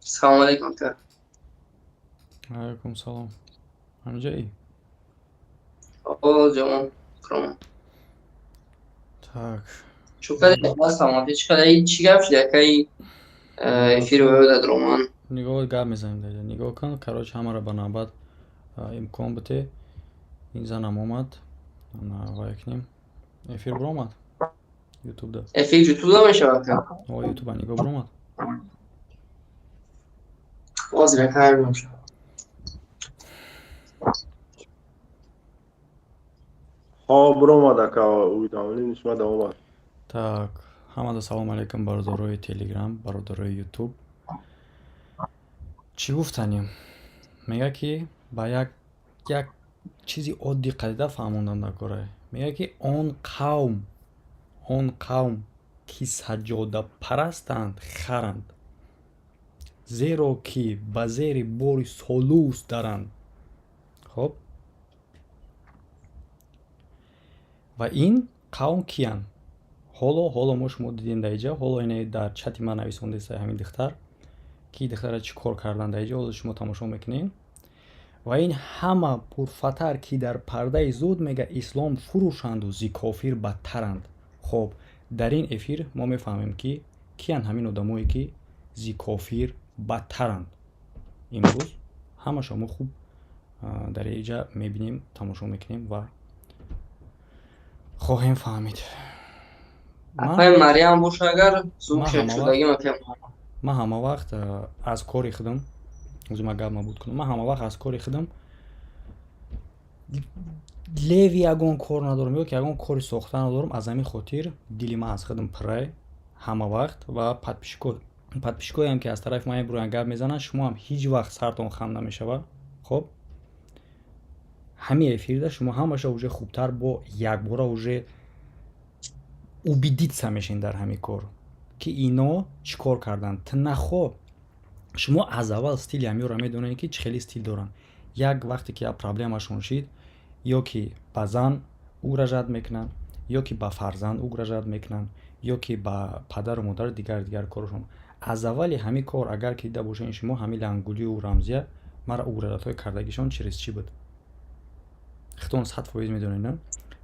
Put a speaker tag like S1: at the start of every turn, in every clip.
S1: Салом алейкум, ка.
S2: علیکم سلام. همینجایی؟
S1: جوان کرام.
S2: Так.
S1: Що каже, هستم آفیش کده ای چی گفت که ای افیر و در رومان.
S2: نگاه گپ میزنیم دیگه. نگاه کن کراچ همه را به نوبت امکان بده. این زنم اومد. نوای کنیم. افیر برآمد. یوتیوب ده.
S1: افیر جوتو دا میشه که.
S2: او یوتیوب نگاه برآمد.
S1: باز بخیر میشه.
S3: بروماد اکا уведомление شما اومد.
S2: Так. همه سلام علیکم برادرای تلگرام، برادرای یوتیوب. چی گفتنیم؟ میگه که با یک چیزی عادی قاعده فهموندن نکره. میگه که آن قوم که سجاده پرستند خرند. زیرا که به زیر بار سالوس دارند. خب و این قوم کیان؟ حالا ما شما دیدین در اینجا. حالا اینه در چت من نویسنده است همین دختر که دختر چی کار کردن در اینجا. حالا شما تماشا میکنین و این همه پرفتر که در پرده زود میگه اسلام فروشند و زی کافر بدترند. خب در این افیر ما میفهمیم که کیان همین آدمایی که زی کافر بدترند. امروز همه شما خوب در اینجا میبینیم، تماشا میکنیم و خواهیم فهمید.
S1: اپای مریم باشه اگر زوب شد شدگی مکم.
S2: من همه وقت از کاری خودم ما گپ نبود کنم. من همه وقت از کاری خودم لیوی یگان کار ندارم یا که یگان کاری ساخته ندارم. از همین خاطر دلی من از خودم پره همه وقت و پدپیشکایی هم که از طرف من برای گپ میزنن شما هم هیچ وقت سرتون خم نمیشود. خب همین افیر شما همشه уже خوبتر با یک بار уже убедиться میشین در همین کار که اینا چیکار کردن. تنخو شما از اول استیل همی رو میدونین که چه خیلی استیل دارن. یک وقتی که پرابلمشون شید یا که با زن اگرجت میکنن یا که با فرزند اگرجت میکنن یا که با پدر و مادر دیگر کارشون. از اول همین کار اگر که دیده باشین شما همین لنگولی و رمزیه مرا اگرجت های کردگیشون چی بود خطون 100% میدونین.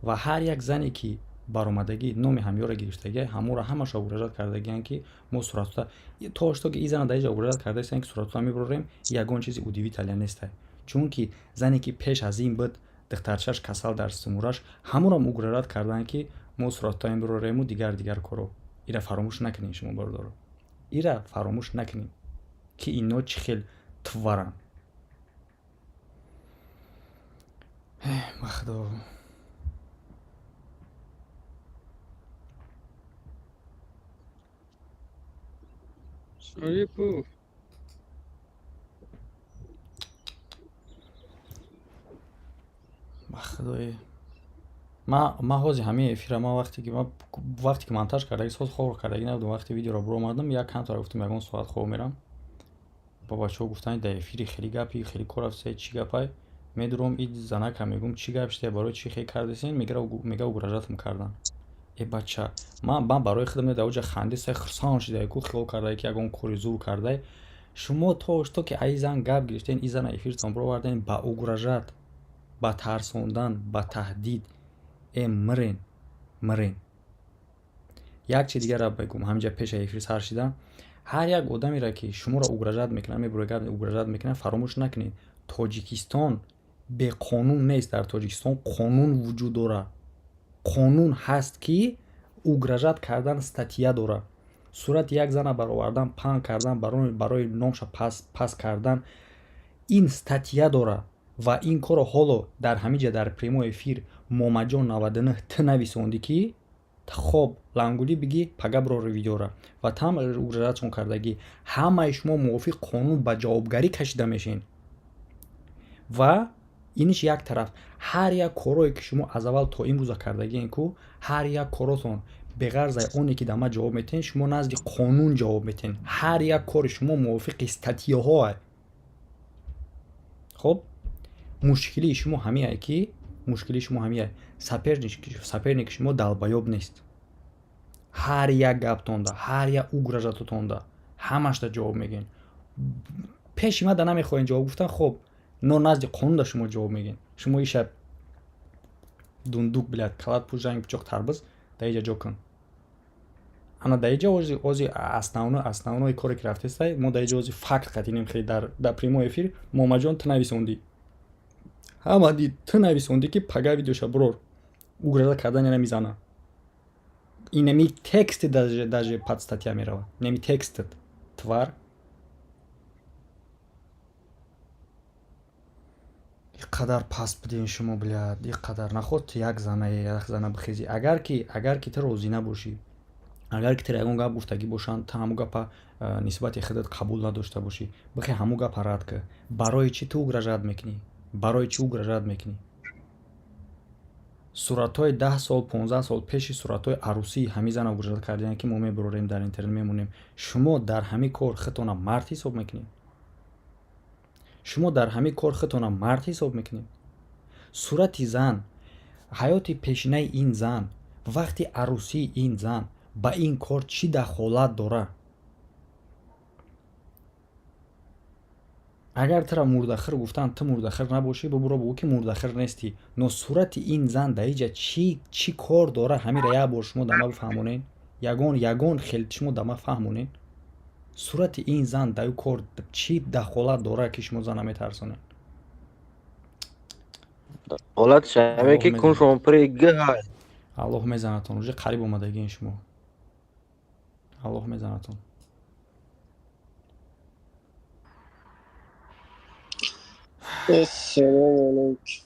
S2: و هر یک زنی که برآمدگی نام همیو را گرفتگی همو را همش اگرجت کردگی که ما صورت تا اشتا که این زن در اینجا اگرجت کرده است که صورت میبریم یگان چیزی اودیوی تالیان نیست. چون که زنی که پیش از این بود دخترچش کسل در سمورش همو را اگرجت کردن که ما صورت میبریم و دیگر کارو. اینا فراموش نکنین شما برادر. اینا فراموش نکنین که اینا چه خیلی تورن. خدا
S4: شریفو
S2: خدای ما هازی همه افیر ما وقتی که مونتاژ کردم ساز خور کردم نبودم. وقتی ویدیو را برو اومدم یک کانت را گفتم یگان ساعت خوب میرم با بچه‌ها گفتن در افیر خیلی گپی خیلی کار است چی گپای میدروم این زنک هم میگم چی گپ شده برای چی خیلی کردین میگه اگرجتم کردن. ای بچه من برای خودم در اوج خنده سه خرسان شده کو خیال کرده که یگان کاری زور کرده. شما تو که ای زن گپ گرفتین این زن افیر تون برو وردین با اگرجت با ترسوندن با تهدید مرین. یک چیز دیگه را بگم همینجا پیش افیر سر شدم. هر یک آدمی را که شما را اگرجت میکنه اگرجت میکنه فراموش نکنید تاجیکستان به قانون نیست. در تاجیکستان قانون وجود داره. قانون هست که اگرجت کردن استاتیا داره. صورت یک زن برآوردن پنگ کردن برای نامش پس کردن این استاتیا داره و این کار حالا در همینجا در پریمو افیر مامجان 99 تنویسوندی که خب لنگولی بگی پگه برو ویدیو را و تام اگرجتشون کردگی همه شما موافق قانون به جوابگری کشیده میشین. و اینش یک طرف هر یک کارایی که شما از اول تا امروز کردگی این کو هر یک کاراتون به غرض اونی که دما جواب میتین شما نزد قانون جواب میتین. هر یک کار شما موافق استاتیاها. خب مشکلی شما همیه که سپرنیک شما دلبایاب نیست. هر یک گپتون ده هر یک اگرجتتون ده همش ده جواب میگین. пеши ма да намехоҳен ҷавоб гуфтан. хоб но назди қонун да шумо ҷавоб мегин. шумо иша дундук билад калат пу жанг пичоқ тарбиз да иҷа ҷо кун. ана да иҷа ози основной коре ки рафтестай мо да иҷа ози факт қатинем хеле дар прямой эфир момаҷон ту нависонди ҳамади ту нависонди ки пага видеоша бурор угроза кардан яна мизана. инами тексти даже под статья мерава. Неми текстат твар. иқадар паст будин шумо блядь, иқадар наход як зана бихези. агар ки ту розӣ набошӣ, агар ки ту ягон гап гуфтагӣ бошанд, ту ҳамун гапа нисбати худат қабул надошта бошӣ, бихи ҳамун гапа рад ка. Барои чӣ ту угрожат мекунӣ? Барои чӣ угрожат мекунӣ? суратҳои 10 сол 15 сол пеши суратҳои арӯсии ҳамин зана угрожат кардиянд ки мо мебурорем дар интернет мемонем. шумо дар ҳамин кор худтона мард ҳисоб мекунед? шумо дар ҳамин кор худтона мард ҳисоб мекунед? сурати зан, ҳаёти пешинаи ин зан, вақти арӯсии ин зан ба ин кор чӣ дахолат дора? агар тура мурдахир гуфтанд, ту мурдахир набошӣ, бубуро бигӯ ки мурдахир нестӣ. Но сурати ин зан да иҷа чӣ кор дора? ҳамира як бор шумо да ма бифаҳмонед. ягон хел шумо да ма фаҳмонед. сурати ин зан да ю кор чӣ дахолат дора ки шумо зана метарсонед?
S4: Holat şahane ki konuşmam pregah.
S2: аллоҳ мезанатон. уже қариб омадагиин шумо. аллоҳ мезанатон.
S5: Assalomu alaykum.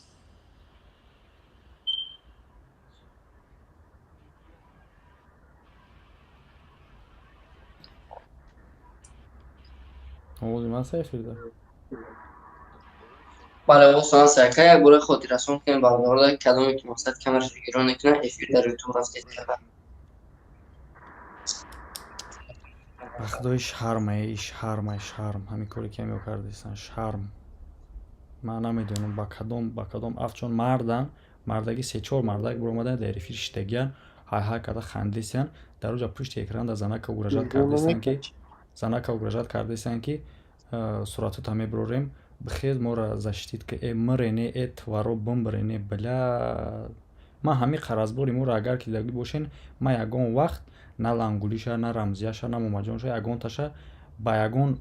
S2: овози ман сайфида.
S1: برای واسه سرکه یک باره خاطرسون کنیم برادر کدامی که مقصد کمرش بگیرون نکنه افیر در یوتیوب رفتید کرده
S2: خدای شرم همین کاری که میو کردیستن شرم. من نمیدونم با کدام افچون مردگی 3-4 مردک برآمدن در افیر شتگیان های کدا خندیسن در اونجا پشت اکران در زنک угрожат кардистанд ки суратота мебурорем бихез моро заштид ки мирене тваро бимбирене бля. ман ҳамин қаразбори моро агар ки дида бошен, ман ягон вақт на лангулиша, на рамзияша, на момаҷонша ягонташа ба ягон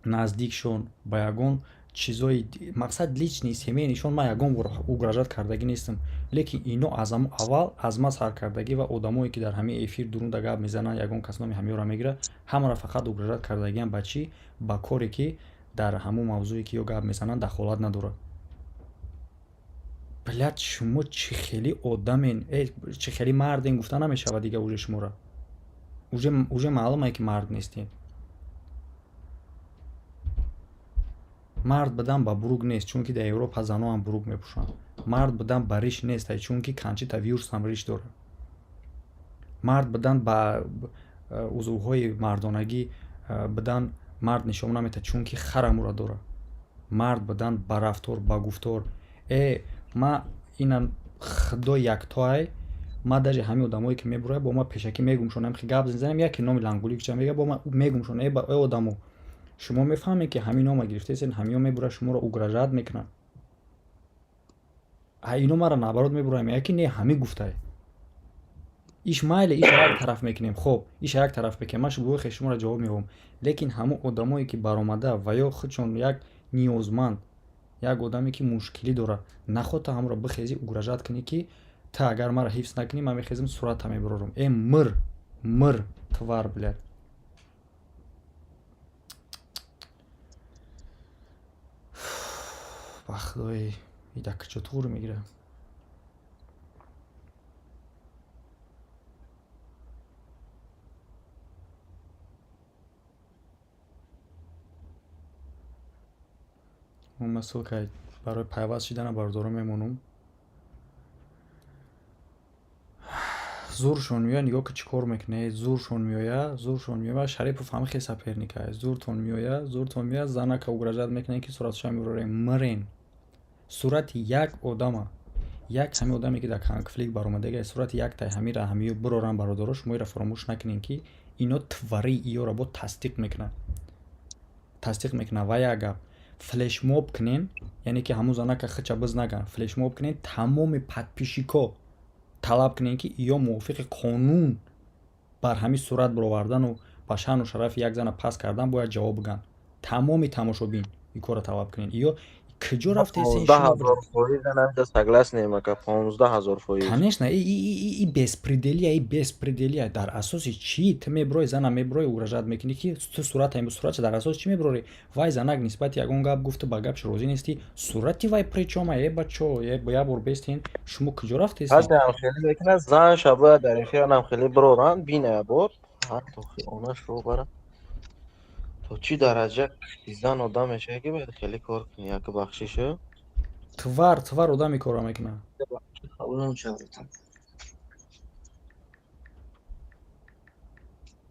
S2: наздикшон, ба ягон чизои мақсад лични семейнишон ман ягон бор угрожат кардагӣ нестам. лекин ино аз аввал аз ман сар кардагӣ ва одамое ки дар ҳамин эфир дурунда гап мезананд, ягон кас номи ҳамеёро мегира, ҳамаро фақат угрожат кардагиам ба чӣ? ба коре ки дар ҳамон мавзӯе ки ё гап мезананд дахолат надорад. блядь, шумо чӣ хели одамен, чӣ хели марден гуфта намешавад дига уже шуморо. уже маълуме ки мард нестем. мард будан ба буруг нест, чунки дар Европа заноам буруг мепӯшанд. мард будан ба риш нест, чунки Кончита Вюрст ҳам риш дорад. мард будан ба узувҳои мардонагӣ будан мард нишон наметад, чунки харамура дорад. мард будан ба рафтор, ба гуфтор. ма ина худо яктоай, ма даже ҳамин одамое ки мебурая бо ма пешакӣ мегумшонам ки гап зизанем, яке номи лангуликча мега бо ма мегумшонам. одамо шумо мефаҳмед ки ҳамин нома гирифтесен, ҳамиё мебура шуморо угрожат мекунад. ино мара наоборот мебурая мега ки не ҳамин гуфтае. иш майле, иша як тараф мекунем. хоб иша як тараф мекунем, ман бухе шуморо ҷавоб меёбам. лекин ҳамон одамое ки баромада ва ё худшон як ниёзманд, як одаме ки мушкилӣ дорад, наход та ҳамро бихези угрожат кунӣ ки та агар мара ҳифз накунӣ, ман мехезам сурата мебурорам. мир твар блядь. ба худои идака чутур мегира. масулка барои пайваст шидана бардора мемонам. зуршон меоя, нигоҳ ки чӣ кор мекунед. зуршон меоя. Шарипов ҳам хел саперника. зуртон меоя, занака угрожат мекунед ки сураташо мебурорем. мирен. сурати як одама, як ҳамин одаме ки дар конфликт баромадага, сурати яктай ҳамира ҳамиё бурорам бародаро, шумо иро фаромӯш накунед ки ино твари иёро бо тасдиқ мекунад. тасдиқ мекунад ва як гап флешмоб кунен, яъне ки ҳамун зана ка хича биз наган, флешмоб кунен, тамоми подписчико талаб кунен ки ё мувофиқи қонун бар ҳамин сурат баровардану ба шаъну шарафи як зана паст кардан бояд ҷавоб биган. Тамоми тамошобин ин корро талаб кунен. Ё куҷо рафтаесен шумо?
S4: 15,000 намеда согласен мака 15,000.
S2: Конечно, и беспределия дар асоси чӣ? Ту меброи зана меброи угрожат мекунӣ ки ту сурата ин сурат дар асоси чӣ меброри? Вай занак нисбати ягон гап гуфту ба гапш розӣ нестӣ. Сурати вай причома бачо як бор бестин шумо куҷо рафтаесен?
S4: Ҳадам хеле мекунад зан шаба дар эфирам хеле броран бина бор. Ҳатто онаш ро бара. То чӣ дараҷа зан одам мешава ки бояд хеле кор кунӣ як бахшишо.
S2: Твар одами кора мекунад.
S1: Қабулам шавритам.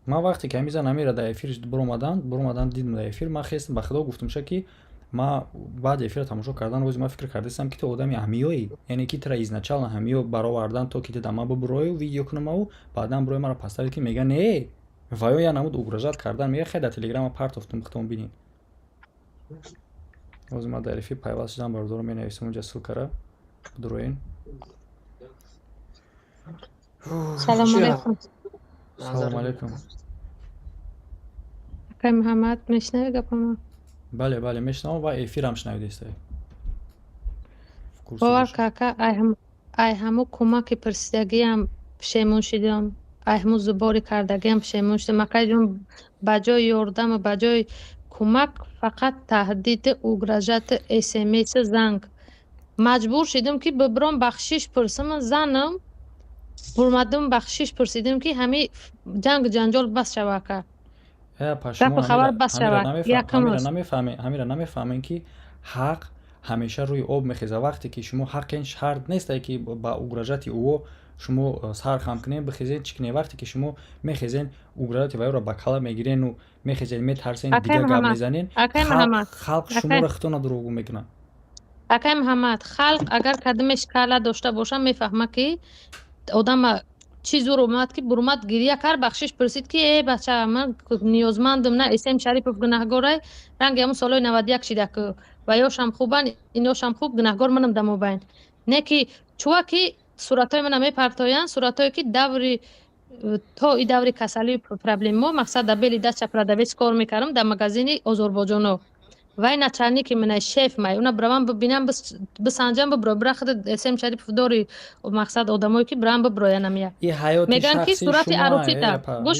S2: Ман вақте ки ҳамин зан амира дар эфир буромадан дидм дар эфир, ман хестам ба худо гуфтамша ки ман баъди эфира тамошо кардан рози ман фикр кардастам ки ту одами ҳамиёӣ, яъне ки тура изначално ҳамиё баровардан то ки ту да ман бибурою видео кунамаву баъдан бирои маро пастари ки мега не ваё я намуд угрожат кардан мега хай дар телеграма партофтум мухтам бинин. рози ман дар эфир пайваст шудам бардору менависам онҷа ссилкара дуроин.
S5: Салом алейкум.
S2: Салом алейкум.
S5: Акай Муҳаммад мешнавӣ гапамро?
S2: Бале мешунавам ва эфирам шунавидест.
S5: бовар ка ака ай ҳамун кӯмаки пирсидагиам пишемон шудам, ай ҳамун зубори кардагиам пишемон шудам. Акай ҷон ба ҷои ёрдаму ба ҷои кӯмак фақат таҳдиди угрожати смс занг маҷбур шудам ки бибиром бахшиш пурсам. занам бурмадам бахшиш пурсидам ки ҳами ҷангу ҷанҷол бас шава ака. гапи хабар бас шава.
S2: ҳамира намефаҳмем ки ҳақ ҳамеша рӯи об мехеза. вақте ки шумо ҳаққен шарт несте ки ба угрожати ӯ шумо сар хам кунен бихезен чӣ кунен. вақте ки шумо мехезен угрожати вайро ба кала мегирену мехезен метарсен дига гап мезанен, халқ шуморо хитона дурӯғгӯ мекунад.
S5: акай Муҳаммад, халқ агар кадимеш кала дошта боша мефаҳма ки одама чӣ зур омад ки бурмад гирия кард бахшиш пурсид ки бача ман ниёзмандам на Исем Шарипов гунаҳгорай ранги ҳамун солҳои 91 шида ку ва ёшам хубан иношам хуб гунаҳгор манам дар мобайн. Не ки чува ки суратҳои мана мепартоянд, суратҳое ки даври то и даври касалии проблемо мақсад дар бели дача продавец кор мекардам дар магазини Озорбоҷоно. вай начальники мана шеф май уна бравам бибинам бисанҷам бибро бира худ Исем Шарипов дори мақсад одамое ки бирам биброянамия меган ки сурати аруфита гӯш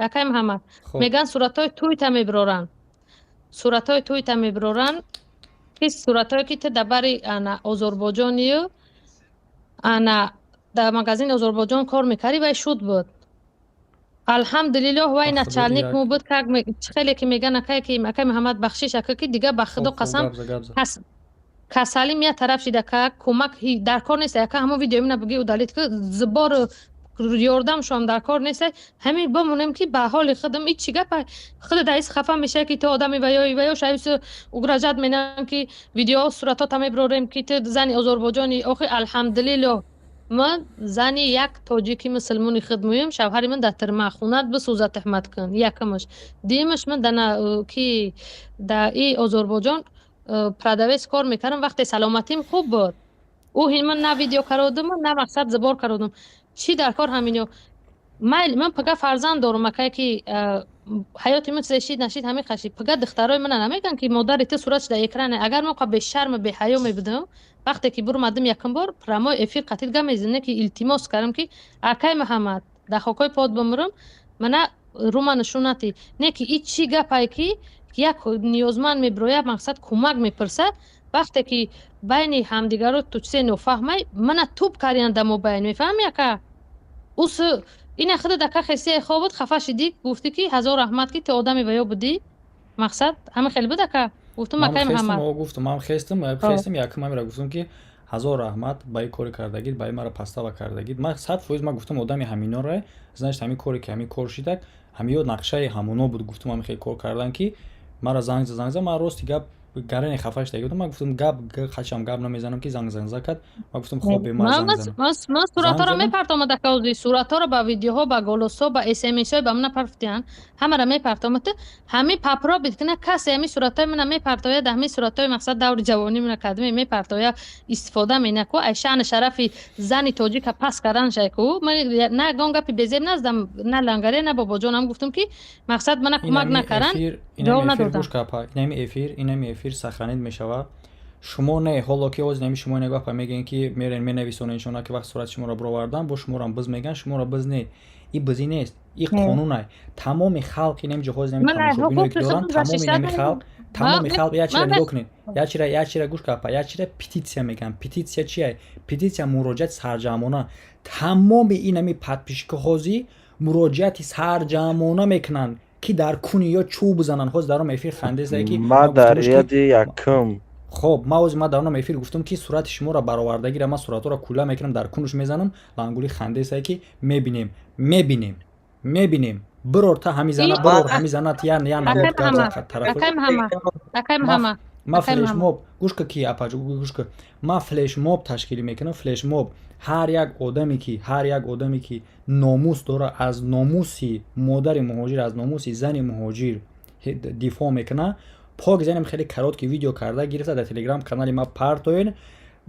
S5: акай Муҳаммад меган суратҳои туйта мебироранд, суратҳои туйта мебироранд ки суратҳое ки ту дар бари ана Озорбоҷонию ана дар магазини Озорбоҷон кор мекардӣ вай шуд буд. алҳамдулиллоҳ вай начальник мо буд ки хеле ки меган акай Муҳаммад бахшиш ака ки дига ба худо қасам касали мия тараф шида ка кӯмак дар кор нест. ака ҳамон видеои мина биги удалит ки зубору ёрдам шуам дар кор нест. ҳамин бомонем ки ба ҳоли худам ин чӣ гапа худ даис хафа мешавӣ ки ту одами ваё шавису угрожат менам ки видео суратота мебирорем ки ту зани Озорбоҷони. охи алҳамдулиллоҳ ман зани як тоҷики мусулмони худмоям шавҳари ман дар тирма хунад бисӯза тухмат кун якамаш дуюмаш ман дана ки дар и Озорбоҷон продавец кор мекардам вақте саломатим хуб буд. ӯ ман на видео кародам на мақсад зубор кародам чӣ дар кор ҳамино майли ман пага фарзанд дорам акай ки ҳаёти ман чизешид нашид ҳамин хашид пага духтарои мана намеган ки модари ту суратш дар экране. агар ман бешарму беҳаё мебудам вақте ки бурмадам якум бор прямой эфир қатил га мезанем ки илтимос кардам ки акай Муҳаммад дар хокои под бимурам мана рума нишонати не ки ин чӣ гапае ки як ниёзманд мебироя мақсад кӯмак мепурса вақте ки байни ҳамдигаро ту чизе нофаҳмай мана туб кардиянд дар мобайн мефаҳми ака ус ина худа дака хесия хобуд хафа шидӣ гуфтӣ ки ҳазор раҳмат ки ту одами ваё будӣ мақсад ҳама хел буд ака гуфтум акай Муҳаммад
S2: ман хестам якум амира гуфтам ки ҳазор раҳмат ба ин кори кардагид ба ин маро пастава кардагид. ман 100% ман гуфтам одами ҳаминоро значит ҳамин коре ки ҳамин кор шидак ҳамиё нақшаи ҳамуно буд. гуфтам ҳамин хел кор кардан ки мара занг зан ман рости гап гарани хафа шуда гуфтам. Ман гуфтам хачам гап намезанам ки занг закат. Ман гуфтам хоб бемар занг занам.
S5: من صورت‌ها را
S2: زنگ زدم؟
S5: میپرتم در کاوزی صورت‌ها را با ویدیوها با گلوسا با اس‌ام‌اس های با من پرتیان همه را میپرتم همه پاپرا بید کنه کسی همین صورت‌های من میپرتایا در همین صورت‌های مقصد دور جوانی من کدمی میپرتایا استفاده مینکو ای شان شرفی زن تاجیک پاس کردن شایکو من نه گنگا پی بزم نزدم نه لنگره نه بابا جانم گفتم که مقصد من کمک نکردن جواب ندادم.
S2: اینمی افیر سخرانید میشود. شما نه حالا که از نمی شما نگاه کنید میگن که میرن مینویسونن شما که وقت صورت شما را برآوردن با شما را بز میگن شما را بز نه این بزی نیست این قانون است تمام خلق اینم جهاز نمی تماشا بینید دارن تمام خلق یا چیره نگاه کنید یا چیره گوش کپا یا چیره پتیسیا میگن پتیسیا چیه پتیسیا مراجعت سرجمانه تمام اینمی پدپیشی هازی مراجعت سرجمانه میکنن که در کونی یا چوب بزنن خود درام افیر خنده زدی که
S4: ما در یاد یکم
S2: خب ما در اون افیر گفتم که صورت شما را برآوردگی را من صورت را کلا میکنم در کونش میزنم لانگولی خنده زدی که میبینیم برور تا همیزنه برور همیزنه یا
S5: همه
S2: ما فلش موب گوش کی اپاج گوش که ما فلش موب تشکیل میکنم فلش موب هر یک آدمی که ناموس داره از ناموسی مادر مهاجر از ناموسی زن مهاجر دفاع میکنه پاک زنم خیلی کرات که ویدیو کرده گرفته در تلگرام کانال ما پارتوین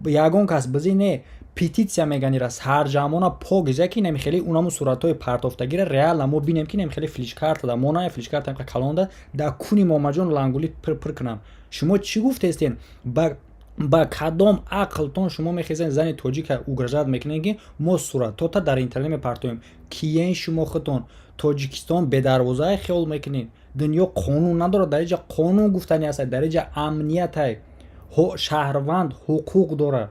S2: یگان کس بزینه پتیسیا میگنی را سرجمانه پاک زکی نمیخلی اونم صورتای پرتافتگی را ریال ما بینیم که نمیخلی فلیش کارت دا مونای فلیش کارت هم کلانده در کونی مامجان لانگولی پر کنم شما چی گفته استین با کدام عقلتون شما میخیزن زن تاجیک اوگرجاد میکنین که ما صورت تا در اینترنت میپرتویم کیین شما خودتون تاجیکستان به دروازه خیال میکنین دنیا قانون نداره درجه قانون گفتنی هست درجه امنیت های شهروند حقوق داره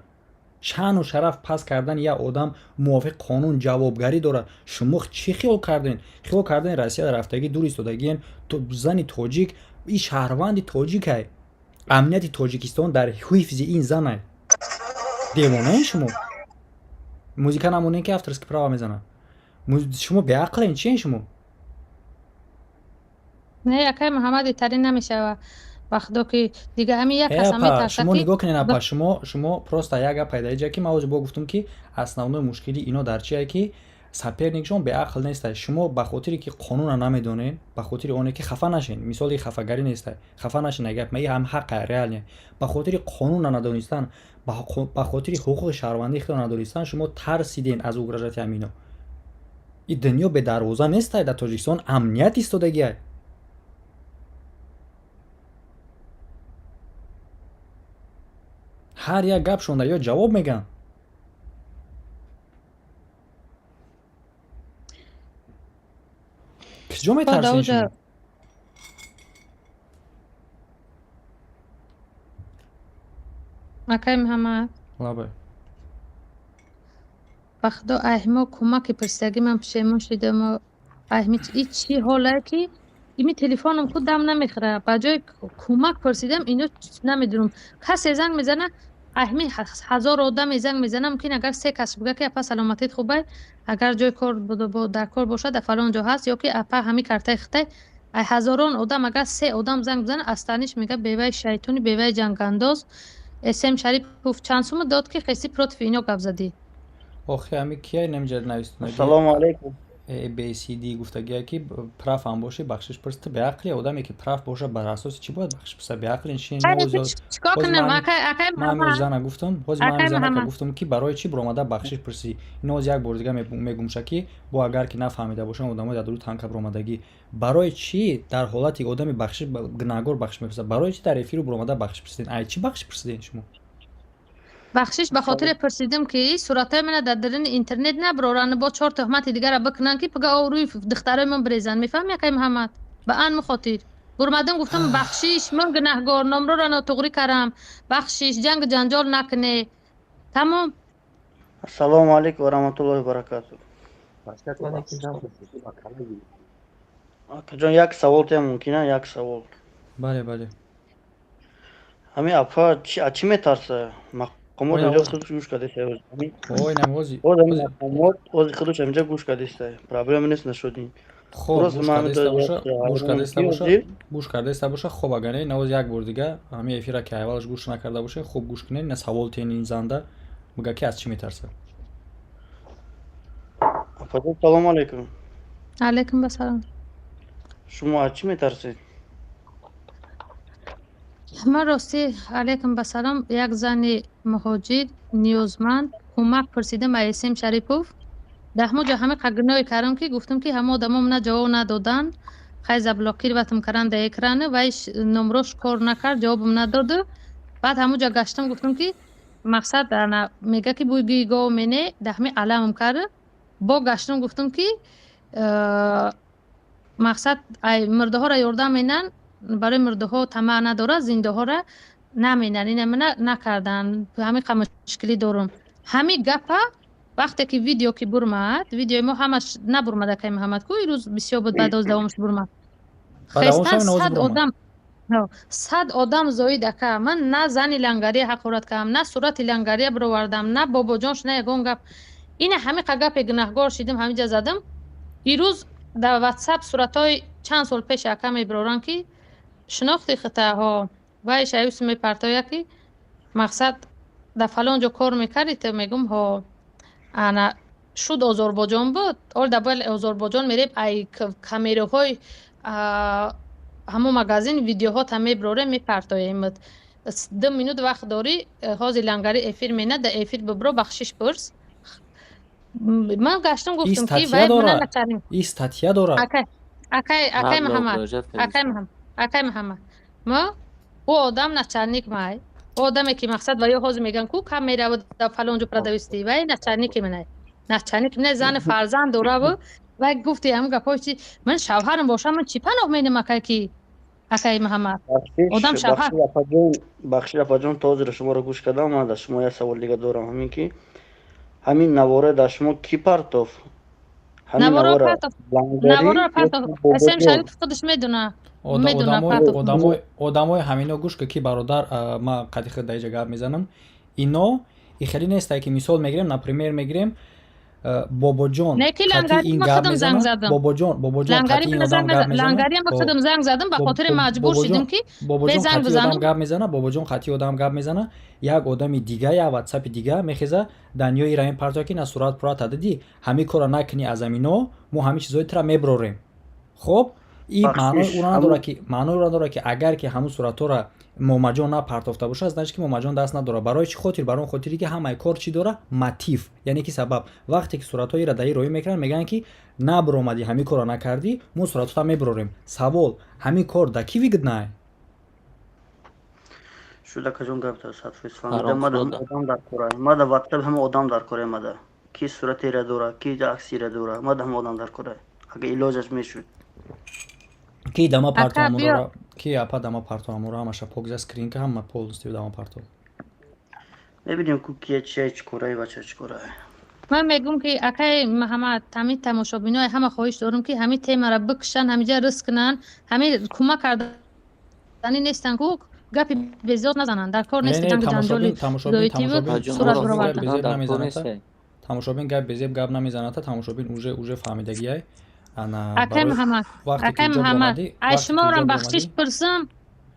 S2: شان و شرف پس کردن یا آدم موافق قانون جوابگری داره شما چی خیال کردین روسیه در رفتگی دور ایستادگی تو زن تاجیک این شهروند تاجیک های امنیت تاجیکستان در حفظ این زن های دیوانه این شما موزیکا نمونه که افترسکی پراوا میزنن شما به عقل این چیه شما
S5: نه یکی محمد تری نمیشه وقتا که دیگه همین یک کس میترسه
S2: شما نگاه کنین اپا شما پروستا یک پیدا ایجا که ما با گفتم که основной مشکلی اینا در چیه که سپرنیکشون به عقل نیست شما به خاطری که قانون نمیدونین به خاطر اونه که خفه نشین مثال خفه‌گری نیست خفه نشین اگر می هم حق ریال نه به خاطر قانون ندونستان به خاطر حقوق شهروندی خود ندونستان شما ترسیدین از اوگرجات امینا این دنیا به دروازه نیست در تاجیکستان امنیت ایستادگی هر یک گپ شونده یا جواب میگن کجا میترسین شما
S5: اکای محمد
S2: لابه
S5: وقتا احما کمک پرسیدگی من پشیمون شدم و احمی چی حاله که ایمی تلفنم خود دم نمیخوره بجای کمک پرسیدم اینو نمیدونم کسی زنگ میزنه احمی 1000 آدم زنگ میزنه ممکن اگر 3 کس بگه که اپا سلامتیت خوبه اگر جای کار در کار باشه در فلان جا هست یا که اپا همین کارت خطه هزاران آدم اگر 3 آدم زنگ بزنه استانیش میگه بیوه شیطانی بیوه جنگ انداز اسم شریف گفت چند سوم داد که خیسی پروت فینو گپ زدی
S2: آخه همین کیای نمیجد نویستونه
S4: سلام علیکم
S2: ABCD گفتگی که پراف هم باشه بخشش پرسته به عقلی آدمی که پراف باشه بر اساس چی باید بخشش پرسته به عقل این چی
S5: چیکار کنم
S2: من زنگ گفتم باز من زنگ گفتم که برای چی برآمده بخشش پرسی اینو از یک بار دیگه میگم که با اگر که نفهمیده باشم آدمای در دور تنک برآمدگی برای چی در حالتی آدمی بخشش گناهگار بخشش میپرسه برای چی در افیر برآمده بخشش پرسیدین ای چی بخشش پرسیدین شما
S5: بخشش به خاطر پرسیدم که صورتای من در درون اینترنت نبرارن با 4 تهمت دیگر بکنن که بگه روی دخترای من بریزن میفهمی که محمد به ان مخاطر برمدم گفتم بخشش من گناهگار نمره را ناتغری کردم بخشش جنگ جنجال نکنه تمام
S6: السلام علیکم و رحمت الله و برکاته جان یک سوال تا ممکنه یک سوال
S2: بله
S6: همین اپا چی میترسه مقامات اینجا خودش گوش کردیسته
S2: اوی نمازی
S6: مقامات خودش اینجا گوش کردیسته پرابلم نیست نشدین
S2: خب
S6: درست
S2: گوش
S6: ما
S2: کرده
S6: هم
S2: ایسته باشه، گوش کرده ایسته
S6: دو
S2: باشه، گوش کرده ایسته باشه. خب اگر نه نواز یک بار دیگه همه افیرا که اولش گوش نکرده باشه خوب گوش کنین. نه سوال تین این زنده میگه که از چی میترسه.
S6: افاجون سلام علیکم.
S5: علیکم بسلام.
S6: شما از چی میترسید؟
S5: من راستی علیکم بسلام یک زن مهاجر نیازمند کمک پرسیدم ایسیم شریفوف. در همه جا همه قگنای کردم که گفتم که همه آدم نه جواب ندادن. خیز ابلاغی باتم کردم در اکرانه و ایش نمروش کار نکرد جوابم نداده. بعد همه جا گشتم گفتم که مقصد در میگه که بوی گیگا منه در همه علامم کرده. با گشتم گفتم که مقصد مرده ها را یردم مینن برای مرده ها طمع نداره زنده ها را نمینن. این من نکردن همین مشکلی دارم. همین گپه وقتی که ویدیو که برمد ویدیو ما همش نبرمده که محمد کو روز بسیار بود بعد از دوامش برمد خیستن 100 آدم 100 آدم زایده که من نه زنی لنگری حقارت کردم نه صورت لنگری بروردم نه بابا جانش نه یگان گپ. این همه گپ گناهگار شدیم همینجا زدم. دیروز در واتساپ صورتای چند سال پیش یکم برارن که شناختی خطاها و شایوس می پرتایا که مقصد در فلان جا کار میکردی تو میگم ها انا شد آذربایجان بود اول دبل آذربایجان میریم ای کامیره های همو مگزین ویدیوها تمی براره میپرتایم 2 مینوت وقت داری هازی لنگری افیر مینه در افیر ببرو بخشش پرس. من گشتم گفتم که وای من نچاریم
S2: استاتیا داره
S5: اکای محمد ما او آدم نچارنیک مای او آدمی که مقصد وای هاز میگن کو کم میره و در فلان جو پردوستی وای نچارنیک منه نچارنیک منه زن فرزند داره و گفتی هم گپای چی من شوهرم باشم من چی پناه مینم اکای محمد آدم شوهر
S6: بخشی افاجون تازه شما رو گوش کردم. من از شما یه سوال دیگه دارم. همین که همین نواره در شما کی پرتاف؟ همین نواره
S5: پرتاف اسم شریف خودش میدونه
S2: آدمای همینو گوش که کی برادر ما قدی خود دیجا گپ میزنم اینا خیلی نیست که مثال میگیریم نپریمیر میگیریم بابا جان
S5: قطعی این گپ میزنم
S2: بابا جان قطعی این آدم گپ میزنه
S5: لنگری هم خودم زنگ زدم به خاطر مجبور شدیم که به زنگ بزنم
S2: گپ میزنه بابا جان قطعی آدم گپ میزنه یک آدمی دیگه یا واتساپ دیگه میخیزه دنیا ایران پرتاکی نه صورت پرات دادی همین کارا نکنی از امینو ما همین چیزای ترا میبروریم. خب این معنی داره که اگر که همون صورت‌ها را مومجان نپرتافته باشه از نشه که مومجان دست نداره. برای چی خاطر؟ برای اون خاطری که همه کار چی داره ماتیف، یعنی که سبب وقتی که صورت‌های را دایی روی میکنن میگن که نبر اومدی همین کارا نکردی ما صورت‌ها میبروریم. سوال همین کار دا کی ویگد نه
S6: شده که جون گفت صد فیصد ما آدم در کره ما در واتساپ هم آدم در کره ما در کی صورتی را داره کی عکسی را داره ما در هم آدم در کره اگه علاجش میشد
S2: کی دما پارتامورا کی اپا دما پارتامورا همش پوگز اسکرین که هم پولستیو دما پارتو
S6: ببینیم کو کی چه کره و چه کره.
S5: من میگم که اکای محمد همین تماشابینای همه خواهش دارم که همین تیم را بکشن همینجا رسک کنن همین کمک کردنی نیستن کو گپی بزیاد نزنن در کار نیست جنگ جنجالی
S2: تماشابین
S5: صورت برآورده
S2: تماشابین گپ بزیاد گپ نمیزنه تا تماشابین اوجه فهمیدگیه انا
S5: اکای محمد ای شما را بخشش پرسم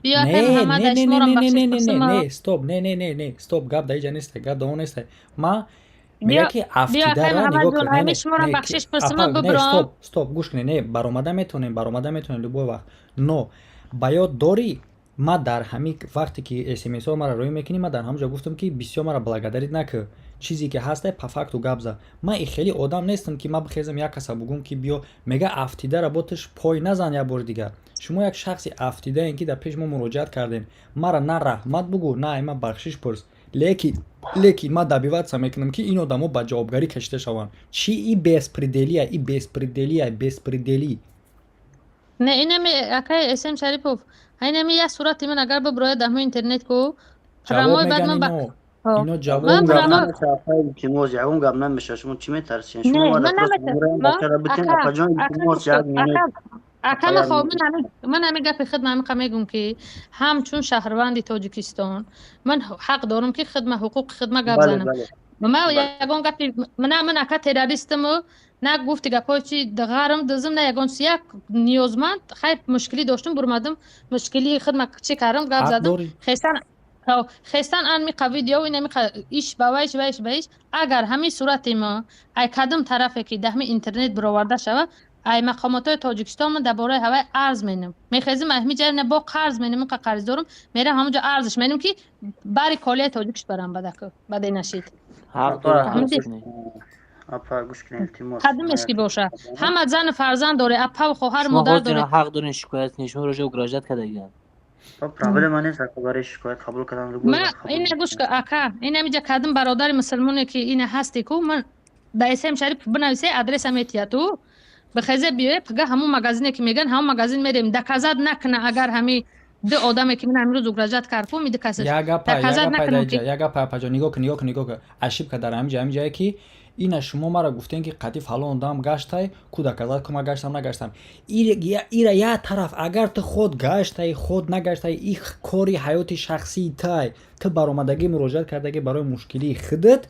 S5: بیا اکای محمد ای شما را بخشش پرسم
S2: نه استاپ نه استاپ گپ دایجا نیست گپ داون نیست ما میگه که افتیده را نگاه کن
S5: نه شما را بخشش پرسم ببرم
S2: استاپ گوش کنی نه برآمده میتونیم لبو وقت نو بیاد داری ما در همین وقتی که اس ام اس ها ما روی میکنیم ما در همونجا گفتم که بسیار مرا بلاگداری نکن چیزی که هسته پفکت و گبزه ما خیلی آدم نیستم که ما بخیزم یک کس بگم که بیا میگه افتیده را باتش پای نزن یا بار دیگه. شما یک شخصی افتیده این که در پیش ما مراجعت کردین مرا نه رحمت بگو نه ما بخشش پرس لیکی ما دبیوت میکنم که این آدمو با جوابگاری کشته شوند. چی ای بیسپریدلی
S5: نه اینم اکای اسم شریفوف اینم یه صورتی من اگر ببراید همه اینترنت کو رمای بعد من
S2: اینو جواب
S6: من که موزی اون گام نمیشه. شما چی میترسین؟ شما
S5: من همین گپ خدمت میگم که همچون شهروند تاجیکستان من حق دارم که حقوق خدمت گپ زنم. ما یگان گپی من اکا تروریستم و نه گفتی گپای چی دغارم دزم نه یگان یک نیازمند خیلی مشکلی داشتم برمادم مشکلی خود چی کردم گپ زدم خیستان ان می قوید یا این می ایش باویش اگر همین صورت ما ای کدام طرفی که دهمی اینترنت برآورده شود ای مقامات تاجیکستان من درباره هوا عرض مینم میخوازم اهمی جای نه با قرض مینم که قرض دارم میره همونجا ارزش مینم که باری کالی تاجیکش برام بده نشید
S7: حق داره
S6: اپا گوش کنید التماس
S5: قدمش کی باشه همه زن فرزند داره اپا و خواهر
S7: شما
S5: مادر
S7: خودتون
S5: داره
S7: حق دارین شکایت نشون راجع اگراجت کردید.
S6: پرابلم من نیست که برای شکایت قبول کردن
S5: من این گوش که اکا این میگه کدام برادر مسلمونه که این هستی کو من در اسم شریف بنویسه ادرس میتیا تو بخزه بیه پگه همون مغازینی که میگن همون مغازین میریم دکازات نکنه اگر همی دو آدمی که من امروز اگراجت کردم میده کسی دکازات نکنه
S2: یگا پاپا نگاه کن اشیب که در همین جایی که اینا شما مرا گفتین که قطعی فلان دام گشتای کودکازات کما گشتم نگشتم ایرا یا طرف اگر تو خود گشتای خود نگشتای این کاری حیات شخصی تای تو برآمدگی مراجعت کردگی برای مشکلی خودت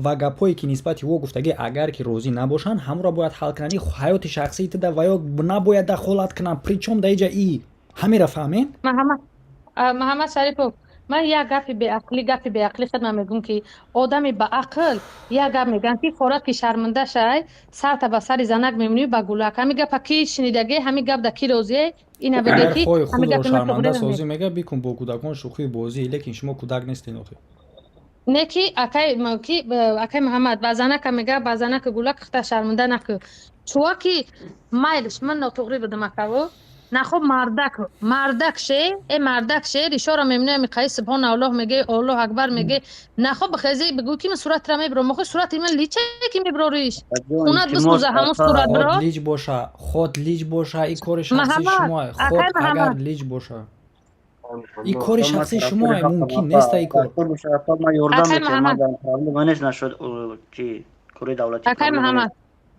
S2: و گپایی که نسبت او گفتگی اگر که روزی نباشن همون را باید حل کنی حیات شخصی تو و یا نباید دخالت کنن پریچم در اینجا همین را فهمین
S5: محمد شریفو من یک گپی به عقلی خودم میگم که آدمی با عقل یک گپ میگن که فورات که شرمنده شای سر تا به سر زنک میمونی با گولک همین گپ کی شنیدگی همین گپ دکی روزی اینا بگه که
S2: همین گپ شرمنده سازی میگه بیکن با کودکان شوخی بازی لیکن شما کودک نیستین آخه
S5: نه کی اکای محمد بازنک میگه بازنک گولک خطا شرمنده نکو چوا کی مایلش من ناتوغری بدم اکاو نه خب مردک شه اشاره میمونه میگه سبحان الله میگه الله اکبر میگه نه خب بخزی بگو که من صورت را میبرم مخ صورت من لیچه کی میبروریش اونا بسوزه همون صورت برا
S2: خود لیج باشه این کار شخصی شما خود اگر لیج باشه این کار شخصی شما ممکن نیست این کار
S6: ما یوردان میکنم پرابلمش نشد چی کاری دولتی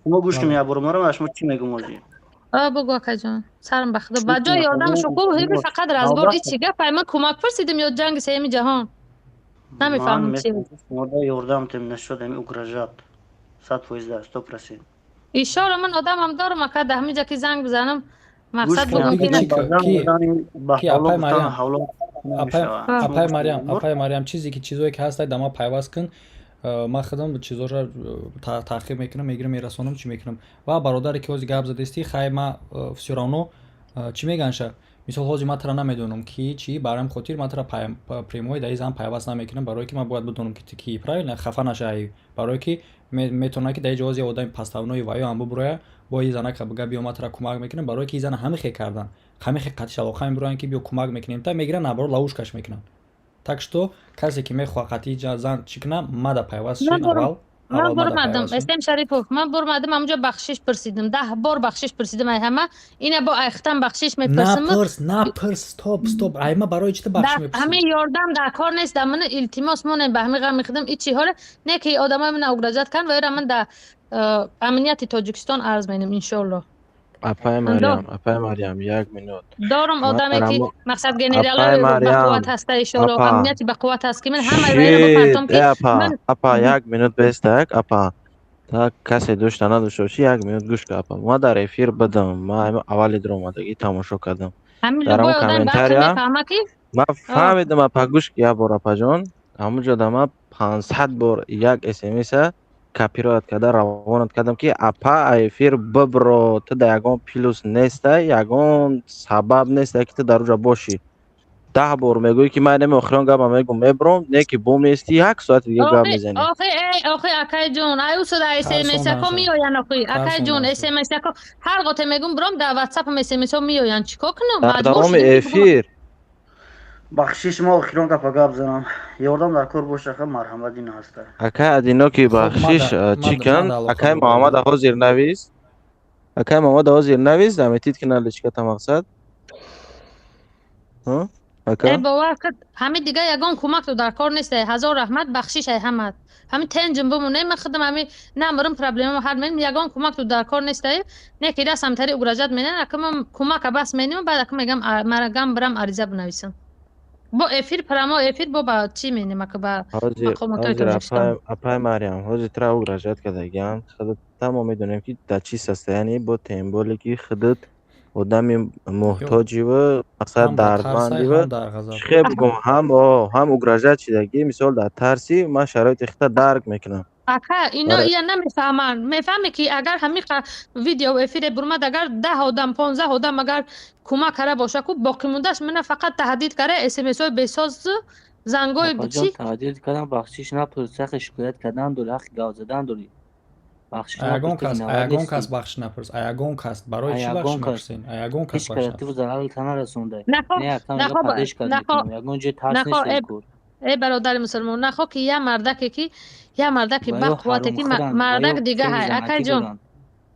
S6: شما گوش کنید یا برو شما چی میگم موضوع
S5: بگو اکا جان سرم بخدا بجا یادم شو کو هی فقط رازگار این چیگه من کمک پرسیدم یا جنگ سیمی جهان نمیفهمم چی
S6: مورد یوردام تم نشد این اگراجات 100% 100%
S5: اشاره من آدمم دارم اکا ده همینجا که زنگ بزنم مقصد بگم
S2: کی اپای مریم چیزی که چیزایی که هست دما پیوست کن ما خودم چیزا را تعقیب میکنم میگیرم میرسونم چی میکنم و برادری که از گپ زدستی خیلی ما فسیرانو چی میگنشه مثال حاجی ما ترا نمیدونم کی چی برام خاطر ما ترا پریموی دای زام پیوست نمیکنم برای که ما باید بدونم که کی پرای خفه نشه برای که میتونه که در جواز آدم پستاونوی وایو هم ببره با این زنک بگه بیا ما ترا کمک میکنم برای که زن همه خی کردن همه خی قطعش علاقه میبرن که بیا کمک میکنیم تا میگیرن نبرو لاوش کش میکنن так что کسی که میخواد قطعی زن چیکنه ما دا پیوست شین اول
S5: من برمادم اسم شریفو من برمادم همونجا بخشش پرسیدم 10 بار بخشش پرسیدم همه اینا با اختم بخشش میپرسم
S2: نه پرس استاپ ایما برای چی بخش میپرسم
S5: همه یاردم در کار نیست من التماس مون به همه غم میخدم این چی حاله نه که آدمای من اگراجت کن و من در امنیت تاجیکستان عرض مینم ان شاء الله
S4: اپای مریم یک منوت
S5: دارم آدمی که مقصد گنرال بقوت هست ان شاء الله امنیتی بقوت هست که من همه ویرو بپرتم که
S4: اپا یک منوت بستک اپا تا کسی دوست نداشته یک منوت گوش که اپا ما در افیر بدم ما اول درآمدگی تماشا کردم در اون کامنتاریا ما فهمیدم اپا گوش که یا بار اپا جان همونجا دما 500 بار یک اس ام اس کپی رایت کرده روانت کردم که اپا افیر ببرو تو در یگان پیلوس نیسته یگان سبب نیسته که تو در اونجا باشی 10 بار میگویی که من نمی آخران گپ میگم میبرم نه که بوم نیستی 1 ساعت دیگه گپ میزنی
S5: آخه اکای جون ایو سو اس ام اس کو میوین اخوی اکای جون اس ام اس کو هر وقت میگم برام در واتساپ اس ام اس میوین چیکار کنم
S4: مجبور شدم افیر
S6: بخشش ما اخیران که پگاه بزنم یاردم در کار باشه خیلی مرحمت این هسته
S4: اکای ادینا که بخشش چیکن اکای محمد حاضر نویس اکای محمد حاضر نویس دمیتید که نلچکت مقصد ها
S5: اکای با وقت همه دیگه یگان کمک تو در کار نیست هزار رحمت بخشش همت همین تنجم بمونه من خودم همین نمرم پرابلم حل من یگان کمک تو در کار نیست نه که دستم تری اگراجت مینن اکم کمک بس مینم بعد اکم میگم مرگم برم عریضه بنویسم با افیر پرما افیر با چی مینیم که با مقامات تاجیکستان
S4: اپای مریم حاضر ترا اخراجات کردگیان خودت تمام میدونیم که در چی سستانی با تیمبولی که خودت آدم محتاجی و مقصد دردمندی و خیلی بگم هم اخراجات شدگی مثال در ترسی من شرایط اختا درک میکنم
S5: اکا اینا یا نمیفهمن میفهمی که اگر همین ویدیو افیر برمد اگر 10 آدم 15 آدم اگر کمک کرده باشه که باقی موندهش من فقط تهدید کرده اس ام اس های بساز زنگای بچی
S7: تهدید کردن بخشش نپرسه شکایت کردن دور اخ گاو زدن دوری بخشش
S2: ایگون کس بخش نپرس ایگون کس برای چی بخش نپرسین ایگون کس بخش
S7: کرتی و ضرر تن رسونده
S5: نه
S7: یگون جه ترس نیست کور
S5: ای برادر مسلمان نخوا که یه مردک با قوته که مردک دیگه های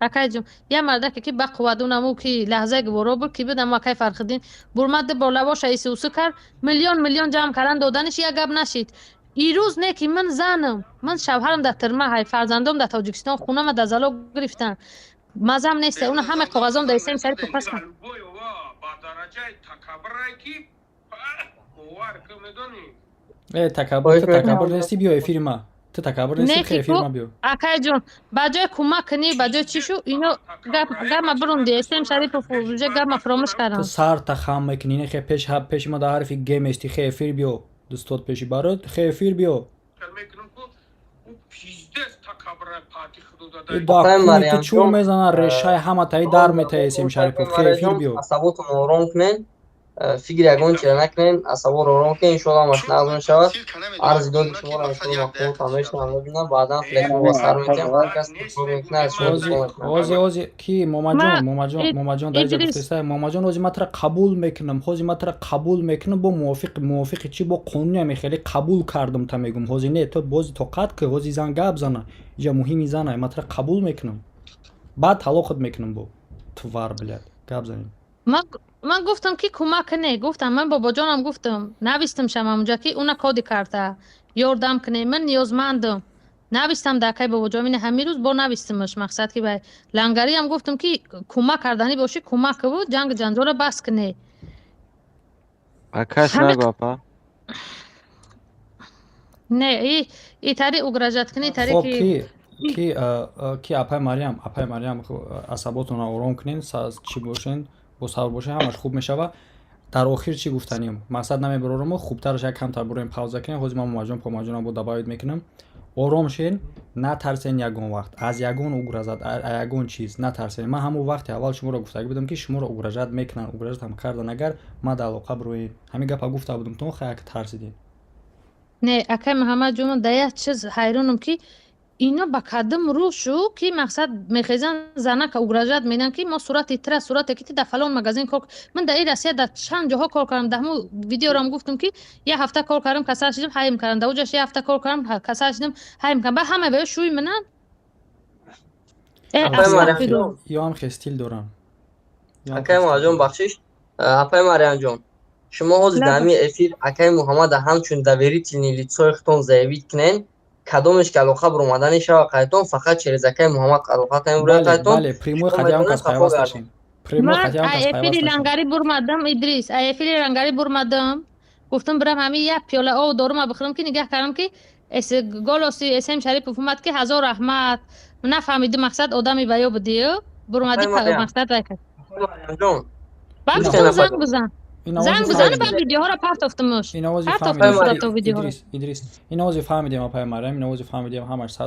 S5: اکای جون یه مردک که با قوت اونمو که لحظه گورو بود که بدم اکای فرخدین برمد بالا باشه ایسی اوسو کرد میلیون جمع کردن دادنش یه گب نشید ایروز نه که من زنم من شوهرم در ترمه های فرزندم در تاجیکستان خونم در زلو گرفتن مزم نیست اون همه کاغذام در اسم سری تو پس
S2: تکبر نیستی بیا افیر ما تو تکبر نیستی که افیر ما بیا
S5: اکای جون بجای کمک کنی بجای چی شو اینو گم برون اسم شریف فروجه گم فراموش کردم
S2: تو سر تخم میکنی خیلی پیش ما در حرف گیم استی خیلی افیر بیا دوستات پیشی برات خیلی افیر بیا داکونی تو چون میزنن رشای همه تایی در میتایی اسم شریف خیلی افیر بیا
S1: عصباتون آرام کنین فکر یگان چرا نکنین عصبات آرام کنین انشاءالله مشنق نشود عرض داد شما را انشاءالله مخلوط همیشه هم ببینم بعدا فلکم با سر میکنم هر کس تطور میکنه از شما دفاع
S2: اوزی کی ماما جان در اینجا گفتسته ماما جان اوزی مطرح قبول میکنم اوزی مطرح قبول میکنم با موافق چی با قانونی هم خیلی قبول کردم تا میگم اوزی نه تو بازی تو قد که اوزی زن گپ زنه یا مهمی زنه مطرح قبول میکنم بعد طلاق میکنم با تو وار بلد گپ زنیم
S5: من گفتم که کمک کنه گفتم من بابا جانم گفتم نویستم شما اونجا که اونا کودی کرده یاردم کنه من نیازمندم نویستم دکای بابا جان همین روز با نویستمش مقصد که به لنگری هم گفتم که کمک کردنی باشه کمک بود جنگ جنجال بس کنه
S4: اکاش نگو اپا
S5: نه ای تاری اگراجت کنی تاری
S2: کی اپای مریم عصباتون آرام کنین چی باشین با صبر باشه همش خوب میشوه در آخر چی گفتنیم مقصد نمیبرم خوبترش یک کمتر بریم پاوزه کنیم خودم ماجون پاماجونم با دبایت میکنم آرام شین نترسین یگون وقت از یگون اگرزد یگون چیز نترسین من همون وقت اول شما رو گفتم بودم که شما رو اگرزد میکنن اگرزد هم کردن اگر ما در علاقه بروین همین گپا گفته بودم تو خیلی ترسیدین
S5: نه اکای محمد جون دایه چیز حیرانم که اینا با قدم رو شو که مقصد میخیزن زنک اگراجت میدن که ما صورت که در فلان مگزین کار من در این رسیه در چند جاها کار کردم در همون ویدیو رو هم گفتم که یه هفته کار کردم کسر شدم حیم کردم در اوجش یه هفته کار کردم کسر شدم حیم کردم بعد همه به شوی منن
S2: یا هم خستیل دارن
S1: اکای محمد بخشش اپای مریم جان شما از دمی افیر اکای محمد همچون دویری تینیلی چوی ختون زیوید کنین کدومش که علاقه بر اومدن شو قایتون فقط چریزکای محمد علاقه کنیم روی قایتون
S2: بله پریمو خدیام کس پیوستشین
S5: من افیری لنگری برمدم ادریس افیری لنگری برمدم گفتم برم همین یک پیاله آب دارم بخورم که نگاه کردم که گالوسی اسم شریف اومد که هزار رحمت نفهمیدم مقصد آدمی بیو بدیو برمدی مقصد وکر بعد زنگ بزن بعد ویدیوها را پرت افتمش
S2: ادریس این اوزی فهمیدیم اپای مریم این اوزی فهمیدیم همش 100%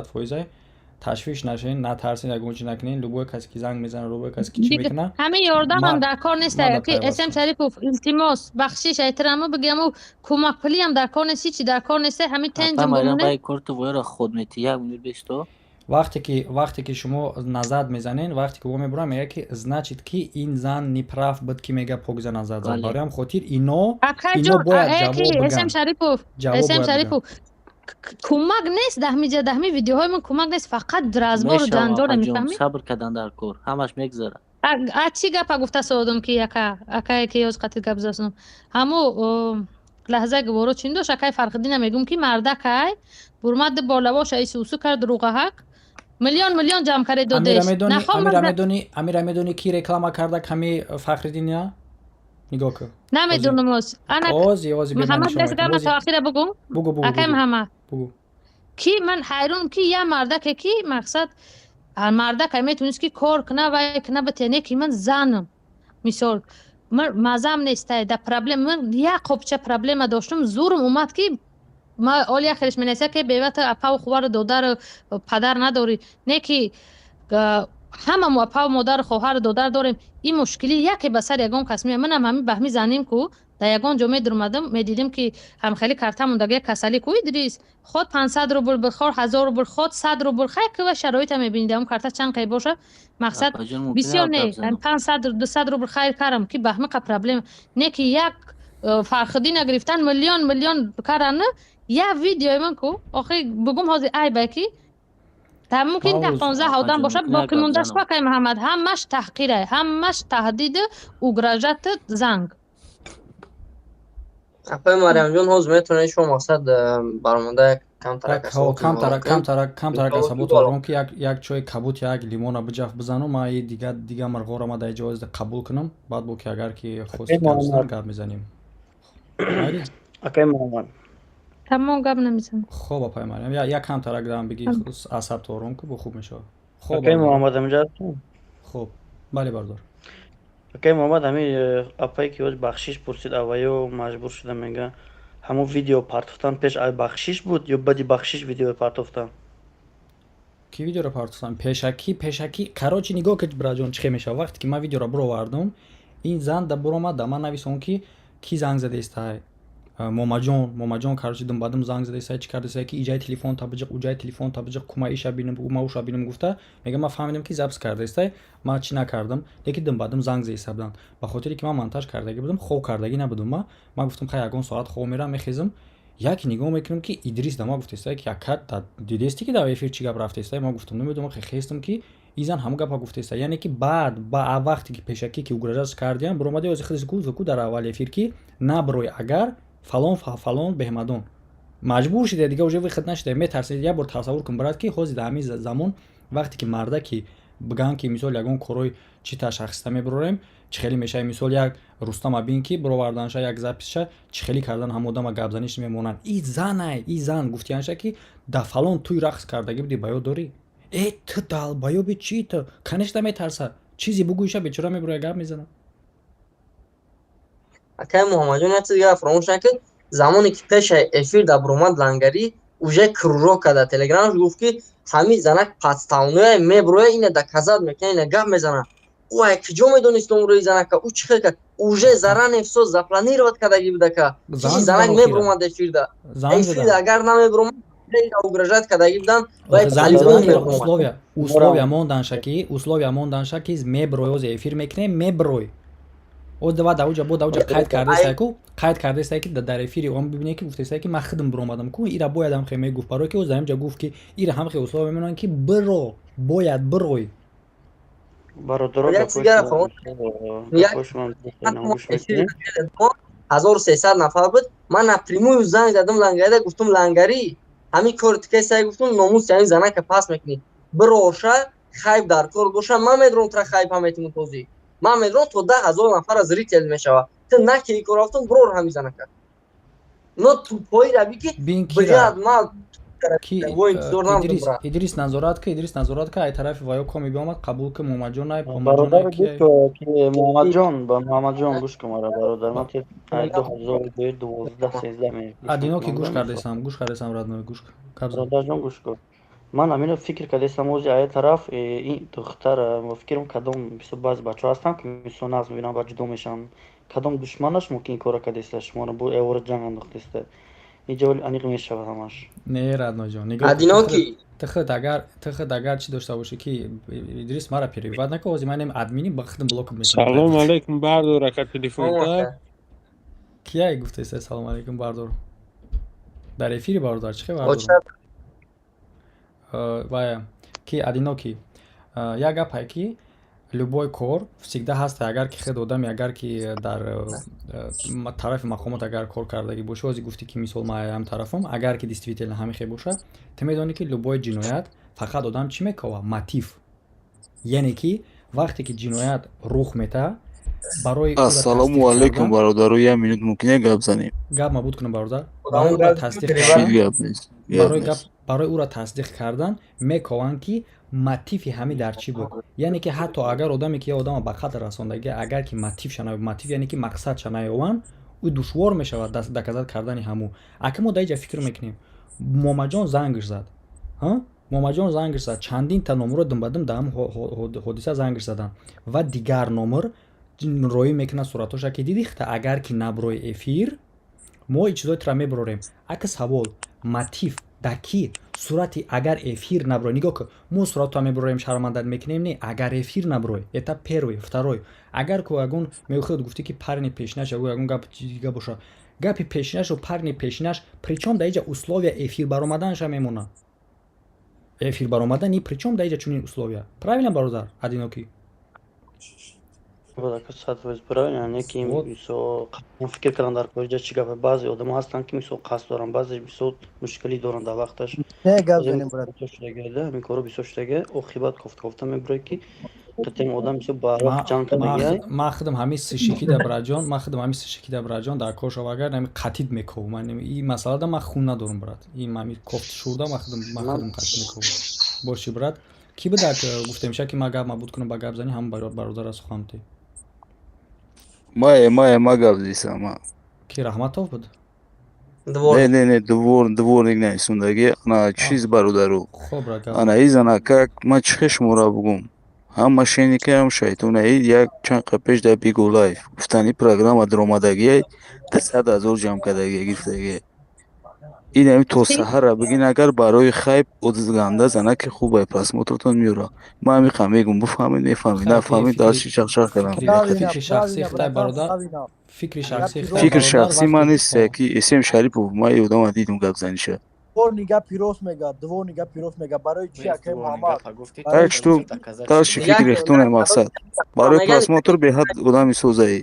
S2: تشویش نشین نترسین اگه چی نکنین لوبو کسی که زنگ میزنه لوبو کسی که چی میکنه
S5: همه یاردم هم در کار نیست که اسم شریف التماس بخشش احترامو بگم و کمک پلی هم در کار نیست چی در کار نیست همین تنجم
S7: بمونه کارت ویر خود میتی یک میور بیستو
S2: وقتی که شما نزد میزنین وقتی که میبرم میگه که значит که این زن نیپراف بود که میگه پوگزا نزد زد برام خاطر اینو باید جواب بگم
S5: اسم شریفو کمک نیست دهمی ویدیوهای من کمک نیست فقط درازبار و جنجال میفهمی
S7: صبر کردن در کار همش میگذره
S5: چی گپا گفته سودم که اکای که از قطع گپ زدم همو لحظه گورو چیندو شکای فرخدین میگم که مردکای برمد بالا باشه ای سوسو کرد روغه حق میلیون جمع کرد دادش
S2: امیر میدونی کی رکلام کرده کمی فخردین یا نگاه کن
S5: نمیدونم از انا
S2: آزی به من
S5: محمد
S2: شما
S5: دست من تا آخر بگم
S2: بگو
S5: اکای محمد
S2: بگو
S5: کی من حیرون کی یا مرده کی مقصد مرده که میتونست که کار کنه و کنه بتینه که من زنم مثال مزم نیسته در پرابلم من یک قبچه پرابلم داشتم زورم اومد که ما اول آخرش منیسه که بیوت اپا و خوار دادر پدر نداری نه که همه ما اپا و مادر خواهر دادر داریم این مشکلی یکی به سر یگان کس میاد منم همین بهمی زنیم کو در یگان جمعه درمدم میدیدیم که هم خیلی کارتمون دیگه کسلی کو ادریس خود 500 روبل بخور 1000 روبل خود 100 روبل خیلی که شرایط میبینید اون کارت چند کی باشه مقصد بسیار نه 500 200 روبل خیر کارم که بهمه که پرابلم نه که یک فرخدی نگرفتن میلیون کارن یا ویدیو من کو آخه بگم هازی ای باکی تا ممکن 15 آدم باشه باقی مونده است که محمد همش تحقیره همش تهدید و گراجت زنگ
S1: اپای مریم جان هاز میتونه شما مقصد برامونده کم
S2: ترک کسبوت آرام که یک چای کبوت یک لیمون بجاف بزنم ما دیگه مرغور ما در اجازه قبول کنم بعد بو که اگر که خواست گپ میزنیم
S6: اکای محمد
S5: تمام گپ نمیزنم
S2: خوب اپای مریم یا یک کم ترک دارم بگی اعصاب تو آرام که بو خوب میشه
S6: خوب اکای محمد امجاد
S2: خوب بله بردار
S6: اکای محمد همین اپای که وقت بخشش پرسید اوایو مجبور شدم میگه همون ویدیو پارتفتن پیش ای بخشش بود یا بدی بخشش ویدیو پارتفتن
S2: کی ویدیو رو پارتفتن پیشکی کراچی نگاه که براجون چه میشه وقتی که ما ویدیو رو برو وردم این زن در برو اومد من نویسم که کی زنگ زده است موماجون کراچی دم بعدم زنگ زده است چی کرده است که ایجای تلفن تا بجق کمایش ببینم ما وش ببینم گفته میگه ما فهمیدم که زبط کرده است ما چی نکردم لیکن دم بعدم زنگ زده است به خاطری که من مونتاژ کردگی بودم خوب کردگی نبودم ما گفتم خیلی اگون ساعت خوب میرم میخیزم یک نگاه میکنم که ادریس دما گفته است که یک کات دیدستی که در افیر چی گپ رفته است ما گفتم نمیدونم خیستم که ایزان هم گپ گفته است یعنی که بعد با وقتی که پیشکی که اوگراجاس کردیم برو اومده از خودش گفت در اول افیر که نبروی اگر فلان بهمدون مجبور شده دیگه وجه خدمت نشده میترسید یه بار تصور کن برات که خوز دمی زمان وقتی که مرده که بگن که مثال یگون کروی چی تا شخص میبریم چه خیلی میشه مثال یک رستم ابین که برو وردانش یک زپیشه چه خیلی کردن هم آدم گپ زنیش میمونن این زن گفتیانش که د فلان توی رقص کردگی بودی بایو داری تو دال بایو بی چی تو کنش نمیترسه چیزی بگویشه بیچاره میبره گپ میزنه
S1: اکای محمد جان چیزی فراموش نکن زمانی که پیش افیر در برومد لنگری اوجه کرورو کده تلگرامش گفت که همین زنک پستاونوی میبروه اینه در کزاد میکنه اینه گپ میزنه او کجا میدونست اون روی زنک او چی که اوجه زران افسوس زفلانی رو کدگی بوده که چیزی زنک میبرومد افیر ده افیر اگر نمیبرومد او گرجت کدگی بودن و
S2: условия монданша ки меброи оз эфир мекне меброи оз дава давуҷа бо давуҷа қайд кардааст ки дар эфири он бибине ки гуфтааст ки ман худам биромадам ку ира бояд ҳам хе мегуфт барои ки оз даимҷа гуфт ки ира ҳам хе условия менонанд ки биро бояд бирои
S6: برادران
S1: 1300 نفر بود من نپریموی زنگ زدم لنگری گفتم لنگری همین کار تکه سعی گفتم ناموس یعنی زنه که پاس میکنی بروشه خیب در کار باشه من میدونم تر خیب هم میتونم توضیح من میدونم تو 10,000 نفر از ریتیل میشوه تو نکی این کار رفتم برور همین زنه کرد نه تو پایی روی که بجاد ما
S2: ادریس نظارت که ای طرف وایو کمی بیامد قبول که محمد جان نه
S6: برادر که محمد جان گوش کن مرا برادر من 2012 13 می
S2: ادینو که گوش کردم رادنو گوش
S6: برادر جان گوش کن من همین فکر کردم موزی ای طرف این دختر فکرم کدوم بعضی بچه‌ها هستن که میسون از میبینم با جدو میشن کدوم دشمنش ممکن کارا کردیست شما رو بو اور جنگ انداختیست اینجا انیق میشه همش
S2: نه رادنو جان نگاه
S1: ادینوکی
S2: تخد اگر چی داشته باشه که ادریس مرا پریواد نکو از منم ادمینی بختم بلاک میکنم
S8: سلام علیکم بردار که تلفن تا
S2: کیه گفته سلام علیکم بردار در افیری بردار چه بردار вая ки одинокий як гапе ки любой кор всегда ҳаст агар ки хед одаме агар ки дар тарафи мақомот агар кор кардагӣ боша ози гуфтӣ ки мисол ма ҳам тарафам агар ки действительно ҳамихе боша ту медонӣ ки любой ҷиноят фақат одам чӣ мекава мотив яъне ки вақте ки ҷиноят рух мета барои ӯро
S9: ассалому
S2: тасдиқ
S9: алайкум
S2: кардан
S9: бародаро, 1 минут мумкине гап занем?
S2: гап мабуд кунам бародар.
S1: Кудам
S2: Барои ӯро
S1: гап
S2: тасдиқ
S1: кунам?
S9: Чӣ
S2: кардан
S9: гап нест? Гап нест.
S2: барои ӯро тасдиқ кардан мекованд ки мотиви ҳамин дар чӣ буд. Яъне ки ҳатто агар одаме ки одама ба қатл расондагӣ агар ки мотив яъне ки мақсадша наёванд, ӯ душвор мешавад доказат кардани ҳамӯ. Ака мо дар инҷа фикр мекунем, Момаҷон зангш зад. Момаҷон зангш зад, чандин та номро димбадим дар ҳамин ҳодиса зангш заданд ва дигар номр роӣ мекунад суратоша ки дидихта агар ки наброи эфир мо ин чизоятро мебарорем. Ака савол мотив дар ки сурати агар эфир наброй нигоҳ ки мо суратро мебарорем шармандат мекунем не агар эфир наброй это первый второй агар ку агон меход гуфти ки парни пешинаш агон гап дига боша гапи пешинашу парни пешинаш причём дар инҷа условия эфир баромаданша мемонад. Эфир баромадан и причём дар инҷа чунин условия. Правильно бародар Адиноки?
S6: Правильно, неки мисол фикр кардам дар коҷа чӣ гапе баъзе одамон ҳастанд ки мисол қасд доранд, баъзе мисол мушкилӣ доранд дар вақташ. Ҳамин коро бисёр шудага оқибат кофта мебурад ки қитъаи одам мисол ба вақт ҷамъ кардагия.
S2: Ман худам ҳамин сишики дар браҷон дар кор шава агар нами қатид меков. Ман ин масъалада ман хун надорам брат. Ин мами кофт шурда ман худам қатид меков. Боши брат. Ки буда гуфтемша ки ман гап мабуд кунам ба гап зани ҳам бародар сухам ти.
S9: Ма гап дисам.
S2: Ки Раҳматов буд?
S9: Не, дворник наисундаги ана чиз бародару.
S2: Хоб брат.
S9: Ана изана как ма чихе шумора бугум. Ҳам мошенники ҳам шайтона як чанд қа пеш дар Бигу Лайф гуфтани программа даромадагия 200,000 ҷамъ кардагия гирифтагия. Инами то саҳара бигин агар барои хайп одизганда зана ки хубай просмотртон меёра. Ма ҳамиқа мегум буфаҳмед мефаҳмед нафаҳмед дасти чахчах кардам.
S2: Фикри шахсӣ
S9: фикр шахсӣ ман нест ки Эсем Шарипов ма ёдама дидум гап заниша. Так чӣ фикр рехтуне мақсад. Барои просмотр беҳад одами созаи.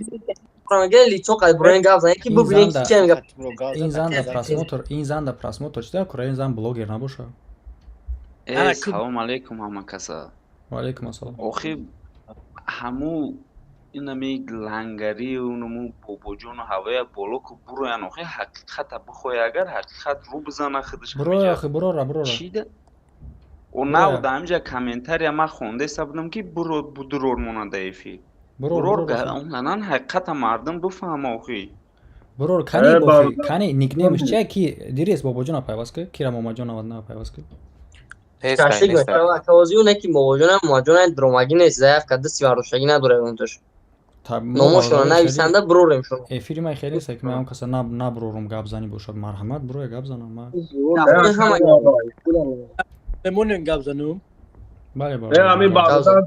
S2: Ин зан да просмотр чида кура ин зан блогер набоша.
S10: Салому алейкум ҳама каса.
S2: Ва алейкум ассалом.
S10: Охи ҳаму инами лангари унаму бобоҷону ҳавая боло ку буроян охи ҳақиқата бихоҳи агар ҳақиқат рӯ бизана худаш
S2: бурора охи бурора
S10: чида о навда ҳамҷа комментария ма хондаиста будам ки будурор монада эфи бурор онланан ҳақиқата мардум буфаҳма охи
S2: бурор кани никнеймш чия ки дирес бобоҷона пайваст ки кира момаҷона пайваст ки
S1: Акавазиуне ки Момаҷона дромагӣ нест, заявка дасти вардоштагӣ надорад онтош. Номошона нависанда бурорем шумо.
S2: Эфири ман хеле сак ман каса набурорум гап зани бошад. Марҳамат буроя гап занам ман.
S11: Мемонем гап занум.
S2: Бале бале.
S3: Ами баъзан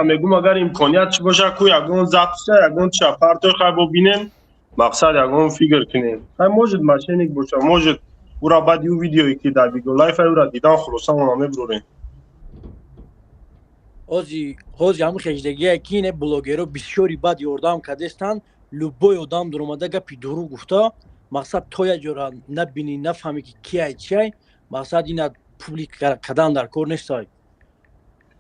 S3: мегум агар имконият чи боша ку ягон записа ягон чапарто хай бобинем мақсад ягон фикр кунем. Хай может мошенник боша, может ура баъди ӯ видеое ки дар Бигу Лайф ура дидан хулоса мо мебурорем.
S11: ҳозир ҳамин хеҷдагие ки ин блогеро бисёри бад ёрдам кардестанд, любой одам дуромада гапи дурӯғ гуфта, мақсад то як ҷора набинӣ нафаҳмӣ ки кияй чияй, мақсад ина публик кардан дар кор нестай.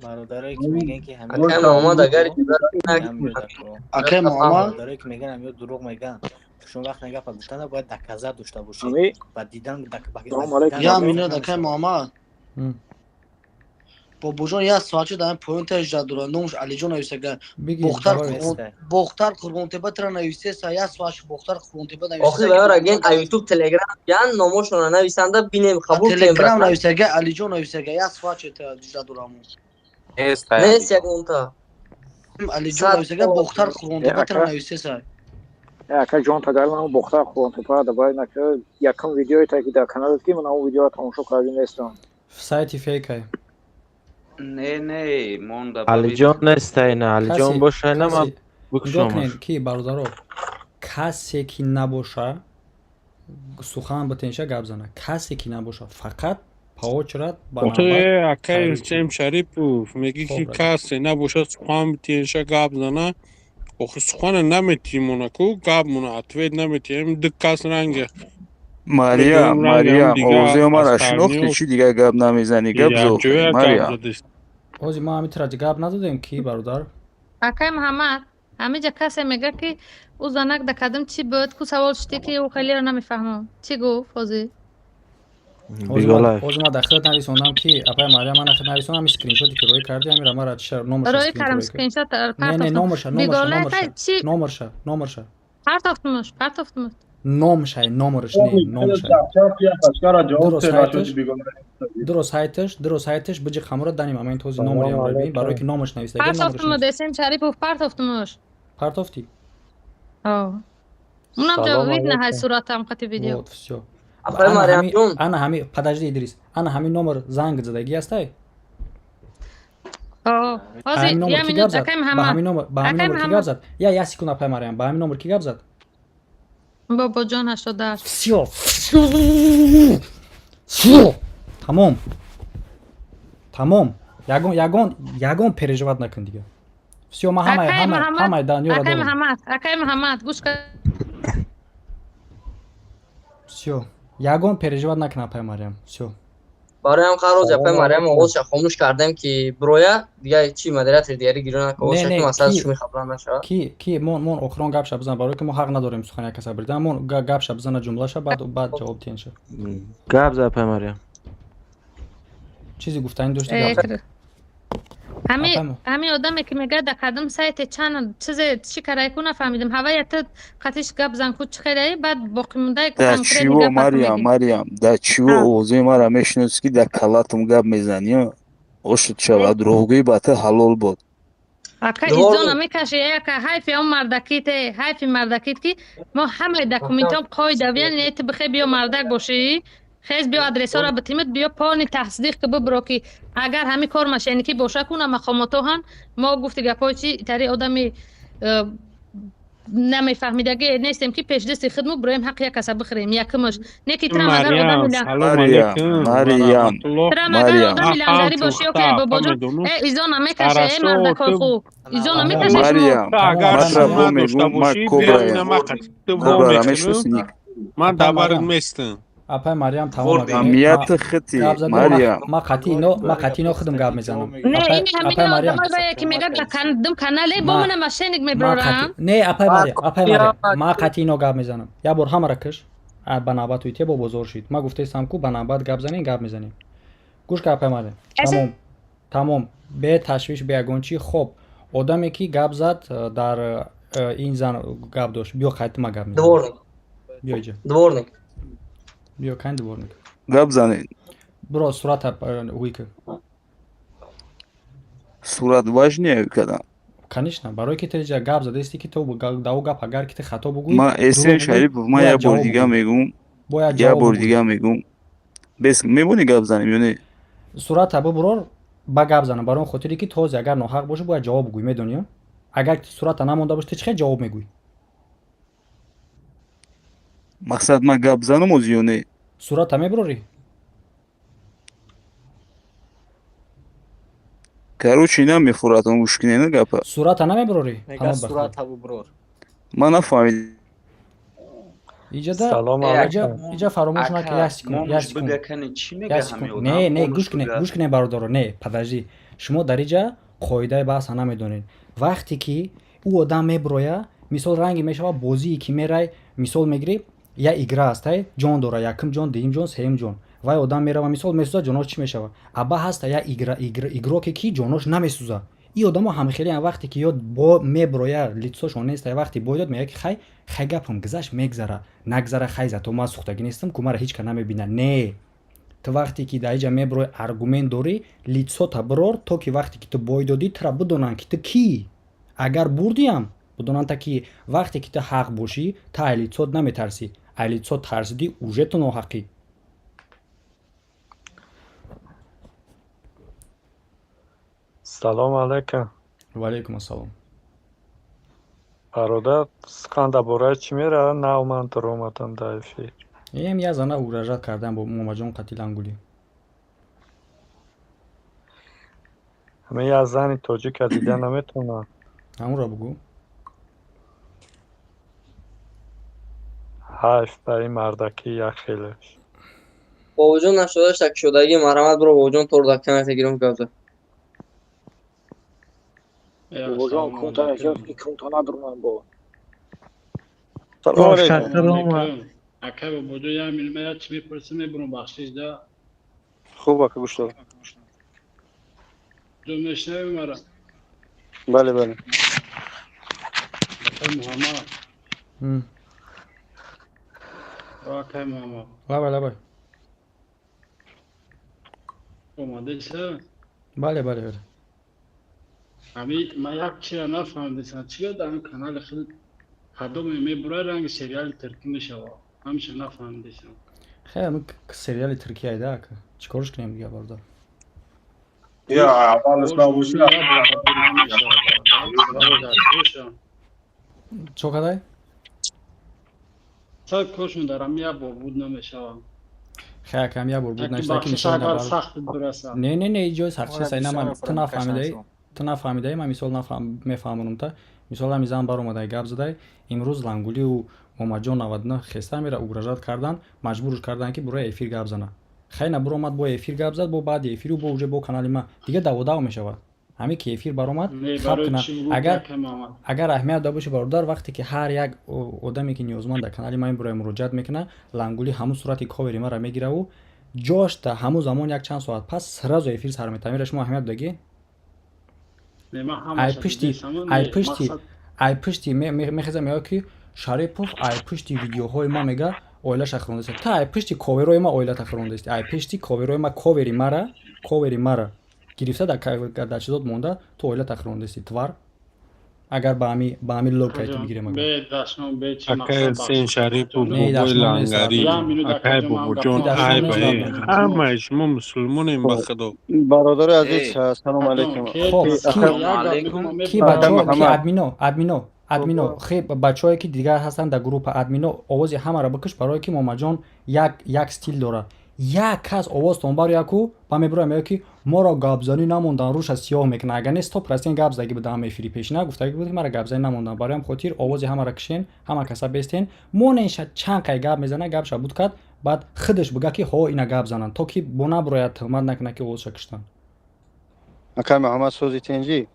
S7: برادرایی که میگن که همه
S1: اکای محمد اگر
S7: اکای محمد برادرایی که میگن همه دروغ میگن شما وقت نگاه گفتن باید دکزه داشته باشید و دیدن
S11: یا مینا اکای محمد بابوجان یا سوالچه دارن پوینت اجرا دارن نومش علی جان نویسه بختر قربانتبه تر نویسه یا سوالچه بختر قربانتبه نویسه
S1: آخه بیار اگین یوتیوب تلگرام بیان ناموشون نویسنده بینیم قبول کنیم
S11: تلگرام نویسه علی جان نویسه یا سوالچه اجرا دارن
S1: نیست یک اونتا
S11: علی جان نویسه بختر قربانتبه تر نویسه سای
S12: اکا جان تگرم هم بختر قربانتبه دبای نکرد یکم ویدیوی تا که در کانال که من اون ویدیو تماشا کردم نیستم
S2: سایتی فیکه
S10: نه مونده
S4: علی جان نیست اینه علی جان باشه نه من
S2: بکشمش کی برادرو کسی که نباشه سخن بتنشه گپ زنه کسی که نباشه فقط پاوچرات
S8: تو اکای اسم شریپوف میگی که کسی نباشه سخن بتنشه گپ زنه آخه سخن نمیتیمونه کو گپ مونه اتوید نمیتیم دکاس رنگه
S9: مریم اوزی ما شناختی چی دیگه گپ نمیزنی گپ زو مریم
S2: اوزی ما همین ترجه گپ ندادیم کی برادر
S5: اکای محمد همه جا کسی میگه که او زنک دکدم چی بود که سوال شدی که او خیلی رو نمیفهمم. چی گفت فوزی؟
S2: اوز ما داخل نویسوندم که اپای مریم من اخر نویسوندم اسکرین شاتی که روی کردی همین ما را چه نمبرش
S5: روی
S2: اسکرین
S5: کردم
S2: روی
S5: اسکرین شات پرت
S2: نه
S5: افتم.
S2: نمبرش
S5: چی
S2: نمبرش
S5: پرت افتمش پرت افتمش.
S2: نمبرش نه نمبرش درست هایتش بجی خمره دانیم اما این توزی نمبری هم رو ببین برای که نامش نوشته
S5: پرت افتم دسم شریف پرت افتمش.
S2: پرت افتی
S5: اونم جا وید نه های صورتم قطی ویدیو.
S2: вот все
S1: اپای مریم جون
S2: انا همین подожди ادریس انا همین نمبر زنگ زدگی هستی
S5: بازی یه مینوت اکیم همه
S2: با همین نمبر کی گپ زد یا سکون اپای مریم با همین نمبر کی گپ زد
S5: بابا جان 88
S2: تمام یگان переживать نکن دیگه все ما همه دنیا را داریم
S5: اکای محمد گوش کن
S2: все یگان переживать نکن اپای مریم все
S1: برای هم قرار اپای مریم آغازش خاموش کردم که برویا دیگه چی مدیریت دیگری گیرون نکنه شکل مسئله شمی خبران نشه
S2: کی من اخران گپ شپ بزن برای که ما حق نداریم سخن یک کس بردن من گپ شپ بزن جمله شه بعد جواب تین شه
S4: گپ زد اپای مریم
S2: چیزی گفتن داشتی گپ
S5: همین آدمی که میگه دکدم سایت چند چی کاری کنه فهمیدم هوای تو قطعش گپ زن کو چه خیلی بعد باقی مونده
S9: در چیو مریم در چیو اوضاع ما را میشناسی که در کلاتم گپ میزنی اشت شود روگی بته حلال بود
S5: اکا ایزون میکشه یک حیف اون مردکیت حیف مردکیت که ما همه دکومنت هم قاعده بیان نیت بخی بیا مردک باشی خیز بیا ادرس ها را بتیمت بیا پانی تصدیق که ببرو که اگر همین کار مشینکی باشه کنه مخامتو هم ما گفتی گپای چی تری آدمی نمیفهمیدگی نیستیم که پیش دستی خدمت برایم حق یک کسا بخریم یکمش نیکی ترم اگر آدمی آدمی لنگری باشی اوکی بابا جون ایزون میکشه مردکای خو ایزون میکشه
S9: شما
S8: من دبرت میستم
S2: اپای مریم تمام
S9: اهمیت خطی مریم
S2: ما قطعی نو خودم گپ میزنم
S5: نه این همین آدم که میگه دم کانال بومن ماشینگ میبرم
S2: نه اپای مریم ما قطعی نو گپ میزنم یا بر هم رکش بنابرای توییته با بزرگ شید ما گفته استم کو بنابرای گپ زنین گپ میزنیم گوش که اپای مریم تمام به تشویش به یگانچی خب آدمی که گپ زد در این زن گپ داشت بیا قطعی ما گپ میزنیم بیا اینجا بیا کند دورنگ
S9: گپ زنین
S2: برو صورت هوی که
S9: صورت واش نیا کدام
S2: конечно برای که تریجا گپ زده استی که تو داو گپ اگر که خطا بگویی
S9: ما اسن شریف ما یا بار دیگه میگم یا بار دیگه میگم بس میبونی گپ زنیم یعنی
S2: صورت برو با گپ زنم برای خاطری که تو اگر ناحق باشه باید جواب بگویی میدونی اگر صورت نمونده باشه چه جواب میگویی
S9: مقصد ما گپ زنم از یعنی
S2: صورت میبروری
S9: короче نمیخورد اون مشکلی نه گپ
S2: صورت نمیبروری
S11: میگه صورت برور
S9: ما نفهمیدم
S2: ایجا فراموش نکن نه گوش کنه برادر نه подожди شما در اینجا قاعده بحث نمیدونین وقتی که او آدم میبرویا مثال رنگی میشه بازی که میرای مثال میگیری یا ایگرا است جان داره یکم جان دیم جان سیم جان وای آدم میره و مثال میسوزه جانش چی میشه ابا هست یا ایگرا که کی جانش نمیسوزه این آدم هم خیلی وقتی که یاد با میبرویا لیتسوش نیست وقتی باید میگه که خی گپم گذشت میگذره نگذره خیزه تو ما سوختگی نیستم که مرا هیچ که نمیبینه نه تو وقتی که دایجا میبروی ارگومنت داری لیتسو تا برور تو که وقتی که تو باید دادی ترا بدونن که تو کی اگر بردیم بدونن تا که وقتی که تو حق باشی تا لیتسو نمیترسی لیتسو ترسیدی اوجه تو ناحقی
S13: سلام علیکم
S2: و علیکم السلام
S13: برادر سخن درباره چی میره نه من تو اومدم در افیر
S2: یم یه زنه اوراجت کردن با مومجان قتیل انگولی
S13: همه یه زنی تاجیک دیده نمیتونن
S2: همون را بگو
S13: حیف برای مردکی یک خیلش
S1: با وجود نشده شک شدگی مرحمت برو با وجود طور دکمت گیرم گفته
S12: باباجان کونتا نشد که کونتا ندارم با
S9: سلام علیکم.
S14: علیکم. اکه باباجو یا میلمه چی میپرسه میبرم بخشش ده.
S9: خوبه که گوش دادم.
S14: جو میشنوی مرا.
S9: بله بله.
S14: اکه محمد. اکه محمد.
S2: بله بله.
S14: اومده شه؟
S2: بله بله بله.
S14: امی من یک چی را نفهمیدم چیه در این کانال خود قدم میبره رنگ سریال ترکی میشوه همیشه نفهمیدم
S2: خیلی همین سریال ترکی ایده که چیکارش کنیم دیگه باردار
S3: یا اول اسلاوشی
S2: چو کدای؟
S14: چه کشون دارم یا بود نمیشوه
S2: خیلی کامیاب بود نشده که
S14: بخشش اگر سخت برسه
S2: نه جای سخت سعی نمیم تو نفهمیده من مثال میفهمونم تا مثال همیزان بار اومده گپ زده امروز لنگولی و محمدجان 99 خسته میره اگرژات کردن مجبورش کردن که برای افیر گپ زنه خیلی برو اومد با افیر گپ زد با بعد افیر و با وجه با کانال ما دیگه داو میشود همین که افیر بر اومد خب کنه اگر اهمیت داشته باشه باردار وقتی که هر یک آدمی که نیازمند در کانال ما برای مراجعت میکنه لنگولی همون صورت کاوری ما را میگیره و جاش تا همون زمان یک چند ساعت پس سراز افیر سر میتامه شما اهمیت دادی ای پشتی میخوام میگم که شریپوف ای پشتی ویدیوهای ما میگه اویلا شخرونده است تا ای پشتی کاوروی ما اویلا تخرونده است ای پشتی کاوروی ما کاوری مرا گرفته در چیزات مونده تو اویلا تخرونده است توار اگر با همی لوکای تو بگیریم
S8: اکه سین شریف و بابای لنگری اکه باباجان ای بایی همه شما مسلمانیم بخدا
S9: برادر عزیز سلام علیکم
S2: کی ادمینو خیلی بچه‌ای که دیگر هستن در گروه ادمینو آواز همه را بکش برای که محمدجان یک استیل داره یک کس آواز تونبر یکو با میبره میگه که ما را گابزانی نموندن روش از سیاه میکنه اگر نیست تو پرستین گابز دیگه بده همه فری پیش نه گفته بود که مرا گابزانی نموندن برای هم خاطر آواز همه را کشین همه کسا بیستین مونش چند کای گاب میزنه گاب شبود کرد بعد خودش بگه که ها اینا گاب زنن تا که بنا برای تهمت نکنه که آواز کشتن
S9: اکه محمد سوزی تنجی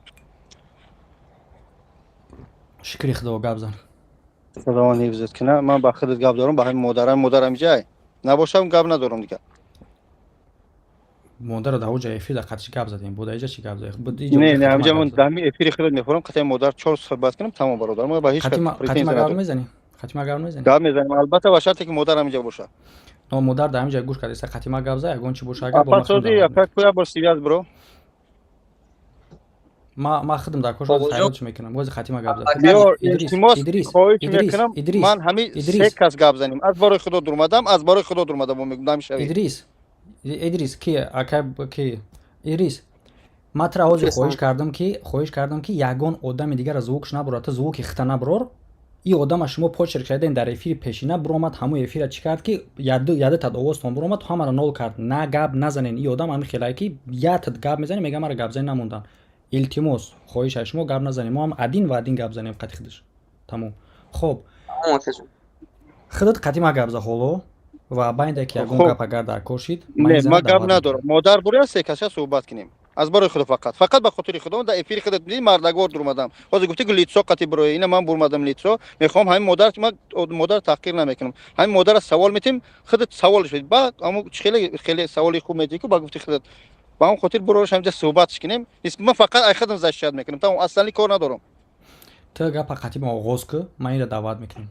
S2: شکری خدا گاب زن
S9: خدا حفظت کنه من با خودت گاب دارم با همین مادرم جای نباشم گاب ندارم دیگه
S2: مادر داو جای افیر قطعی گاب زدیم بود اینجا چی گاب زد
S9: نه همینجا من دمی افیر خودت میخورم قطعی مادر 4 صحبت کنم تمام برادر ما با هیچ
S2: قطعی گاب میزنی
S9: گاب میزنم البته با شرطی که مادر همینجا باشه
S2: نو مادر در همینجا گوش کرده است قطعی گاب زد اگه چی باشه اگه با
S9: پاسودی افکت کویا با سیریاس برو
S2: ما خدم در کوشش خیالش میکنم باز خاتمه گاب زد
S9: ادریس من همین سه کس گاب زنیم از برای خدا درمادم میگم شوی
S2: ادریس کی ادریس ما تراوز خواهش کردم که یگان آدم دیگر از زوکش نبره تا زوک خطا نبرور این آدم شما پاچر کردین در افیر پیشینه برومد همو افیر چی کرد که یاده تا آواز برومد همه را نول کرد نه گاب نزنین این آدم همین خیلی که یاد گاب میزنه میگم مرا گاب زنی نموندن التماس خواهش شما گاب نزنیم ما هم ادین گاب زنیم قطعی خودش تمام خب خودت قطعی ما گاب زد و باید که یگان گپ اگر در کشید
S9: ما گپ ندارم مادر برای سه کسی صحبت کنیم از برای خود فقط به خاطر خودم در افیر خودت بودی مردگار درمادم باز گفتی که لیتسو قطعی برای اینا من برمادم لیتسو میخوام همین مادر تحقیر نمیکنم همین مادر سوال میتیم خودت سوالش بدید بعد اما خیلی سوالی خوب میگی که با گفتی خودت با اون خاطر بروش همینجا صحبتش کنیم من فقط خودم زشت میکنم تا اصلا کار ندارم
S2: تو گپ قطعی ما آغاز که من این دعوت میکنم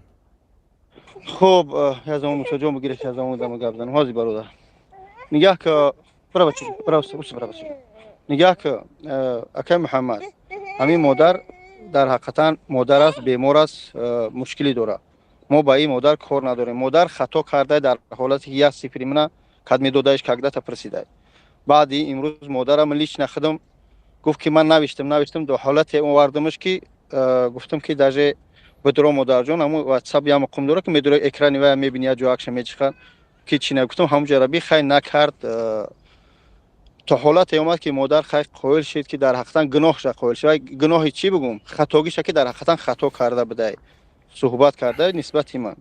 S9: خب از اون متوجه بگیره که از اون دم گپ زنم هازی برادر نگاه که برو نگاه که اکه محمد همین مادر در حقیقتا مادر است بیمار است مشکلی داره ما با این مادر کار نداریم مادر خطا کرده در حالت یک سفری منه کدمی دودایش کاغذ تا پرسیده بعدی امروز مادرم لیچ نخدم گفت که من نوشتم دو حالت آوردمش که گفتم که درجه بدرو مادر جان همون واتساپ یا مقام داره که میدونه اکرانی و میبینی جو اکشن میچخن که چی نگفتم همونجا ربی خیلی نکرد تا حالت اومد که مادر خیلی قائل شد که در حقیقتا گناهش قائل شد گناهی چی بگم خطاگیش که در حقیقتا خطا کرده بده صحبت کرده نسبت من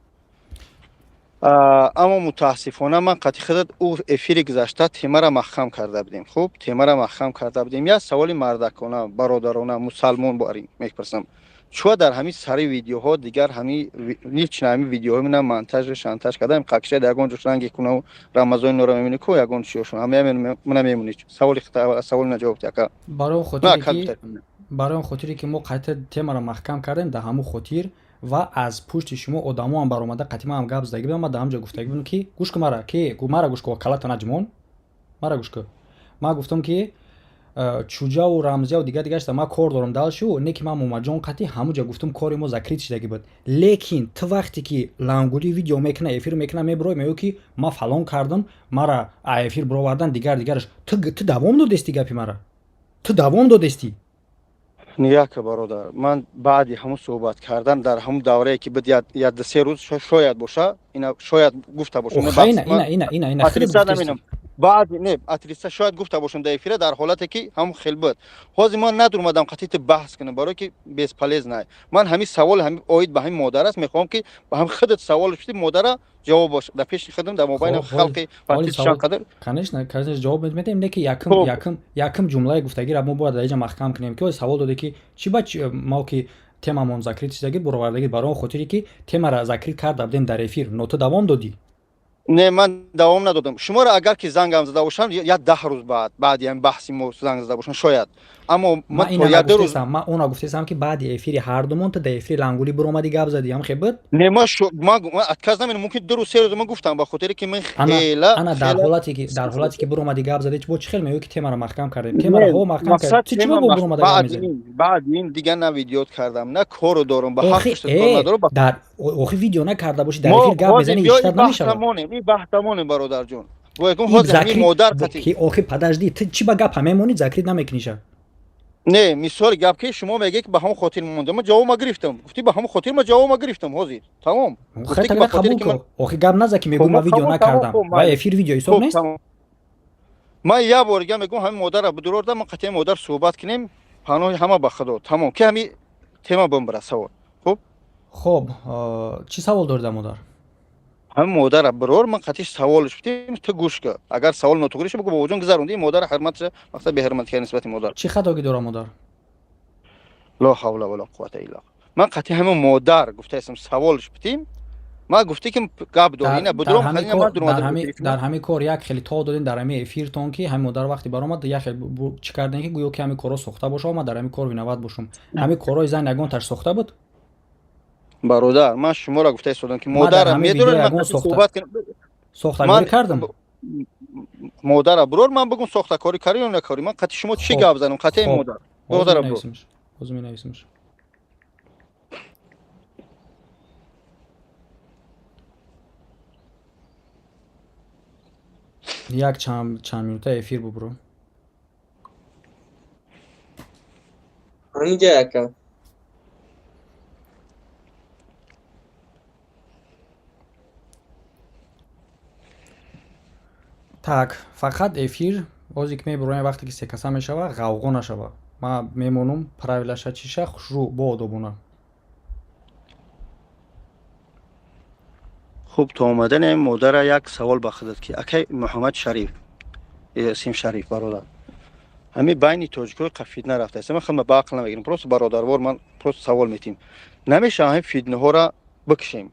S15: اما متاسفانه من قطعی خودت او افیر گذشته تیمه را مخم کرده بودیم. خوب تیمه را مخم کرده بودیم. یا سوال مردکانه برادرانه مسلمان باریم میپرسم چوا در همین سری ویدیوها دیگر همین نیچ نمی ویدیوها مینا مونتاژ شانتاژ کردم قاکشه یگون جوش رنگی کنه رمضان نور میبینی کو یگون چیوشون همه من میمونی سوال خطا سوال نجواب تکا
S2: برای اون خاطری که ما قطع تیمه را محکم کردیم در همون خاطر و از پشت شما آدما هم برآمده قطعی ما هم گپ زدگی بودم. ما در همجا گفتگی بودم که گوش کن مرا که مرا گوش کن کلات نجمون مرا گوش کن. ما گفتم که چوجا و رمزیا و دیگه است ما کار دارم دالشو نه که ما مومجون قطعی همونجا گفتم کاری ما ذکری شدگی بود. لیکن تو وقتی که لانگولی ویدیو میکنه افیر میکنه میبروی میگه که ما فلان کردم مرا افیر برآوردن دیگرش تو دوام دادستی گپی مرا تو دوام دادستی.
S15: نیا که برادر من بعدی همون صحبت کردن در همون دوره که بود یاد 3 روز شاید باشه اینا شاید گفته باشم
S2: اینا خیلی
S15: بعد نه اتریسا شاید گفته باشم در افیره در حالتی که هم خیلی بود حاضر من ندارم قطعی بحث کنم برای که بیس پلیز نه من همین سوال همین اوید به همین مادر است میخوام که به هم خودت سوال پرسید مادر جواب باشه در پیش خودم در موبایل خلق پارتیشن قدر
S2: کنش جواب میدم نه که یکم جمله گفتگی را ما باید اینجا محکم کنیم که سوال داده که چی بچ ما که تمامون ذکر چیزی برآوردگی برای خاطری که تم را ذکر کرده بودیم در افیر نوت دوام دادی.
S15: نه من دوام ندادم شما را اگر که زنگم زده باشم یا 10 روز بعد یعنی بحثی مو زنگ زده باشم شاید اما من تو یا 2 روز
S2: ما اونا گفتم که بعد افیر هر دومون تو در افیر لانگولی برو اومدی گپ زدی هم خیبت
S15: نه ما اتکاز نمیدونم ممکن 2 روز 3 روز من گفتم با خاطری که من خیلی
S2: انا در حالتی که برو اومدی گپ زدی چه خیلی میگه که تیم را محکم کردیم تیم را هو محکم کرد چه برو اومدی گپ میزنی
S15: بعد این دیگه نه ویدیو کردم نه کارو دارم با حقش کار ندارم
S2: در اخی ویدیو نکرده باشی در افیر گپ بزنی اشتباه نمیشه
S15: این بحثمونه برادر جون وایگون خود همین مادر قتی
S2: کی اوخی پداجدی تو چی با گپ هممونی ذکر نمیکنیشه
S15: نه مثال گپ که شما میگه که به هم خاطر مونده ما جواب ما گرفتم گفتی به هم خاطر ما جواب ما گرفتم حاضر تمام
S2: گفتی که به خاطر که من اوخی گپ نزدی میگم ما ویدیو نکردم و افیر ویدیو حساب نیست
S15: ما یا بارگه میگم همین مادر را بدوردم ما قطعا مادر صحبت کنیم پناه همه به خدا تمام که همین تما بمبره سوال
S2: خب چی سوال داره مادر
S15: هم مادر برور من قطعی سوالش بدیم تو گوش که اگر سوال نتوگریش بگو با وجود گذروندی مادر حرمت مقصد به حرمت که نسبت مادر
S2: چی خطاگی داره مادر
S15: لا حول ولا قوت الا بالله من قطعی هم مادر گفته اسم سوالش بدیم ما گفتی که گپ دارین بدون
S2: در همین کار یک خیلی تا دادین در همین افیرتون که همین مادر وقتی برآمد یک خیلی چی کردن که گویا که همین کارا سوخته باشه ما در همین کار بینواد باشم همین کارای زن یگان تاش سوخته بود
S15: برادر من شما را گفته استادم که مادر میدونم من صحبت کنم
S2: سوختگاری کردم
S15: مادر برور من بگم سوختگاری کاری یا نکاری من قطعی شما چی گپ زنم قطعی مادر برور
S2: باز می نویسمش یک چند مینوته افیر برو
S1: همینجا یکم
S2: так фақат эфир бозе ки мебуроем вақте ки секаса мешава ғавғо нашава ма мемонам правилаша чиша хушрӯ бо одобона
S15: خوب تو آمدن مادر یک سوال بخدد که اکی محمد شریف اسم شریف برادر همین بین توجکوی قفید نرفته است من خودم با عقل نمیگیرم پروس برادروار من پروس سوال میتیم نمیشه همین فیدنه ها را بکشیم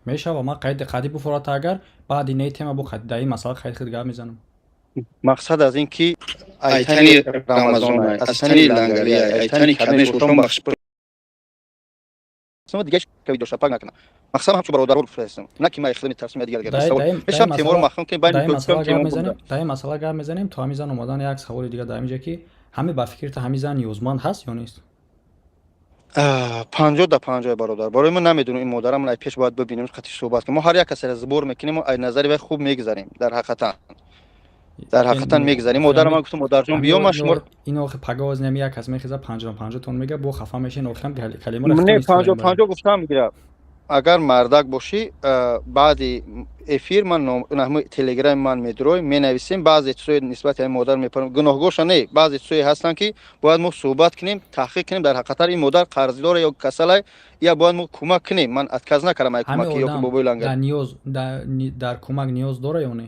S2: میشه و ما قیدی بفرات اگر بعد این تیم با قید دایی مثلا قید خود گپ میزنم
S15: مقصد از این که ایتانی رمضان ایتانی لنگری ایتانی کمش گفتم بخش سم دیگه که ویدیو شپاگ نکنه مقصد هم چه برادرور فرستم نه که ما خدمت ترسیم دیگه گردم میشم تیمور مخم که بین کوچکم تیمور
S2: دای مثلا گپ میزنیم تو همیزن اومدن یک سوال دیگه دای میگه که همه با فکر تا همیزن نیوزمند هست یا نیست
S15: 50 تا 50 برادر برای من نمیدونم این مادرم را پیش باید ببینیم قطعی صحبت کنیم ما هر یک کسی را زبور میکنیم و ای نظری و خوب میگذاریم در حقیقتا میگذاریم مادر ما گفتم مادر جون بیا ما شما
S2: اینو پگاز نمیاد کس میخزه 50 تون میگه بو خفا میشه نو خم کلمه
S15: نه 50 گفتم میگیره اگر مردک باشی بعد افیر من نام تلگرام من میدروی می نویسیم بعضی چیزای نسبت به مادر میپرم گناهگوش نه بعضی چیزای هستن که باید ما صحبت کنیم تحقیق کنیم در حقیقت این مادر قرضدار یا کسل یا باید ما کمک کنیم من اتکاز نکردم
S2: همه
S15: کمک یا که
S2: آدم
S15: بابای لنگر
S2: در نیاز در کمک نیاز داره یا نه؟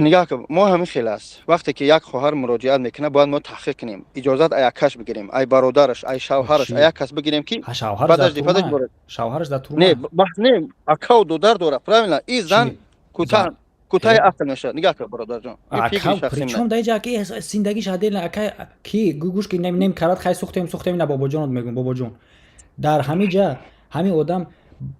S15: نگاه کن ما همین خیلی است وقتی که یک خواهر مراجعت میکنه باید ما تحقیق کنیم اجازت ای کش بگیریم ای برادرش ای شوهرش ای کس بگیریم که
S2: شوهرش در تورمه شوهرش در تورمه
S15: نه بحث نه اکاو دودر دوره پراملا این زن کوتاه عقل میشه نگاه کن برادر جان این فکر شخصی
S2: پریچم دایجا که زندگیش عادل اکا کی گوش که نمی کرد خیلی سوختیم نه بابا جان میگم بابا جان در همین جا همین آدم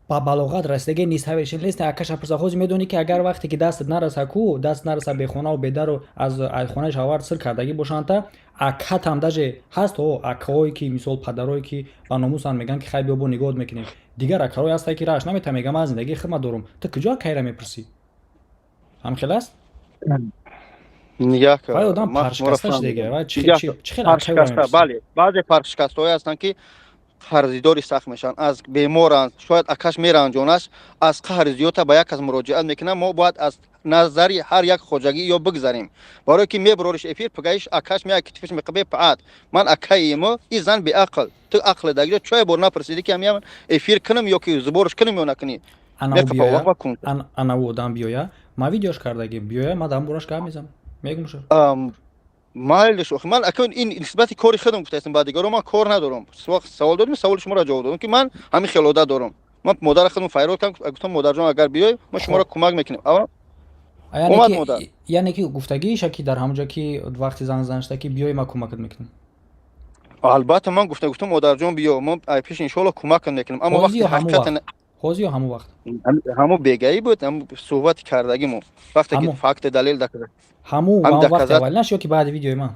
S2: با بلاغت رسیدگی نیست هایش لیست اکاش پرسخوز میدونی که اگر وقتی که دست نرسه کو دست نرسه به خونه و به در و از خونه شوهر سر کردگی باشن تا اکات هم داجه هست او اکایی که مثال پدرایی که با ناموسان میگن که خیلی بابا نگاه میکنیم دیگر اکایی هست که راش نمیتونم میگم از زندگی خدمت دارم تو کجا کیره میپرسی هم خلاص
S15: نگاه کن
S2: آدم پرشکستش دیگه چه خیلی اکایی
S15: بله بعضی پرشکستایی هستن که خرزیداری سخت میشن از بیماران شاید اکش میرنجونش از قهر زیوتا به یک از مراجعت میکنه ما باید از نظری هر یک خوجگی یا بگذاریم برای که میبرورش افیر پگایش اکش میاد کتفش میقبه پعاد من اکایمو این زن بی عقل تو عقل داگیر چای برنا پرسیدی که میام افیر کنم یا که زبورش کنم یا نکنی
S2: انا آدم بیایا ما ویدیوش کردگی بیایا ما دام براش کار میزنم میگم شو
S15: مایلش من اکنون این نسبتی کاری خودم گفتم بعد دیگه من کار ندارم سوال دارم سوال شما را جواب دادم که من همین خیالاده دارم من مادر خودم فایرال کردم گفتم مادر جان اگر بیای ما شما را کمک میکنیم اما اومد مادر
S2: یعنی که گفتگی شکی در همونجا که وقتی زنشته که بیای ما کمکت میکنیم
S15: البته من گفتم مادر جان بیا ما پیش ان شاء الله کمک میکنیم اما وقتی حقیقت
S2: خوزی همون وقت
S15: همو بیگایی بود هم صحبت کردگیمو وقتی که فکت دلیل دکره
S2: همون وقت اول نشو که بعد ویدیو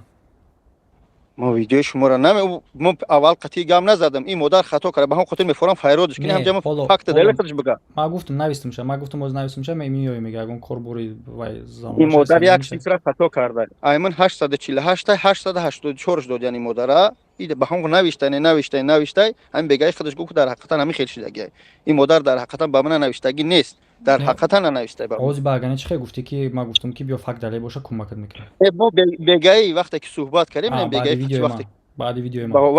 S15: ما ویدیو شما را نمی ما اول قطعی گام نزدم این مادر خطا کرده به هم خاطر میفورم فایرودش کنیم همجا فکت دلیل خودش بگه
S2: ما گفتم نویستم شه ما گفتم از نویستم شه میگه اون کوربوری وای زمان
S15: این مادر یک فکر خطا کرده ایمن 848 884 داد یعنی مادر ایده به هم نوشته هم بگای خودش گفت در حقیقت همین خیلی شدگی این مادر در حقیقت به من نوشتگی نیست در حقیقت ننوشته با
S2: اوز باگانه چه گفتی که ما گفتم که بیا فکت دلیل باشه کمکت میکنه
S15: ما بگای وقتی که صحبت کردیم نه بگای وقتی
S2: بعد ویدیو ما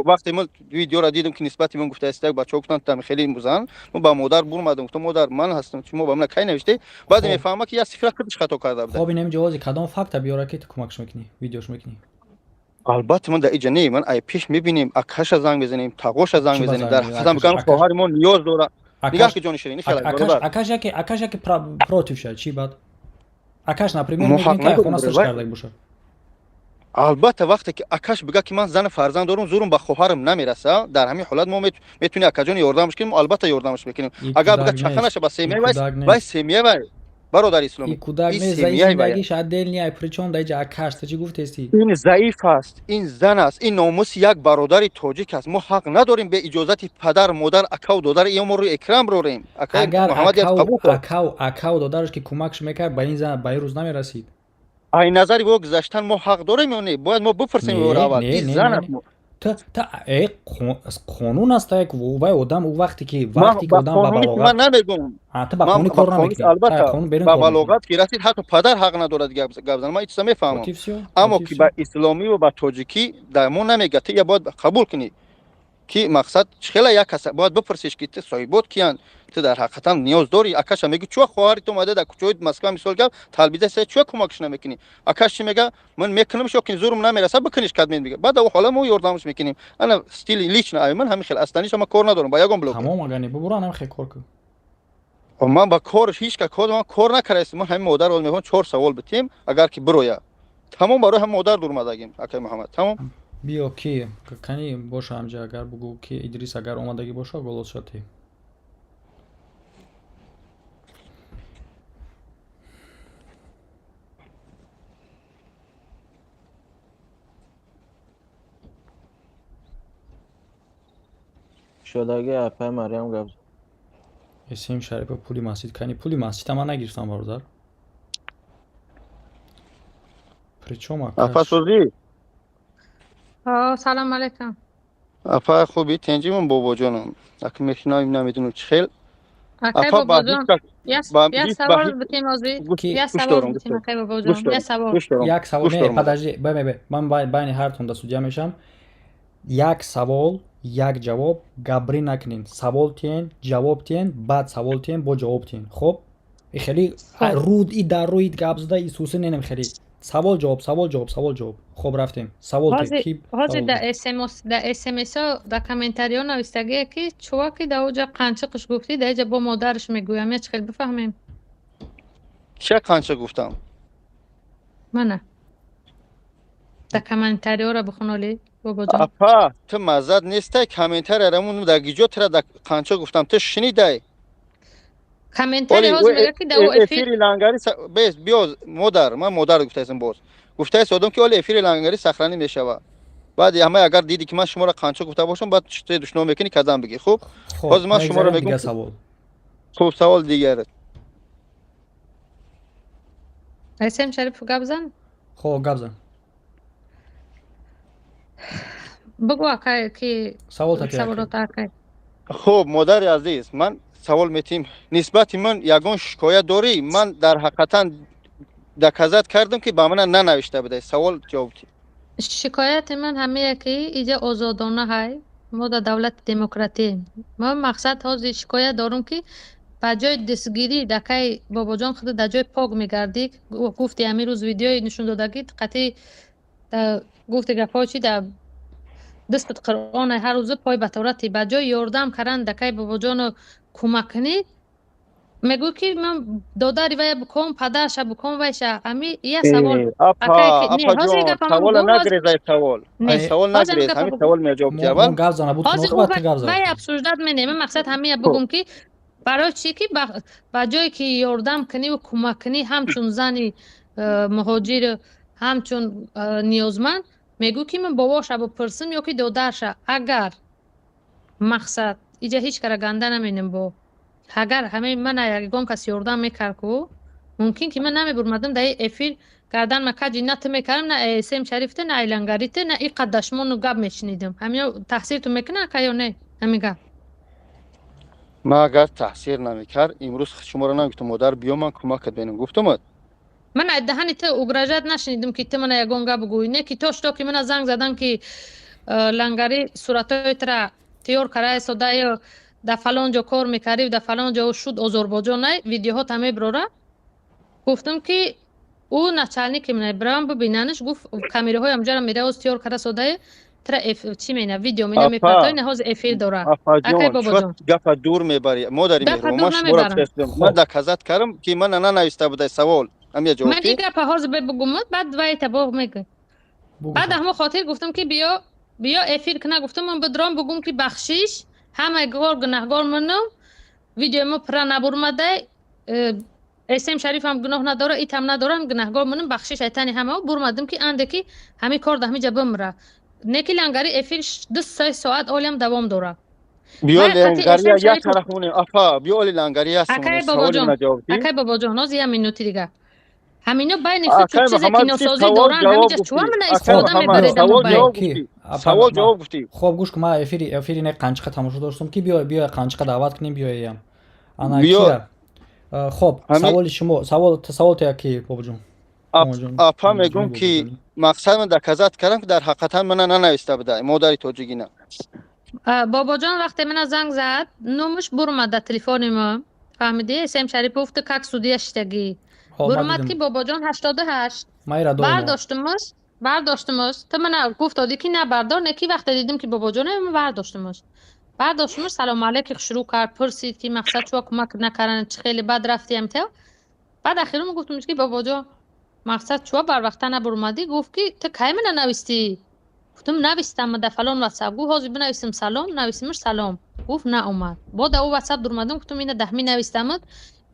S15: وقتی ما ویدیو را دیدم که نسبتی من گفته است بچه‌ها گفتن تام خیلی مزن ما با مادر برمادم گفتم مادر من هستم شما با من کی نوشته بعد میفهمم که یا صفر خودش خطا کرده بود
S2: خب اینم جوازی کدام فکت بیاره که کمکش میکنی ویدیوش میکنی
S15: البته من در اینجا من ای پیش میبینیم اکش زنگ بزنیم تاقوش زنگ بزنیم در حقیقت میگم خواهر ما نیاز داره نگاه که جان شیرینی خیلی
S2: اکش که پروتیف شد چی بعد اکش نپریمیر میگن که خونه سرچ کرده باشه
S15: البته وقتی که اکش بگه که من زن فرزند دارم زورم به خواهرم نمیرسه در همین حالت ما میتونیم اکجان یاردمش کنیم البته یاردمش میکنیم اگر بگه چخنش با سیمیه وای سیمیه وای برادر اسلامی
S2: این کودک زندگیش عدل نیای پرچون دایجا اکش چی گفت استی
S15: این ضعیف است این زن است این ناموس یک برادر تاجیک است ما حق نداریم به اجازت پدر مادر اکاو دادر این رو اکرام بریم
S2: اگر اکاو دادرش که کمکش میکرد به این زن به این روز نمیرسید
S15: این نظری با گذشتن ما حق داریم یا نه باید ما بپرسیم اول این زن است
S2: تا قانون است یک وای آدم او وقتی که آدم با بلاغت
S15: من نمیگم
S2: تو با قانون کار نمیکنی
S15: البته با بلاغت که رسید حتی پدر حق ندارد گپ زدن ما اینا میفهمم اما که با اسلامی و با تاجیکی در ما نمیگه یا باید قبول کنی که مقصد خیلی یک کس باید بپرسیش که تو صاحبات کیان تو در حقیقت نیاز داری اکش میگه چه خواهری تو اومده در کوچه مسکو مثال گپ طلبیده سه چه کمکش نمیکنی اکش میگه من میکنم شو که زورم نمیرسه بکنیش کدمین میگه بعد حالا ما یاردمش میکنیم انا استیل لیچنا من همین خیلی اصلا ما کار ندارم با یگم بلوک
S2: تمام اگه ببرن هم خیلی کار کنم
S15: من با کارش هیچ که کار نکردم من همین مادر رو میگم 4 سوال بتیم اگر که برویا تمام برای هم مادر دور اومدگیم اکای محمد تمام
S2: بیا کی کنی باشه همجا اگر بگو که ادریس اگر اومدگی باشه گلوس شدی
S4: شدگی اپای مریم گفت
S2: اسم شریف پولی مسجد کنی پولی مسجد ما نگرفتم برادر پرچوم
S15: افسوزی
S5: سلام علیکم
S15: اپا خوبی تنجیم بابا جانم اگه میشنویم نمیدونم چه خیل
S5: اکای
S15: اپا
S5: بابا
S15: با هیچ
S5: جان یک
S15: هیچ
S5: سوال بتیم ازی یک
S15: گوش
S5: سوال
S15: دارم
S5: بتیم اکای بابا جان یک سوال
S2: یک سوال نه
S15: دارم
S2: подожди من بین هر تون سوجا میشم یک سوال یک جواب گابری نکنین سوال تین جواب تین بعد سوال تین با جواب تین خب خیلی رود ای در روید گاب زده ای سوسه نیم خیلی سوال جواب سوال جواب سوال جواب خب رفتیم سوال تین کی
S5: هازی در اس ام اس در کامنتاری ها نوشتگیه که چواکی در اوجا قنچقش گفتی در اینجا با مادرش میگویم یه چخیل بفهمیم
S15: چه قنچه گفتم
S5: منه در کامنتاری ها را بخونالی بابا جان
S15: اپا تو مزد نیسته کامنتاری رمون در گیجو تر در قنچه گفتم تو شنیده
S5: کامنتاری هاز میگه که در او
S15: افیری لنگری بیس بیاز مادر من مادر گفته ایسم باز گفته ایست آدم که ولی افیری لنگری سخرانی میشوه بعد همه اگر دیدی که من شما را قنچه گفته باشم بعد چه دشنام میکنی کدام بگی خوب باز من شما را میگم خوب سوال دیگه
S5: اسم شریف گپ زن
S2: خب گپ زن
S5: بگو اکای که
S2: سوالات
S5: اکای
S15: خب مادر عزیز من سوال میتیم نسبت من یگان شکایت داری من در حقیقتا دکزت کردم که با من ننوشته بده سوال جواب
S5: شکایت من همه که اینجا آزادانه های ما در دولت دموکراتی ما مقصد ها شکایت دارم که با جای دستگیری دکای بابا جان خود در جای پاک میگردی گفتی همین روز ویدیوی نشون دادگی قطعی گفتی گفا چی در دست قرآن هر روز پای بطورتی با جای یاردم کردن دکای بابا جان کمک کنی میگو که من داده ریوه بکن پدرش بکن ویشه امی یه سوال
S15: اپا جان سوال نگریز سوال سوال نگریز همین سوال میجواب جواب
S2: گپ زنه بود
S5: وای افسوسداد منه من مقصد همین بگم که برای چی که با جایی که یاردم کنی و کمک کنی همچون زنی مهاجر همچون نیازمند میگو که من باباش بپرسم یا که دادرش اگر مقصد اینجا هیچ کار گنده نمینم با اگر همه من یکم کسی یاردم میکرد که ممکن که من نمیبرمدم در افیر کردن مکجی نت میکردم نه اسم شریفته نه ایلنگریته نه ای قدشمون رو گب میشنیدم همین تحصیل تو میکنه که یا نه همین گب
S15: ما اگر تحصیل نمیکرد امروز شما را نگفتم مادر بیا من کمکت بینم گفتم
S5: من دهنی تو اگرجت نشنیدم که تو من یگان گب بگوی نه که توش تو که من زنگ زدن که لنگری صورتای ترا تیور کرای صدای در فلان جا کار میکردی و در فلان جا شد آذربایجان نه ویدیوها تمه براره گفتم که او نچالنی که من برام ببیننش گفت کامیره های همجا میره از تیور کرده صدای ترا چی مینه ویدیو مینه میپرتای نه هاز افیل داره
S15: اکای بابا جان گپ دور میبری مادر میرم ما شما را فرستم من دکزت کردم که من ننوشته بوده سوال همین جواب
S5: من دیگه په هاز بگم بعد وای تبو میگه بعد همه خاطر گفتم که بیا افیر کنه گفتم من بدرام بگم که بخشش همه گناهگار منم ویدیو ما پر نبرمده اسم شریف هم گناه نداره ایت هم ندارم گناهگار منم بخشش ایتانی همه برمدم که انده که همه کار ده همینجا بمره نکی لنگری افیرش 2 ساعت اولم دوام داره
S15: بیا لنگری یک طرف مونه افا بیا لنگری هست
S5: اکای بابا جان از یه منوتی دیگه همینا بین خود چیزی که نوسازی دارن همینجا چوا من استفاده میبرید
S15: سوال جواب گفتی
S2: خب گوش کن ما افیری نه قنچقه تماشا داشتم که بیا قنچقه دعوت کنیم بیایم انا کیا خب سوال شما سوال تو کی بابا جون
S15: اپا میگم که مقصد من دکزت کردم که در حقیقت من ننوشته بوده مادری توجیگی نه
S5: بابا جان وقتی من زنگ زد نومش برمد تلفن ما فهمیدی اسم شریف گفت که سودی شتگی برمد که بابا جان 88 برداشتمش تو من گفت دادی که نه بردار نکی وقت دیدم که بابا جان من برداشتمش سلام علیک شروع کرد پرسید که مقصد چوا کمک نکردن چه خیلی بد رفتیم تو بعد اخیرا گفتم که بابا جان مقصد چوا بر وقت نبرمدی گفت که تو کی من نوشتی گفتم نوشتم در فلان واتساپ گفت حاضر بنویسم سلام نویسمش سلام گفت نه اومد بعد او واتساپ درمدم گفتم این دهمی نوشتم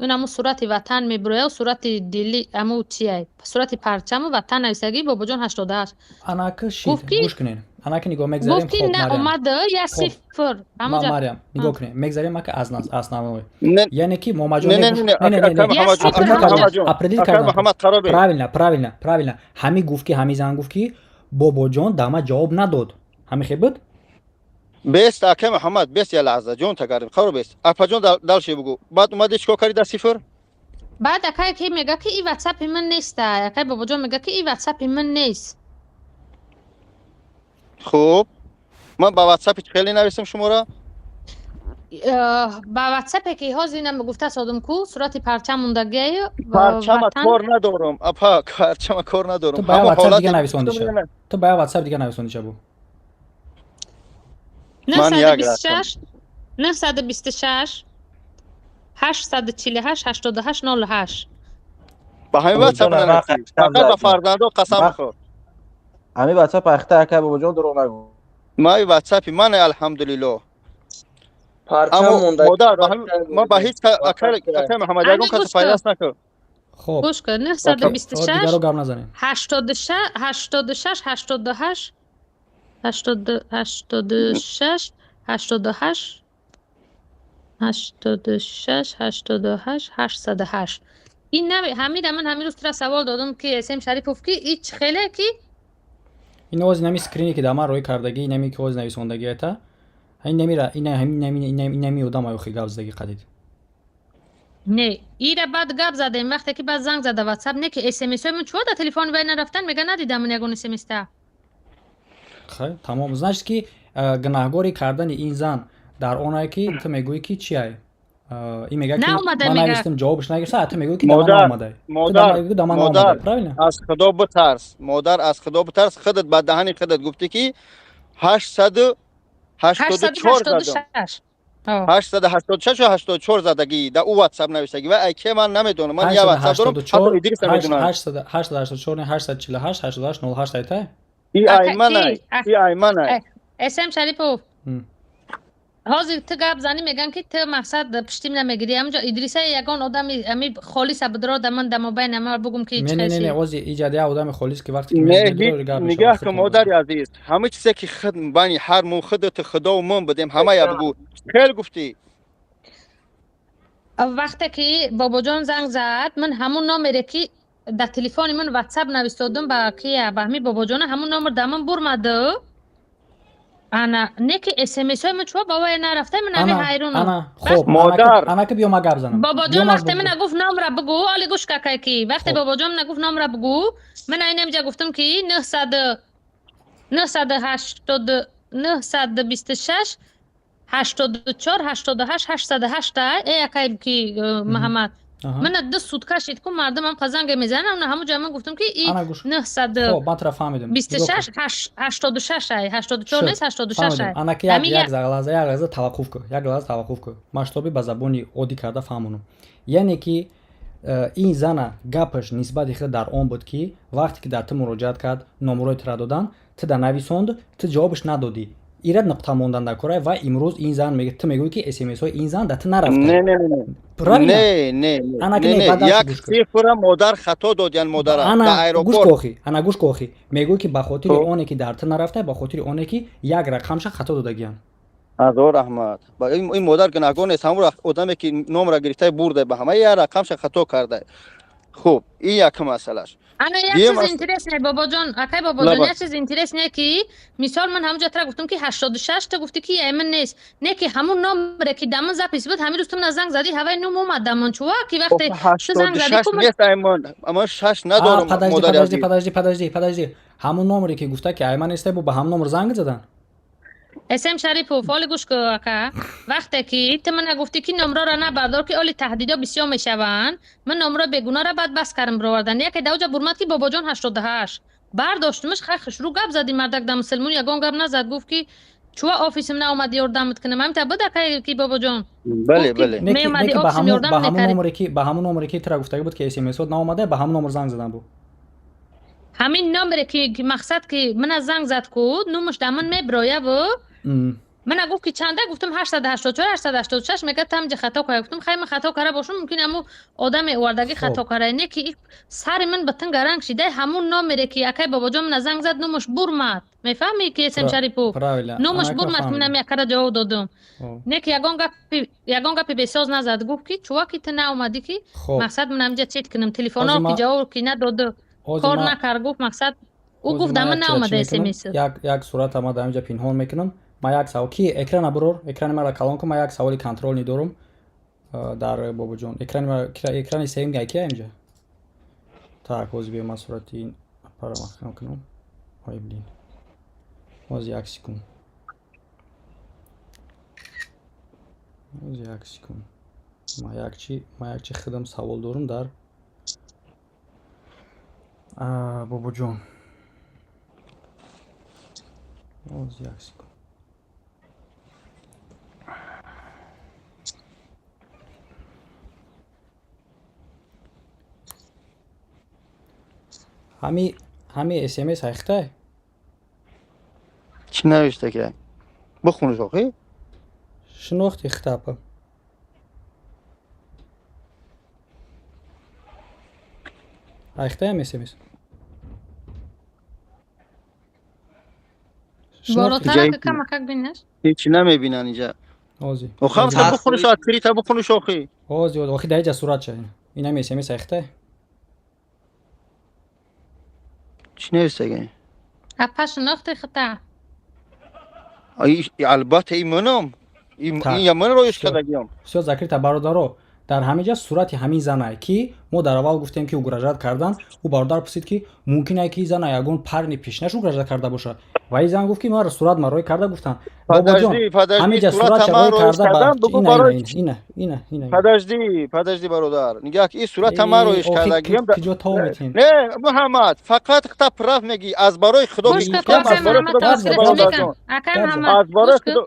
S5: اونمو صورت وطن میبره و صورت دلی امو چیه صورت پرچم وطن نویسگی بابا جان 88
S2: انا که گوش کنین انا که نگاه مگذاریم
S5: خب مریم نه اومده یا صفر
S2: مریم نگاه کنین مگذاریم که از اسنامه یعنی که ماماجان
S15: نه
S2: همین گفت که همین زن گفت که بابا جان دما جواب نداد همین خیلی بود
S15: بیست اکه محمد بیست یه لحظه جون تگریم خبر بیست اپا جون دلشی بگو بعد اومدی چیکار کردی در صفر
S5: بعد اکای که میگه که این واتساپ من نیست اکای بابا جان میگه که این واتساپ من نیست
S15: خوب من با واتساپ خیلی نویسم شما را
S5: با واتساپ که ها زینم گفته سادم کو صورت پرچم موندگی
S15: پرچم کار ندارم اپا پرچم کار ندارم
S2: تو باید واتساپ دیگه نویسوندی شد تو باید واتساپ دیگه نویسوندی شد
S5: 926 926 848 8808
S15: با همین واتساپ ننویسی فقط با فرزندو قسم خور
S4: همین واتساپ اخته اکه بابا جان دروغ نگو
S15: ما واتساپ من الحمدلله
S1: اما
S15: مادر ما با هیچ اکه محمد یگون کسی پیداست نکرد
S2: خب
S5: گوش کن 926
S2: دیگه رو گام نزنیم
S5: 86 88 88 86 88 86 88 808 این نمی همین من همین روز ترا سوال دادم که اسم شریفوف کی هیچ خیلی کی
S2: این اوز نمی سکرینی که دما روی کردگی نمی که اوز نویسوندگی تا این نمیره این همین نمی ودام او خی گابزدگی قدید
S5: نه ایره بعد گپ زدیم وقتی که بعد زنگ زده واتساپ نه که اس ام اس من چوه در تلفن بین رفتن میگه ندیدم من یگون اس ام اس تا
S2: خیلی تمام значит که گناهگاری کردن این زن در اونایی که تو میگویی که چیه این میگه که من نوشتم جوابش نگرفته تو میگویی که
S15: مادر از خدا بترس مادر از خدا بترس خودت بعد دهن خودت گفتی که 884 زدم 886 و 84 زدگی در او واتساپ نوشتگی و ایکه من نمیدونم من یه واتساپ دارم حتی ادریس نمیدونم
S2: 884 848 88 08 ایته
S15: ای ایمنه
S5: اسم شریفو حاضر تو گپ زنی میگن که تو مقصد پشتیم نمیگیری همونجا ادریسه یگان آدم امی خالص بدرا دمن دم بین ما بگم که
S2: نه نه نه اوزی ایجادی آدم خالص که وقتی
S15: که نگاه که مادر عزیز همه چیزی که خود بانی هر مو خودت خدا و من بدیم همه یا بگو خیلی گفتی
S5: وقتی که بابا جان زنگ زد من همون نامره که در تلفن من واتساپ نوشتم با کیه با همین بابا جان همون نامر دمن برمده انا نکی اس ام اس من چوب بابا نرفته من همین حیرونم
S2: انا خب مادر انا که بیام گپ زنم
S5: بابا جان وقتی من نگفت نام را بگو علی گوش کاکای کی وقتی بابا جان نگفت نام را بگو من اینجا گفتم که 926 84 88 808 ای اکای کی محمد من دو سود کشید که مردم هم قزنگ میزنن اون همونجا من گفتم که این 900
S2: خب من طرف فهمیدم
S5: 26 86 84 نیست 86
S2: انا که یک لحظه توقف کن масштаби ба забони оддӣ карда фаҳмонам яъне ки ин зана гапаш нисбати худ дар он буд ки вақте ки дар ту муроҷиат кард номерои тура додан ту да нависонд ту ҷавобаш надодӣ ирад нуқта мондан дар кора ва имрӯз ин зан мегӯяд ту мегӯӣ ки смсҳои ин зан да ту нарафта
S15: не як цифра модар хато додян модара дар аэропорт
S2: ана гӯш кохӣ мегӯӣ ки ба хотири оне ки дар ту нарафта ба хотири оне ки як рақамша хато додагиян
S15: азор аҳмад ин модар гунаҳгор нест ҳамон одаме ки номра гирифта бурда ба ҳама як рақамша хато карда хуб ин як масъалаш
S5: انا یک چیز اینترسنه بابا جان اکای بابا جان یک چیز اینترسنه که مثال من همونجا ترا گفتم که 86 تا گفتی که ایمن نیست نه که همون نمره که دامن زاپیس بود همین روز تو زنگ زدی هوای نم اومد دامن چوا که وقتی تو زنگ زدی
S15: که نیست ایمن اما 6 ندارم
S2: подожди همون نمره که گفته که ایمن نیست با همون نمره زنگ زدن
S5: اسم شریفو فال گوش کو اکا وقتی که تو من گفتی که نمره را نبردار که اولی تهدیدا بسیار میشوند من نمره بگونه را بعد بس کردم بردن یک دوجا برمت که بابا جان 88 برداشتمش خخش رو گپ زدی مردک دم مسلمون یگان گپ نزد گفت که چوا آفیسم نه اومدی یاردمت کنم من تا بده که بابا جان
S15: بله
S5: می اومدی آفیسم یاردم
S2: نکردی به همون نمره که ترا گفته بود که اس ام اس نه اومده به همون نمره زنگ زدن بود
S5: همین نمره که مقصد که من از زنگ زد کود نمش دامن میبرایه و من گفت که چنده گفتم 884 886 میگه تام جه خطا کردم گفتم خیلی من خطا کرده باشم ممکن امو آدم وردگی خطا کرده نه که سر من بتن گرنگ شده همون نامره که اکای بابا جان من زنگ زد نمش برمت میفهمی که اسم شریفو نمش برمت من میکرد جواب دادم نه که یگان گپی بساز نزد گفت که چوا کی تو اومدی که مقصد من همجا چیت کنم تلفن که جواب کی نداد کار نکرد گفت مقصد او گفت دامن اومده اس ام اس
S2: یک صورت ما در اینجا پنهان میکنم ما یک سوال کی اکران برور اکران مرا کلان کن. ما یک سوالی کنترل ندارم در بابا جان. اکران سیم گه کیه اینجا؟ так ҳозир биём аз сурати ин аппара маҳкам кунам. ой блин ҳозир як секунд ма якчи хидам савол дорам дар бобоҷон. ҳозир як секунд ҳами смс ҳайхта
S15: چی نوشته که بخونش آخی؟
S2: شناختی خطابه ҳайхта ҳам смс
S5: بالاتر کمک بینش
S15: هیچی نمیبینن اینجا.
S2: ҳозир
S15: خب تا بخونش آخری تا بخونش آخی
S2: ҳозир آخی در اینجا صورت شد. این هم смс ҳайхта
S15: چی نوشته که؟
S5: اپا شناختی خطا
S15: البته این منم این من رویش کردگیم.
S2: все закрита бародаро. дар ҳамин ҷа сурати ҳамин зана ки мо дар аввал гуфтем ки угражат кардан. ӯ бародар пурсид ки мумкин ай ки зана ягон парни пешнаш угражат карда бошад. ва ин зан гуфт ки мара сурат мароӣ карда гуфтан. бобоҷон ҳамин ҷа сурат мароӣ карда
S15: подожди бародар нигах ин сурат мароиш кардагием. не муҳаммад фақат хта прав меги аз барои худо мегӯям аз барои худо аз барои худо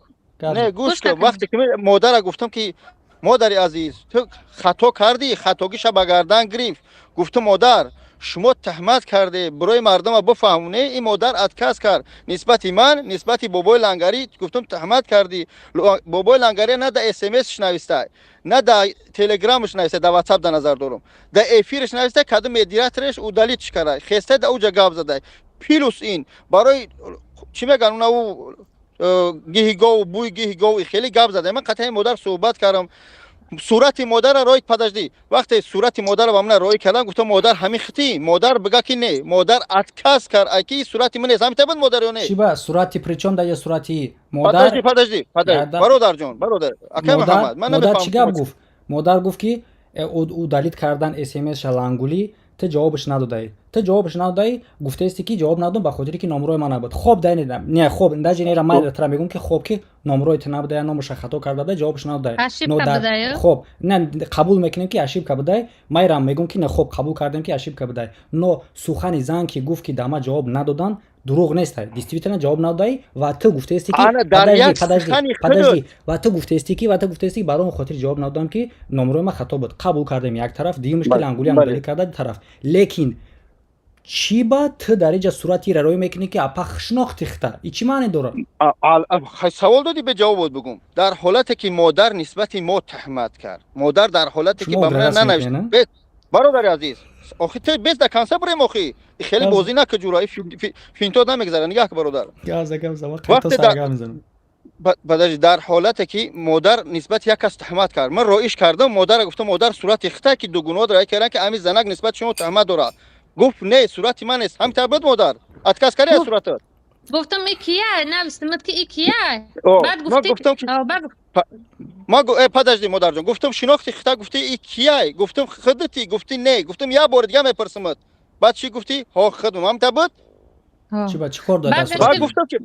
S15: не гӯш кун. вақте ки модара гуфтам ки модари азиз ту хато кардӣ хатогиша ба гардан гирифт. гуфтам модар шумо таҳмат карде барои мардама бифаҳмоне. ин модар отказ кард нисбати ман нисбати бобои лангарӣ. гуфтам таҳмат кардӣ. бобои лангарӣ на да смсш нависта на да телеграмш нависта да ватсап да назар дорам да эфирш нависта каду медиатореш удалитш карда хеста да уҷа гап зада плюс ин барои чӣ меган унаву гиҳигов бӯи гиҳигов хеле гап зада. ман қатъи модар суҳбат кардам. сурати модара рои подожди вақте сурати модара ба мана рои кардам гуфтам модар ҳамин хити модар бига ки не модар отказ кард аки сурати ман нест ҳамин табад модар ё не
S2: чӣ ба сурати причём дар сурати модар
S15: подожди бародарҷон бародар ака муҳаммад ман
S2: модар чӣ гап гуфт? модар гуфт ки удалит кардан смс шалангулӣ ты ҷавобш надодаӣ. ты ҷавобш надодаӣ гуфтаисти ки ҷавоб надодам ба хотире ки номрои ман набуд. хоб дай не хоб даҷи нера ман тра мегум ки хоб ки номрои ты набуда я номаша хато карда буда ҷавобш надодаӣ. хоб не қабул мекунем ки ошибка будай. майрам мегум ки не хоб қабул кардем ки ошибка будай. но сухани зан ки гуфт ки дама ҷавоб надодан дурӯғ нестай. действительно ҷавоб надодаӣ ва ту гуфтаисти ки подожди ва ту гуфтаисти ки барои хотири ҷавоб надодам ки номрои ман хато буд. қабул кардем як тараф диги мушкил ангулиам удалӣ карда тараф. лекин чӣ ба ту дар инҷа сурати рароӣ мекунӣ ки апа шинохти хта и чӣ маъне дорад?
S15: савол додӣ бе ҷавобот бигум. дар ҳолате ки модар нисбати мо таҳмат кард модар дар ҳолате ки ба ман нанавишт бародари азиз охи те без да канса бурем охи хеле бозӣ нака ҷура финто намегзара нигах бародар подожди дар ҳолате ки модар нисбати як кас таҳмат кард ман роиш кардам модара гуфтам модар сурати хта ки ду гуноҳ раӣ кардам ки ами занак нисбати шумо таҳмат дорад. гуфт не сурати ман нест ҳамин табад модар отказ карди аз суратат.
S5: گفتم ای کیه نوشتمت که ای کیه بعد
S15: گفتی подожди модар ҷон гуфтам шинохти хита гуфти ай кие гуфтам худати гуфти не гуфтам я бори дига мепарсамат баъд чӣ гуфти ҳо худам ҳам табад
S2: чӣ ба чӣ кор дод
S15: баъд гуфтам ки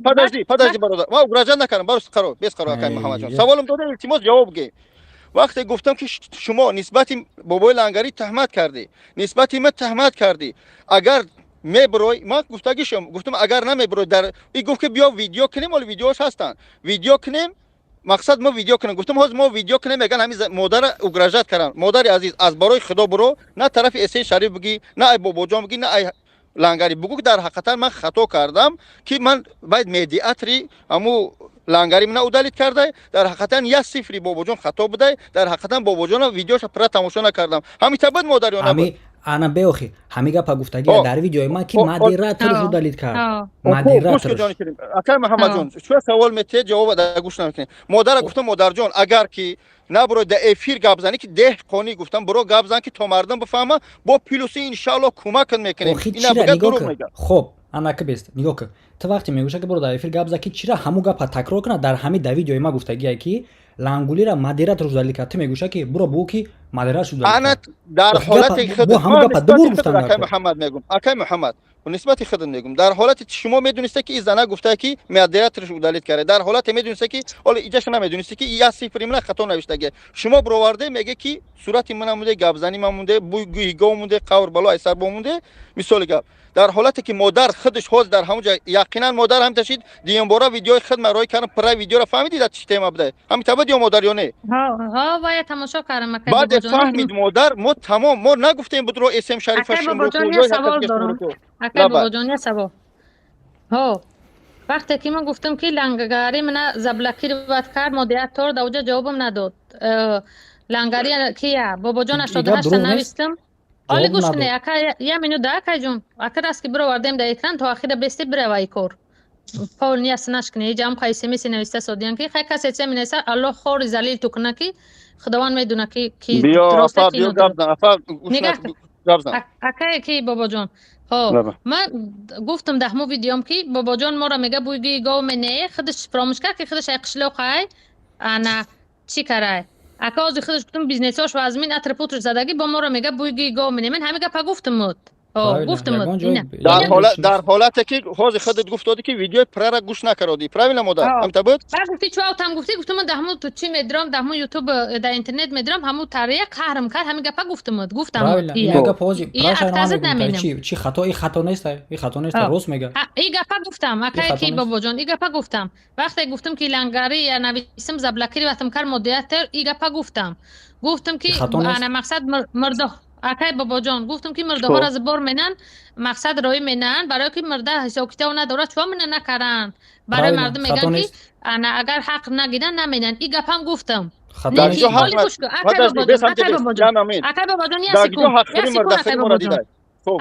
S15: подожди бародар ман угражат накардам барои қаро без қаро акай муҳаммад ҷон саволам дода илтимос ҷавоб ге. вақте гуфтам ки шумо нисбати бобои лангарӣ таҳмат кардӣ нисбати ман таҳмат кардӣ агар мебурой ман гуфтагишам гуфтам агар намебурой дар и гуфт ки биё видео кунем оли видеош ҳастанд видео кунем мақсад мо видео кунем гуфтам ҳозир мо видео кунем меган ҳамин модара угражат карданд. модари азиз аз барои худо буро на тарафи эсен шариф бигӣ на ай бобоҷон бигӣ на ай лангарӣ бигӯ ки дар ҳақиқатан ман хато кардам ки ман бояд медиатори ҳаму лангарӣ мана удалит кардай дар ҳақиқатан 1-0 бобоҷон хато будай дар ҳақиқатан бобоҷона видеоша пура тамошо накардам ҳамин табад модар ё набуд
S2: ана беохи ҳамин гапа гуфтагия дар видеои ман ки модераторш удалит кард модераторш
S15: акай муҳаммадҷон чӯ савол метиҳед ҷавоб да гӯш намекунед. модара гуфтам модарҷон агар ки набуро да эфир гап занӣ ки деҳқонӣ гуфтам буро гап зан ки то мардум бифаҳма бо плюси иншаалло кӯмакат мекунем ина бига дурӯғ мегӯяд.
S2: хоб анака бест нигоҳ кун ту вақте мегӯша ки бро дар эфир гап зад ки чира ҳамун гапа такрор кунад дар ҳамин да видеои ма гуфтагие ки лангулира модератор шудалӣ кард ту мегӯша ки бро бу ки модерат шудалӣ
S15: ана
S2: кард
S15: дар ҳолати
S2: бу ҳамун гапа ду бор гуфтам
S15: акай муҳаммад мегум акай муҳаммад нисбати худам мегум дар ҳолати шумо медонисте ки зана гуфта ки модератор шудалит кард дар ҳолати медонисте ки оли иҷаш намедонисте ки я сифри мана хато навиштаге шумо броварде меге ки сурати мана мунде гапзани ман мунде гӯйгов мунде қавр бало айсар бо мунде мисоли гап дар ҳолате ки модар худаш ҳоз дар ҳамун ҷо яқинан модар ҳам ташид диюмбора видеои худ марои кардам пра видеоро фаҳмидид чӣ тема буде ҳамин табад ё модар ё не
S5: ها باید تماشا کردم اکای
S15: بعد
S5: بابا جان
S15: فهمید مادر ما تمام ما نگفتیم بدرو اسم شریف
S5: اکای
S15: شمرو
S5: بابا جان یه سوال دارم اکای بابا جان یه سوال ها وقتی که من گفتم که لنگاری من زبلکی رو باید کرد مدیریتور دوجه جوابم نداد لنگاری کیه بابا جان 88 تا نوشتم آلی گوش کنه اکای یه منو ده اکای جون اکر است که برو وردیم در اکران تا آخر بستی بره وای کار پاول نیست نشکنه جام خیلی میسی نوشته سودیان که خیلی کسی چه مینویسه الله خور زلیل تو کنه که خداوند میدونه که درسته کی نداره اکای کی بابا جان ها من گفتم ده مو ویدیوم که بابا جان ما را میگه بویگی گاو منه خودش فراموش کرد که خودش اقشلو خای انا چی کرای اکا از خودش گفتم بیزنساش و از من اترپوتر زدگی با ما را میگه بویگی گاو منه من همه گپا گفتم مود گفتم
S15: در حالتی که حاضر خودت گفتادی که ویدیو پرا را گوش نکردی پراویل مادر هم تبود
S5: گفتی چه هم گفتی گفتم من دهمو تو چی میدرام دهمو یوتیوب در اینترنت میدرام همو طریق قهرم کرد همین گپا گفتم
S2: این گپ حاجی چی خطا این خطا نیست این خطا نیست راست میگه
S5: این گپا گفتم اکای کی بابا جان این گپا گفتم وقتی گفتم که لنگاری یا نویسم زبلکی وقتم کار مدیریتور این گپا گفتم که انا مقصد مرده اکای بابا جان گفتم که مرده ها را زبار منن مقصد روی منن برای که مرده حساب کتاب نداره چوا منن نکردن برای مردم میگن که اگر حق نگیدن نمینن این گپ هم گفتم اکای بابا جان یه سکون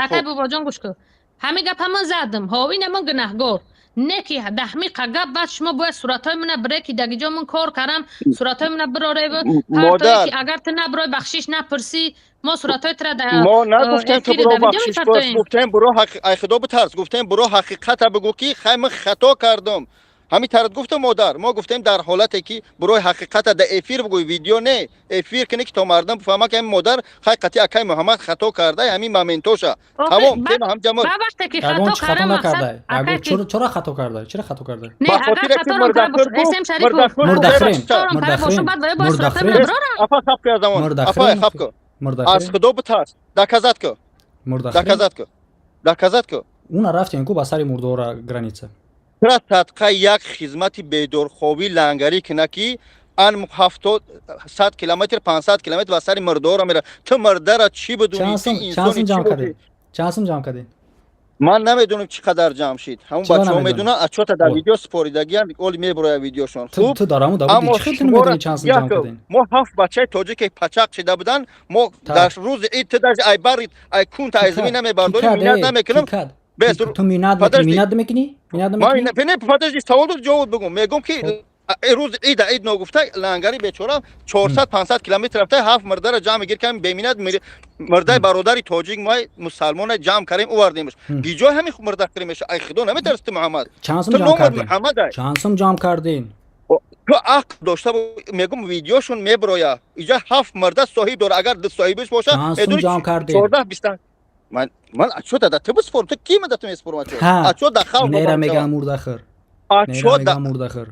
S5: اکای بابا جان گوش کن همین گپ هم زدم ها این من گناهگار نه که دهمی قگب بعد شما باید صورتای من بره که دیگه جا من کار کردم صورتای من براره پرتایی که اگر تو نبرای بخشش نپرسی ما صورتای تر در
S15: ما نگفتیم تو برو بخشش پرس گفتیم برو ای خدا بترس گفتیم برو حقیقت بگو که خیلی خطا کردم همین طرف گفتم مادر ما گفتیم در حالتی که برو حقیقت در افیر بگوی ویدیو نه افیر کنی که تا مردم بفهمه که مادر حقیقتی اکای محمد خطا کرده همین مومنتوشه تمام تیم هم جمع
S5: وقتی که خطا کردم
S2: نکرده چرا خطا کرده چرا خطا کرده
S5: نه اگر خطا رو کرده اسم شریف
S2: مردخرین
S15: از خدا بترس دکازت کو
S2: اون رفتیم کو با سر مردورا گرانیچه
S15: چرا تدقیق یک خدمت بدورخوابی لنگری کنه که ان 700 کیلومتر 500 کیلومتر و سر مردورا میره تو مرده را چی بدونی
S2: چانسم جمع کردی
S15: من نمیدونم چقدر جمع شد همون بچه‌ها میدونن اچوتا در ویدیو سپوریدگیان اول میبره ویدیوشون
S2: خوب تو دارم داوود چی میدونی چانسم جمع کردین
S15: ما 7 بچه تاجیک پچاق شده بودن ما در روز عید در ای برید ای کون تا زمین نمیبردیم میاد نمیکنم
S2: تو میناد میکنی
S15: من نه پدرش سوال رو جواب بگم میگم که روز عید نگفته لنگری بیچاره 400 500 کیلومتر رفته 7 مرده را جمع گیر کردیم ببیند مرده برادری تاجیک ما مسلمان جمع کردیم آوردیمش بیجا همین مرده کردیمش ای خدا نمیترست محمد
S2: چانسم جمع کردین
S15: تو عقل داشته میگم ویدیوشون میبرویا اینجا 7 مرده صاحب داره اگر صاحبش باشه
S2: میدونی جمع کردین
S15: 14 20 من اچو دادا تو بس فرم تو کی مدت می اسپرم اچو دخل
S2: نیرا میگم مردخر
S15: اچو مردخر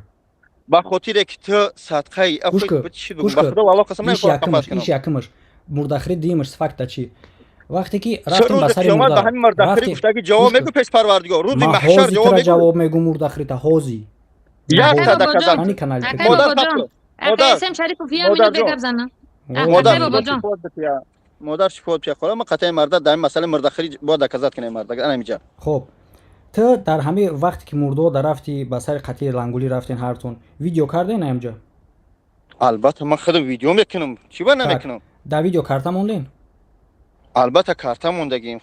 S15: با خاطر که تو صدقه افریقا چی بگم بخدا والله قسم نمیخوام
S2: ایش یکمش مردخری دیمش فکت چی وقتی که رفتیم با سر
S15: مردخر همین مردخری گفته که جواب میگو پیش پروردگار روز محشر
S2: جواب میگو مردخری تا حوزی
S15: یا تا دکازا
S5: مادر اسم شریف فیا منو بگم زنا بابا جان
S15: مادر شفاعت پیش خدا ما قطعی مرده در مسئله مردخری با دکازات کنه مرده انا میجا
S2: خب تو در همه وقتی که مردو در رفتی با سر قطعی لنگولی رفتین هرتون ویدیو کردین اینجا
S15: البته من خودم ویدیو میکنم چی با نمیکنم
S2: در ویدیو کارتا موندین
S15: البته کارتا موندگیم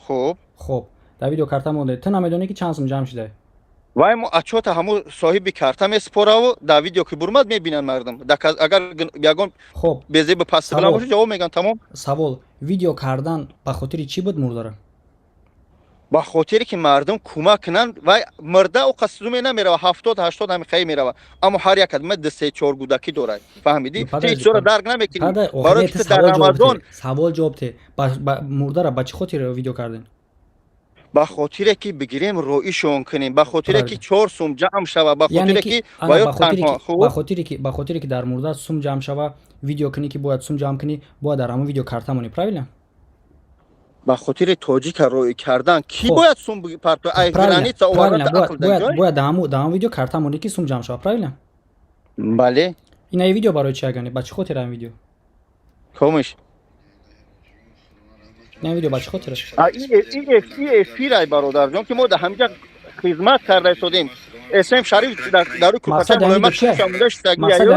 S2: خب در ویدیو کارتا مونده تو نمیدونی که چانسم جمع شده
S15: وای مو اچوتا همو صاحب کارتا میسپورا و در ویدیو که برمد میبینن مردم اگر یگون
S2: خب
S15: بزی به پاس بلا باشه جواب میگن تمام
S2: سوال ویدیو کردن به خاطر چی بود مرده
S15: با خاطری که مردم کمک کنن و مرده او قصدومه نمیره و 70-80 همین خیلی میره اما هر یک آدم دو سه چهار کودکی داره فهمیدی تو هیچ طور درک نمیکنی برای که در رمضان
S2: سوال جواب ده مرده را بچه خاطر ویدیو کردن
S15: با خاطری که بگیریم رویشون کنیم با خاطری که 4 سوم جمع شوه با خاطری که
S2: با خاطری که در مرده سوم جمع شوه ویدیو کنی که باید سوم جمع کنی باید در همون ویدیو کارتمونی правильно
S15: با خاطر تاجیک روی کردن کی باید سوم پرتو ای گرانیتا
S2: باید در همون ویدیو کارتمونی که سوم جمع شوه правильно
S15: بله
S2: این ویدیو برای چی گانی بچه خاطر این ویدیو
S15: کامش
S2: این ویدیو بچه خاطر
S15: این افیرای برادر جان که ما در همینجا خدمت کرده شدیم اسم شریف در روی
S2: مقصد این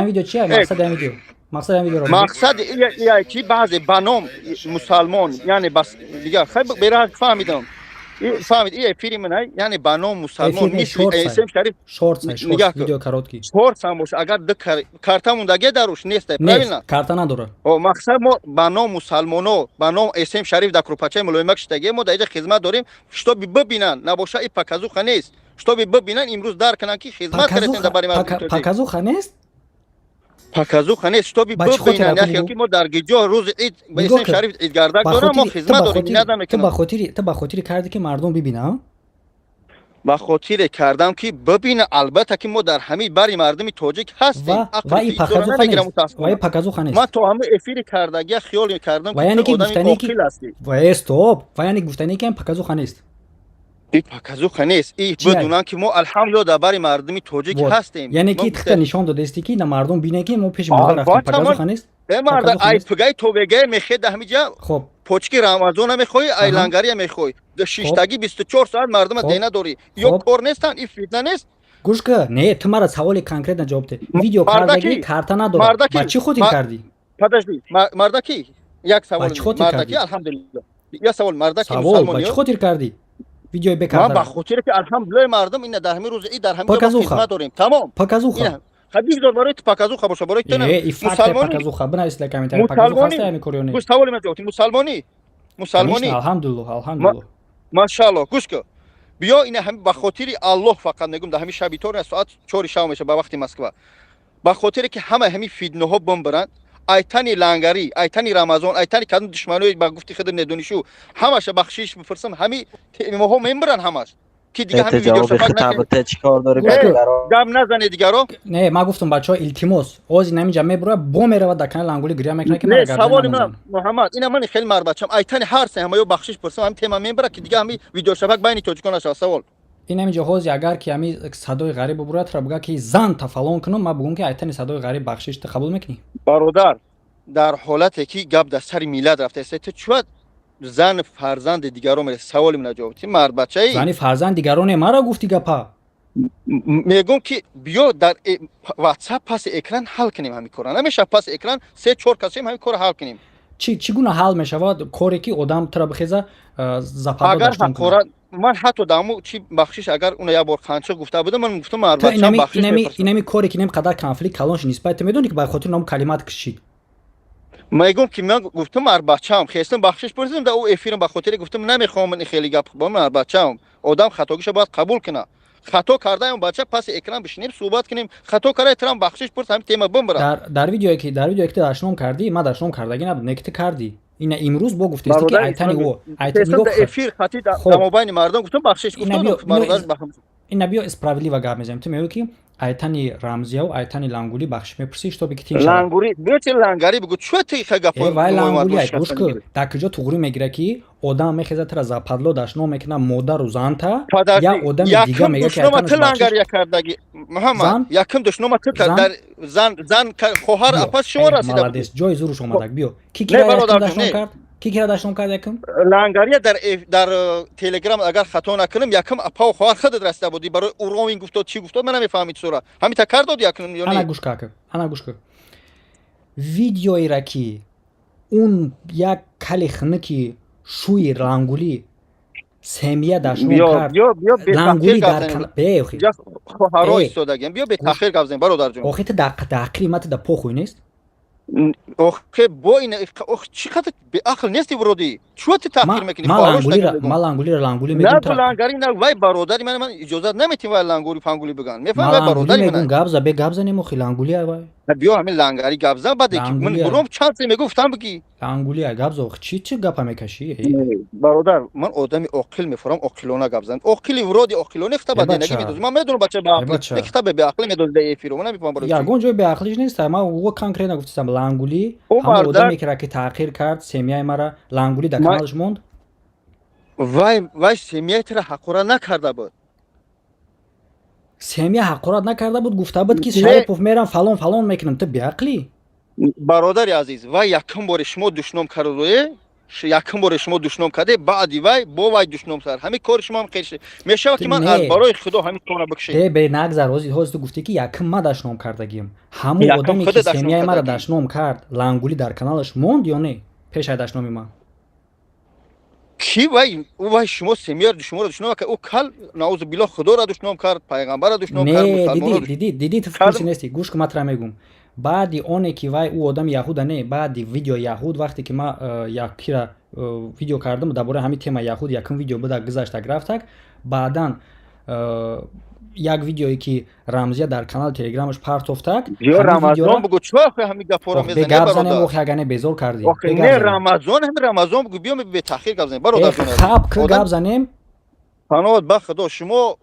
S2: ویدیو چیه مقصد این ویدیو
S15: مقصد اینه که بعضی بنام مسلمان یعنی بس دیگه خیلی برای فهمیدم فهمید این فیلم منه یعنی بنام مسلمان مثل اسم شریف
S2: شورتس ویدیو کاراتکی
S15: شورتس هم باشه اگر کارتا موندگی دروش نیست
S2: نه کارتا نداره
S15: مقصد ما بنام مسلمانو بنام اسم شریف در کروپاچه ملویمک شتگی ما در اینجا خدمت داریم شتو ببینن نباشه این پکازو خنیست شتو ببینن امروز در کنن که خدمت کردن در برای مردم
S2: پکازو خنیست
S15: پکازو خانه استوب ببینن یا که ما در گجا روز عید به اسم شریف عید گردک دارم ما خدمت داریم ندم میکنم
S2: تو با خاطری کردی که مردم ببینن
S15: با خاطری کردم که ببینه البته که ما در همه بری مردمی تاجیک هستیم
S2: و این پکازو خانه و این پکازو خانه
S15: ما تو همه افیر کردگی خیال کردم
S2: که یعنی گفتنی که و استوب و یعنی گفتنی که پکازو خانه است
S15: این پکازو خانه است این بدونن که ما الحمدلله در بری مردمی تاجیک هستیم
S2: یعنی که تخت نشان داده است که مردم بینه که ما پیش ما رفتیم پکازو خانه است
S15: مرد ای پگای تو بگه میخه ده همینجا
S2: خب
S15: پوچکی رمضان میخوای ای لنگری میخوای د شیشتگی 24 ساعت مردم دینا داری یا کور نیستن این فتنه نیست
S2: گوش که نه تو مرا سوال کنکریت جواب ده ویدیو کردگی کارتا نداره بچی خودی کردی
S15: پداشی مردکی یک سوال مردکی الحمدلله یا سوال مردکی مسلمانی
S2: بچی خودی کردی ویدیو بکردن
S15: ما بخاطر که الحمدلله مردم این در همین روز ای در همین خدمت داریم تمام
S2: پکازو
S15: خدیج دار برای پکازو باشه برای تو
S2: نه مسلمانی پکازو بنا اسلا کمیتر پکازو هست یعنی کوریونی
S15: گوش سوال من جواب مسلمانی
S2: الحمدلله
S15: ماشاءالله گوش که بیا این هم بخاطر الله فقط نگم در همین شب طور ساعت 4 شام میشه به وقت مسکو بخاطر که همین فیدنه ها بم برند ایتانی لنگری ایتانی رمضان ایتانی کدوم دشمنای با گفتی خود ندونیشو همش بخشش بفرستم همین ما میمرن همش که دیگه همین ویدیو
S4: خطابت چیکار داره
S15: گم نزنه دیگه رو
S2: نه ما گفتم بچه‌ها التماس اوز نمیجا میبره بو میره و دکان لنگولی گریا میکنه که
S15: من سوال من محمد اینا من خیلی مر بچم ایتانی هر سه همه بخشش پرسم هم تیم میبره که دیگه همین ویدیو شبکه بین توجیکان نشه سوال
S2: این نمیجا حوزی اگر که همین صدای غریب ببره تر بگه که زن تفلون کنم ما بگم که ایتانی صدای غریب بخشش تو قبول میکنی
S15: برادر در حالتی که گپ در سر میلاد رفته است تو چواد زن فرزند دیگران میره سوال من جواب مرد بچه‌ای
S2: زن فرزند دیگران مرا گفتی گپا
S15: میگم که بیا در واتساپ پس اکران حل کنیم همین کارا نمیشه پس اکران 3-4 کسی همین کارو حل کنیم
S2: چگونه حل میشه کاری که آدم تر بخیزه زپاده داشتن
S15: کنه من حتی دامو چی بخشش اگر اون یا بار خانچه گفته بودم من گفتم مرد بچه‌ام بخشش
S2: اینمی کاری که نمی قدر کنفلیکت کلانش نسبت میدونی که به خاطر نام کلمات کشید
S15: میگم که من گفتم مرد بچه‌ام خواستم بخشش پرسیدم در او افیرم به خاطر گفتم نمیخوام من خیلی گپ با مرد بچه‌ام آدم خطاگیشو باید قبول کنه خطا کرده اون بچه پس اکرام بشینیم صحبت کنیم خطا کرده احترام بخشش پرس هم تیم بم بره
S2: در ویدیویی که داشتم کردی ما داشتم کردگی نبود نکته کردی این امروز با گفتی که ایتانی او
S15: ایتانی افیر خطی در مابین مردم گفتم بخشش گفتم
S2: این نبیو اسپراویلی و گپ میزنیم تو میگی که ایتانی رمزی و ایتانی لنگولی بخش میپرسیش تو بگی تیم
S15: لنگولی بیت لنگاری بگو چه تی خگپ
S2: وای لنگولی گوش که در کجا تو غوری میگیره که آدم میخزه تر از پادلو داشنو میکنه مادر و زانتا یا آدم دیگه میگه که
S15: ایتانی لنگاری کردگی محمد یکم دشنو ما در زن خواهر اپاس شما رسیده
S2: مالادیس جای زورش اومد بیو کی داشنو کرد کی داشتم کرد یکم
S15: لنگاری در تلگرام اگر خطا نکنم یکم اپا و خواهر خود رسیده بودی برای اورو گفت چی گفت من نمیفهمید سورا همین تکر داد یکم یعنی
S2: انا گوش که ویدیویی را که اون یک کلی خنکی شوی لنگولی سمیه داشتم کرد لنگولی در بیخی
S15: خواهرای استادگیم بیا به تاخیر گفتم برادر جون
S2: آخه تا دقیقی مت د پوخوی نیست
S15: آخه با این چقدر به عقل نیستی ورودی چوت تحقیر میکنی
S2: ما لانگولی میگم
S15: نه لانگاری نه وای برادری من اجازه نمیتیم وای لانگوری پانگولی بگن میفهمی وای برادری من
S2: گابزا به گابزا نمو خی لانگولی وای
S15: بیا همین لانگاری گابزا بعد که من برام چند سه میگفتم بگی
S2: لانگولی گابزا چی گپا میکشی
S15: برادر من آدمی عاقل میفرام عاقلانه گابزن عاقلی ورودی عاقلانه نفته بعد نگی میدوز من میدونم بچه به عقل کتاب به عقل میدوز به افیرو من نمیفهم برای
S2: یا گونجو به عقلش نیست ما او کانکریت نگفتم لانگولی هم آدمی که تحقیر کرد سمیای مرا لانگولی در کانالش موند
S15: وای سمیای تر حقوره نکرده بود
S2: سمیه حقارت نکرده بود گفته بود که شریپوف میرم فلان میکنم تو بیعقلی
S15: برادر عزیز وای یکم بار شما دشنام کرده یکم بار شما دشنام کرده بعدی وای با وای دشنام سر همین کار شما هم خیرش میشه که من از برای خدا همین کارو بکشم
S2: ده به نگذر هاست تو گفتی که یکم ما دشنام کردگیم همون آدمی که سمیه مرا دشنام کرد لانگولی در کانالش موند یا نه پیش دشنامی ما
S15: کی وای شما سمیار شما رو دشنام کرد او کل نعوذ بالله خدا را دشنام کرد پیغمبر را دشنام کرد
S2: مسلمان را دیدی تو فکرش نیستی گوش که مطرح میگم بعدی اونه که وای او آدم یهود نه بعدی ویدیو یهود وقتی که ما یکی را ویدیو کردم درباره همین تم یهود یکم ویدیو بود گذاشت گرفتک بعدن یک ویدیویی که رمزیه در کانال تلگرامش پارت افتاد
S15: یا رمضان بگو چه همین گپا میزنی
S2: برادر بگو خیلی بیزار کردی
S15: نه رمضان بگو بیام به تاخیر گپ بزنیم برادر
S2: خب که گپ بزنیم
S15: پناه به خدا شما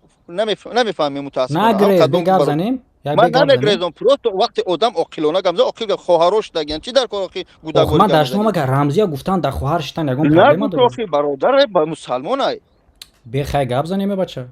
S15: نمیفهمیم متاسفانه
S2: نگریز گپ بزنیم
S15: من نمیگریزم پروت وقتی آدم عاقلانه گپ زد عاقل خواهرش دگن چی در کار گوداگوری
S2: من داشتم که رمزیه گفتن در خواهرش تن یگون پرابلم
S15: داره برادر با مسلمانای
S2: بخیر گپ بزنیم بچه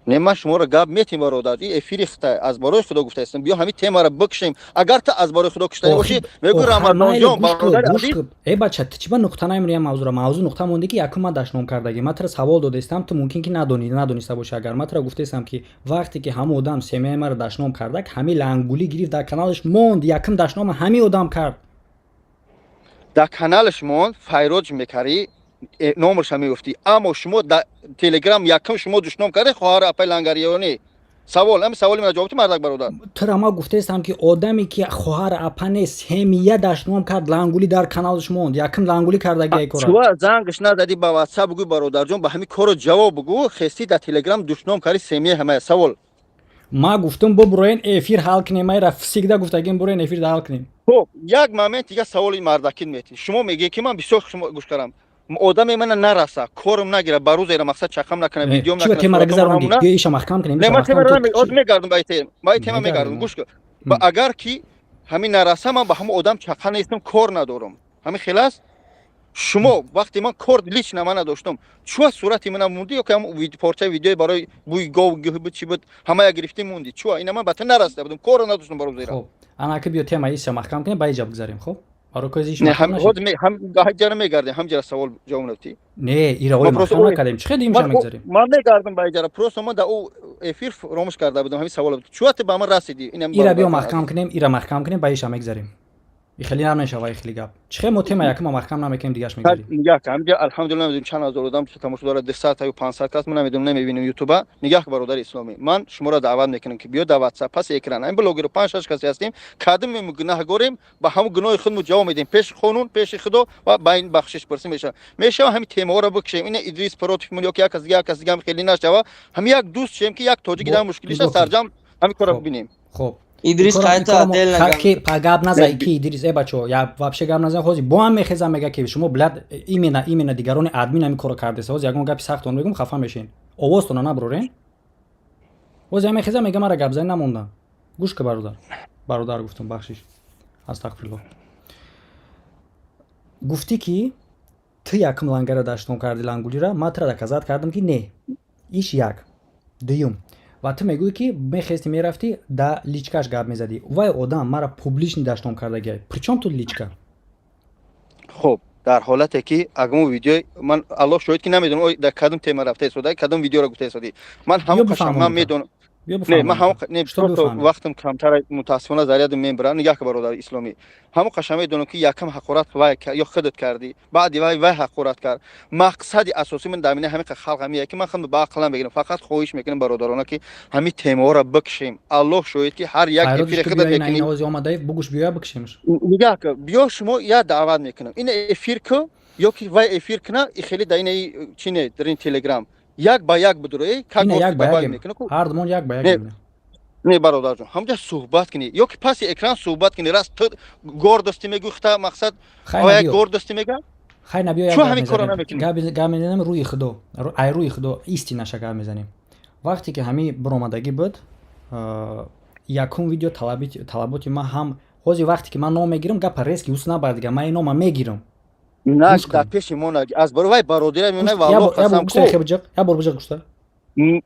S15: نه من شما را گپ میتیم برادر این افیر خطا از برای خدا گفته استم بیا همین تیم را بکشیم اگر تو از برای خدا کشته باشی میگو رمضان جان برادر عزیز
S2: ای بچه چی با نقطه نمیریم موضوع نقطه مونده که یکم من داشتم کردگی من تر سوال داده استم تو ممکن که ندونسته باشه اگر من تر گفته استم که وقتی که همون آدم سمیه مرا داشتم کردک همین لانگولی گرفت در کانالش موند یکم داشتم همین آدم کرد
S15: در کانالش موند فیروج میکری نامش هم میگفتی اما شما در تلگرام یکم شما دشنام کرده خواهر اپای لنگریانی سوال من جوابت مردک برادر
S2: تو ما گفته استم که آدمی که خواهر اپنه سمیه دشنام کرد لنگولی در کانالش موند یکم لنگولی کرده گی
S15: شما زنگش ندادی با واتساپ بگو برادر جان به همین کارو جواب بگو خستی در تلگرام دشنام کردی سمیه همه سوال
S2: ما گفتم بروین افیر حل کنیم ما رفسیگدا گفتگیم بروین افیر حل کنیم
S15: خب یک مومنت دیگه سوال مردکین میتی شما میگی که من بسیار شما گوش کردم آدم من نرسه کارم نگیره بروز ایرا مقصد چخم نکنه ویدیو نکنه
S2: چی تیم گذروندی بیا ایش محکم کنیم
S15: نه من تیم میگردم با تیم میگردم گوش کن اگر کی همین نرسه من با هم آدم چخه نیستم کار ندارم همین خلاص شما وقتی من کار لیچ نمانه داشتم چه صورتی من موندی یا که هم پارچه ویدیو برای بوی گاو بود چی بود همه گرفتی موندی چه اینا من بته نرسته بودم کار نداشتم بروز ایرا
S2: خب انا که بیا تیم ایش محکم کنیم با جواب گذاریم خب
S15: نه هم جا میگردیم هم جا سوال جواب نفتی
S2: نه ایرا وای محکم کردیم چه خیلی میشه میگذاریم
S15: من میگردم با جا پروس ما دا او افیر رومش کرده بودم همین سوال بود چوات با من رسیدی اینم
S2: ایرا بیا محکم کنیم با ایش میگذاریم خیلی نمیشه وای خیلی گپ چه متهم یکم محکم نمیکنیم دیگهش میگیریم
S15: نگاه کن بیا الحمدلله میدونم چند هزار آدم تو تماشا داره 200 تا 500 کس من نمیدونم نمیبینیم یوتیوب نگاه برادر اسلامی من شما را دعوت میکنم که بیا در واتساپ پس اکران این بلاگر 5 6 کسی هستیم کدام گناهگاریم با هم گناه خودمون جواب میدیم پیش قانون پیش خدا و با این بخشش پرسی میشه همین تیم‌ها را بکشیم این ادریس پروتیک ملیو که یک دیگه خیلی نشوا هم یک دوست شیم که یک تاجیک در مشکلیش سرجم همین کارو ببینیم
S2: خب
S1: ادریس قایتا دل نگم
S2: که پاگاب نزای کی ادریس ای بچو یا вообще گام نزای خوزی با هم میخزم میگه که شما بلد ایمینا دیگران ادمین هم کارو کرده سوز یگون گپی سختون میگم خفه میشین اوواستون نبرورین وز هم میخزم میگه مرا گپ زن نموندن گوش که برادر گفتم بخشش استغفرالله گفتی که تو یکم لنگر داشتم کردی لنگولی را ما ترا دکازات کردم که نه ایش یک دوم و تو میگویی که میخواستی میرفتی در لیچکاش گپ میزدی وای آدم مرا پوبلیش نداشتم کردگی پرچم تو لیچکا
S15: خب در حالتی که اگه ویدیو من الله شاهد که نمیدونم در کدوم تیم رفته سودا کدوم ویدیو را گفته سودی من هم قشنگ من میدونم
S2: بیا
S15: نه
S2: بفهمم
S15: من هم نه
S2: شتو
S15: تو
S2: بفهمم
S15: وقتم کمتر متاسفانه زریاد ممبر نگاه که برادر اسلامی همو قشنگ میدونم که یکم حقارت وای یا خودت کردی بعد وای حقارت کرد مقصد اساسی من دامینه همین که خلق همیه که من خودم با عقلم بگیرم فقط خواهش میکنم برادرانه که همین تیما را بکشیم الله شاهد که هر یک افیر خودت
S2: این
S15: بکنیم
S2: آواز اومده بگوش بیا بکشیمش
S15: نگاه که بیا شما یا دعوت میکنم این افیر که یا که وای افیر کنه خیلی در این چینه در این تلگرام یک با یک بدروی که
S2: این یک
S15: گفت
S2: با
S15: بابا
S2: یک
S15: میکنه
S2: هر دمون یک با یک
S15: نه برادر جان همجا صحبت کنی یا که پس اکران صحبت کنی راست تو گور دستی میگفته مقصد آیا گور دستی میگه
S2: خیر نبیا
S15: چون همین کارا نمیکنی
S2: گام میزنیم روی خدا روی خدا ایستی نشه گام میزنیم وقتی که همین برآمدگی بود یکم ویدیو طلباتی ما هم خوزی وقتی که من نام میگیرم گپ ریسکی اوس نبر دیگه من نام میگیرم
S15: نه در پیش ما از برای برادر میونه والله قسم کو
S2: یا برو گوشت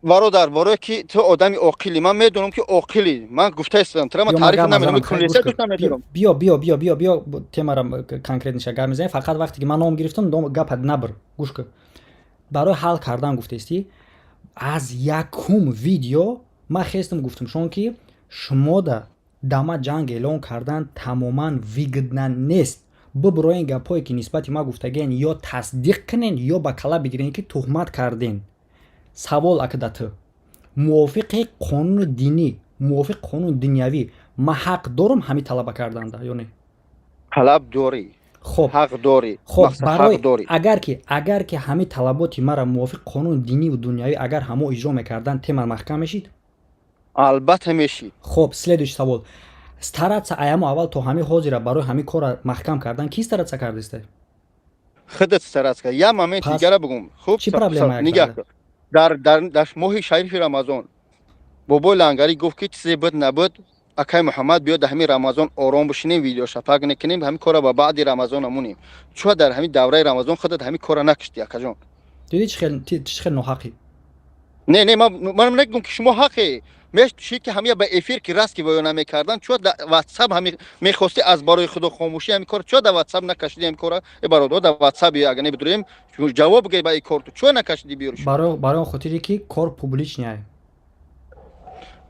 S15: برادر که تو آدمی عاقلی من میدونم که عاقلی من گفته هستم تو ما تعریف نمیدونم کلیسا دوست نمیدونم
S2: بیا تمام کانکریت نشه گام میزنیم فقط وقتی که من نام گرفتم گپ نبر گوش کن برای حل کردن گفته استی از یکم ویدیو ما خواستم گفتم شون که شما دا دما جنگ اعلان کردن تماما ویگدن نیست ببروین گپایی که نسبت ما گفتگین یا تصدیق کنین یا با کلا بگیرین که تهمت کردین سوال اکدت موافق قانون دینی موافق قانون دنیوی ما حق دارم همین طلب کردن ده یا نه
S15: طلب داری
S2: خب
S15: حق داری
S2: خب برای اگر که همین طلبات مرا موافق قانون دینی و دنیوی اگر همو اجرا میکردن تمام محکم میشید
S15: البته میشید
S2: خب следующий سوال стараться аяму аввал то ҳамин ҳозира барои ҳамин кора маҳкам кардан ки стараться кардисте
S15: خودت стараться کرد یا момент دیگه بگم خوب
S2: چی پرابلم
S15: نگاه در ماه شریف رمضان بابا لنگری گفت که چیزی بود نبود اکای محمد بیاد همین رمضان آرام بشینیم ویدیو شفاق نکنیم همین کارا با بعد رمضان امونیم چون در همین دوره رمضان خودت همین کارا نکشتی اکا جان
S2: دیدی چه خیلی ناحقی
S15: نه من نگم که شما حقی میشه که همه به افیر که راست که بیان نمیکردن چون در واتساپ همین میخواستی از برای خود خاموشی همین کار چون در واتساپ نکشیدی همین کارا برادر در واتساپ اگه نمیدونیم جواب بگی با این کار تو چون نکشیدی بیارش
S2: برای خاطری که کار پوبلیک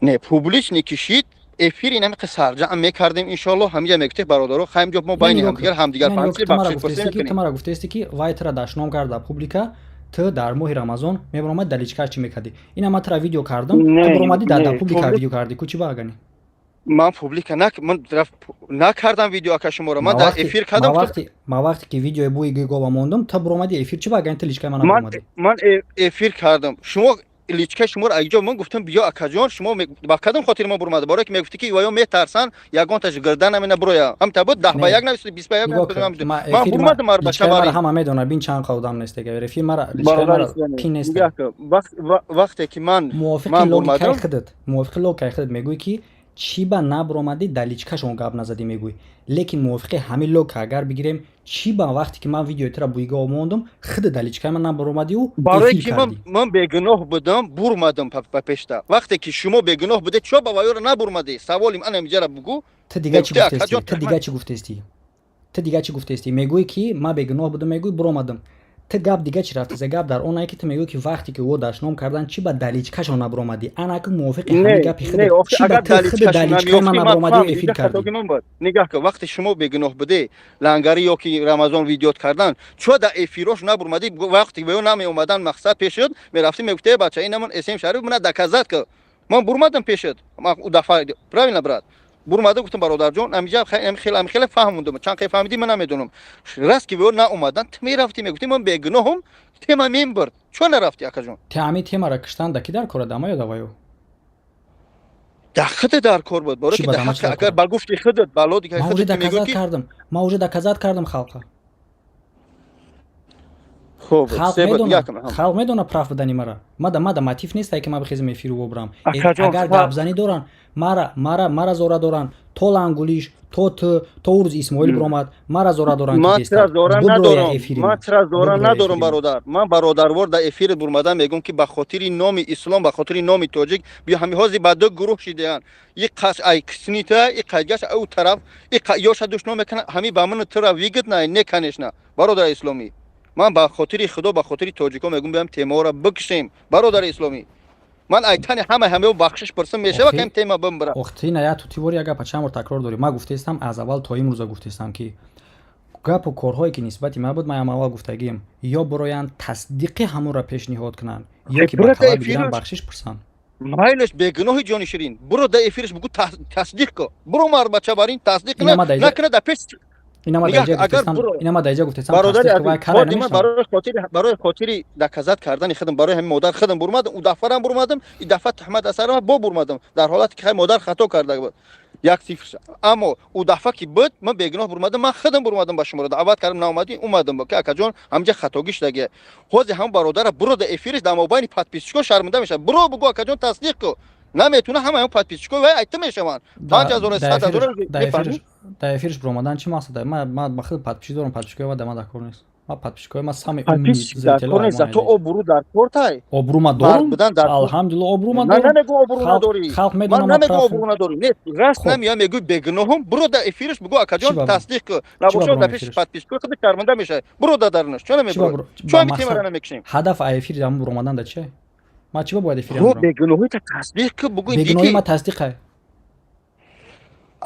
S15: نه پوبلیک نکشید افیر اینم که سرجم میکردیم ان شاء الله همه میگفت برادرها خواهیم جواب ما بین همدیگر فهمیدیم
S2: تمام گفته است که وایتر داشنام کرده پوبلیکا تو در ماه رمضان میبرم دلیچکار چی میکردی اینا ما ترا ویدیو کردم تو برامدی در پوبلیکا ویدیو کردی کوچی باگانی
S15: من پوبلیکا من نکردم ویدیو اکا شما رو من در افیر کردم
S2: ما وقتی که ویدیو بوی گیگو موندم تو برامدی افیر چی باگانی دلیچکار
S15: من افیر کردم شما لیچکه شما را اگه من گفتم بیا اکا جان شما با کدام خاطر ما برماده برای که میگفتی که وایو میترسن یگان تاش گردن همین برویا هم تا بود 10 با 1 نوشته 20 با 1 نوشته من برماده مار بچه باری
S2: همه میدونه بین چند قدم نیست دیگه رفی مرا پین نیست
S15: وقتی که من
S2: موافق لوکای خودت میگویی که چی با نبرامدی دلیچکه شما گاب نزدی میگویی لیکن موافق همین لوک اگر بگیریم چی با وقتی که من ویدیو ترا بویگا اوموندم خود دلیچکه من نبرامدی و
S15: برای که من بیگناه بودم برمادم پیشتا وقتی که شما بیگناه بوده چرا با وایو نبرمادی سوالیم انا میجرا بگو
S2: تو دیگه چی گفتی میگویی که ما بیگناه بودم میگویی برامادم تو گاب دیگه چی رفتی گاب در اونایی که تو میگویی که وقتی که او داشنام کردن چی با دلیچکه شون نبرامادی انا که موافق همین گپی خود چی با دلیچکه من نبرامادی افیر کردی
S15: نگاه که وقتی شما بیگناه بوده لنگری یا که رمضان ویدیو کردن چرا در افیروش نبرمادی وقتی به اون نمی اومدن مقصد پیش شد میرفتی میگفتی بچه این من اسم شریف من دکزات که من برمادم پیش شد ما دفعه پروین برات برماده گفتم برادر جان امجا خیلی فهمیدم چند کی فهمیدی من نمیدونم راست که نه اومدن تو میرفتی میگفتی من بیگناهم تیم ممبر چون نرفتی اکا جان
S2: تامی تیم را کشتن دکی در کار دما یا دوایو
S15: دخته در کار بود برای که دخته اگر بگفتی خودت بالا دیگه
S2: خودت میگی کردم ما وجود دکزات کردم خلقا
S15: خوب
S2: خلق میدونه پراف بدنی مرا ما ماتیف نیست که ما بخیزم افیرو ببرم اگر گابزنی دورن مرا زورا دورن تو لانگولیش تو ورز اسماعیل برامد مرا زورا دورن
S15: ما ترا زورا ندارم برادر من برادروار در افیر برمادم میگم که به خاطر نام اسلام به خاطر نام تاجیک بیا همین هازی بعد دو گروه شدن یک قص ای کسنیتا یک قاجاش او طرف یک یاش دشنام میکنه همین با من ترا ویگت نه نکنش نه برادر اسلامی من با خاطر خدا با خاطر تاجیکا میگم بیام تیمور را بکشیم برادر اسلامی من айтани ҳамаи бахшиш пурсам мешава ки тема бимбира
S2: вақти ная ту тивори ага пачам такрар дори ма гуфтестам аз аввал то имрӯза гуфтестам ки гапу корҳое ки нисбати ма буд маям аввал гуфтагим ё бироянд тасдиқи ҳамонро пешниҳод кунанд ё ки ба талаб гиранд бахшиш пурсанд
S15: майлаш бегуноҳи ҷони ширин буро да эфириш бугу тасдиқ ко буро мар бача барин тасдиқ накуна да пеш
S2: инама даиҷа гуфтестам
S15: барои хотири доказат кардани худам барои ҳамин модар худам бурмадам у дафарам бурмадам и дафа туҳмат асарам бо бурмадам дар ҳолате ки хай модар хато карда буд 1-0 аммо у дафа ки буд ман бегуноҳ бурмадам ман худам бурмадам ба шуморо даъват кардам наомадӣ омадам ки акаҷон ҳамҷа хатогӣ шудагия ҳозир ҳам бародара буро да эфириш дар мобайни подписчико шарминда мешавад буро бугу акаҷон тасдиқ ко наметуна ҳамаи подписчико вай айта мешаванд 5000
S2: да эфириш биромадан чӣ мақсад ман ба худ подписчик дорам подписчикои ма да ман дар кор нест ма подписчикои ма сами
S15: то обру дар кортай
S2: обрума дорам алҳамдулилла обрума дорам
S15: намегӯ обру надорӣ
S2: халқ медонам
S15: намегӯ обру надорӣ не раст намея мегӯ бегуноҳам буро да эфириш бугу акаҷон тасдиқ ко набошад да пеши подписчико худ шарминда мешавад буро да дарнаш чӣ намебурад чӣ ҳами темара намекишем
S2: ҳадаф эфири ҳам биромадан да чӣ ма чӣ бояд эфири
S15: ҳам бегуноҳи тасдиқ ко бугу
S2: бегуноҳи ма тасдиқа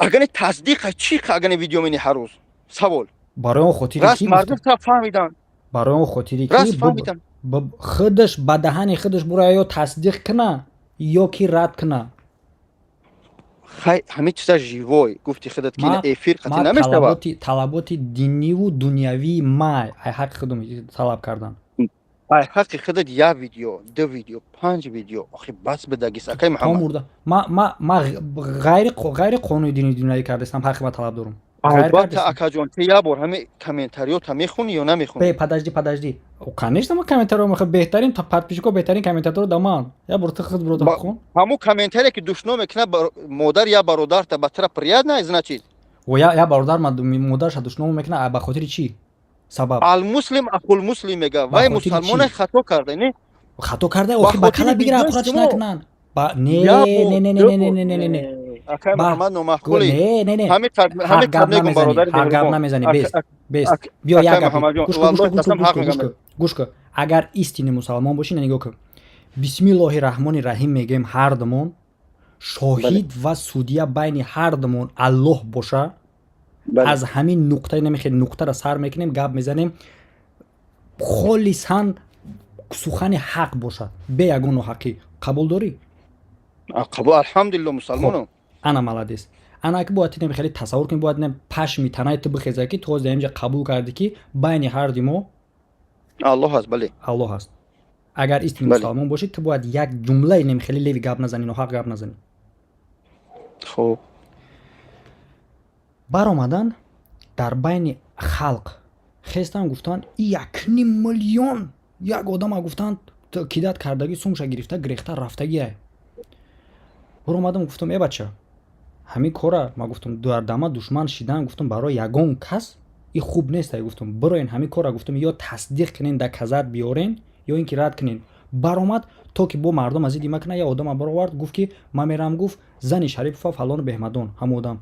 S15: агане тасдиқа чӣ агане видео мени ҳар рӯз савол
S2: барои он хотири
S15: раст мардум фаҳмидан
S2: барои он хотири ки худаш ба даҳани худаш буро ё тасдиқ куна ё ки рад куна
S15: хай ҳамин чиза живой гуфти худат ки эфир қати намешавад
S2: талаботи диниву дунявии май ай ҳаққи худам талаб кардан
S15: ай ҳаққи худат 1 видео 2 видео 5 видео охи бас бидагис акай муҳаммад
S2: ма ғайри қонуни дини дунявӣ кардастам ҳаққи ма талаб дорам
S15: албатта акаҷон ти як бор ҳамин комментариёта мехунӣ ё намехунӣ
S2: подожди конечно ман комментариё мехунам беҳтарин подписчико беҳтарин комментатор да ман я бор ти худ буро хун
S15: ҳамун комментарие ки душно мекуна модар я бародарта ба тара приятна значит
S2: я бародар модарша душно мекуна ба хотири чӣ сабаб
S15: алмуслим ахул муслим мега вай мусалмоне хато карда не
S2: хато карда охи ба кала бигира ақура чӣ накунанд не
S15: акай муҳаммад номаҳқули
S2: гап намезани бест биё як гӯш кун агар истини мусалмон бошӣ нигоҳ кун бисмиллоҳи раҳмони раҳим мегӯем ҳардумон шоҳид ва судя байни ҳардумон аллоҳ боша аз ҳамин нуқтаи намехел нуқтара сар мекунем гап мезанем холисан сухани ҳақ бошад бе ягон ноҳақӣ қабул дорӣ
S15: қабул алҳамдулилло мусалмонам
S2: ана маладес ана ки бояд тинем хеле тасаввур кунем бояд не пашми танаи ту бихеза ки ту ҳозир инҷа қабул карди ки байни ҳарди мо
S15: аллоҳ аст бале
S2: аллоҳ аст агар истини мусалмон бошӣ ту бояд як ҷумлаи нем хеле леви гап назанӣ ноҳақ гап назанӣ
S15: хуб
S2: баромадан дар байни халқ хестан гуфтанд 1 миллион як одама гуфтанд кидат кардаги сумша гирифта гирехта рафтагия баромадам гуфтам е бача ҳамин кора ма гуфтам дар дама душман шидан гуфтам барои ягон кас и хуб нестай гуфтам бироен ҳамин кора гуфтам ё тасдиқ кунен да казат биёрен ё ин ки рад кунен баромад то ки бо мардум аз иди макна я одама баровард гуфт ки ма мерам гуфт зани шарипова фалон беҳмадон ҳам одам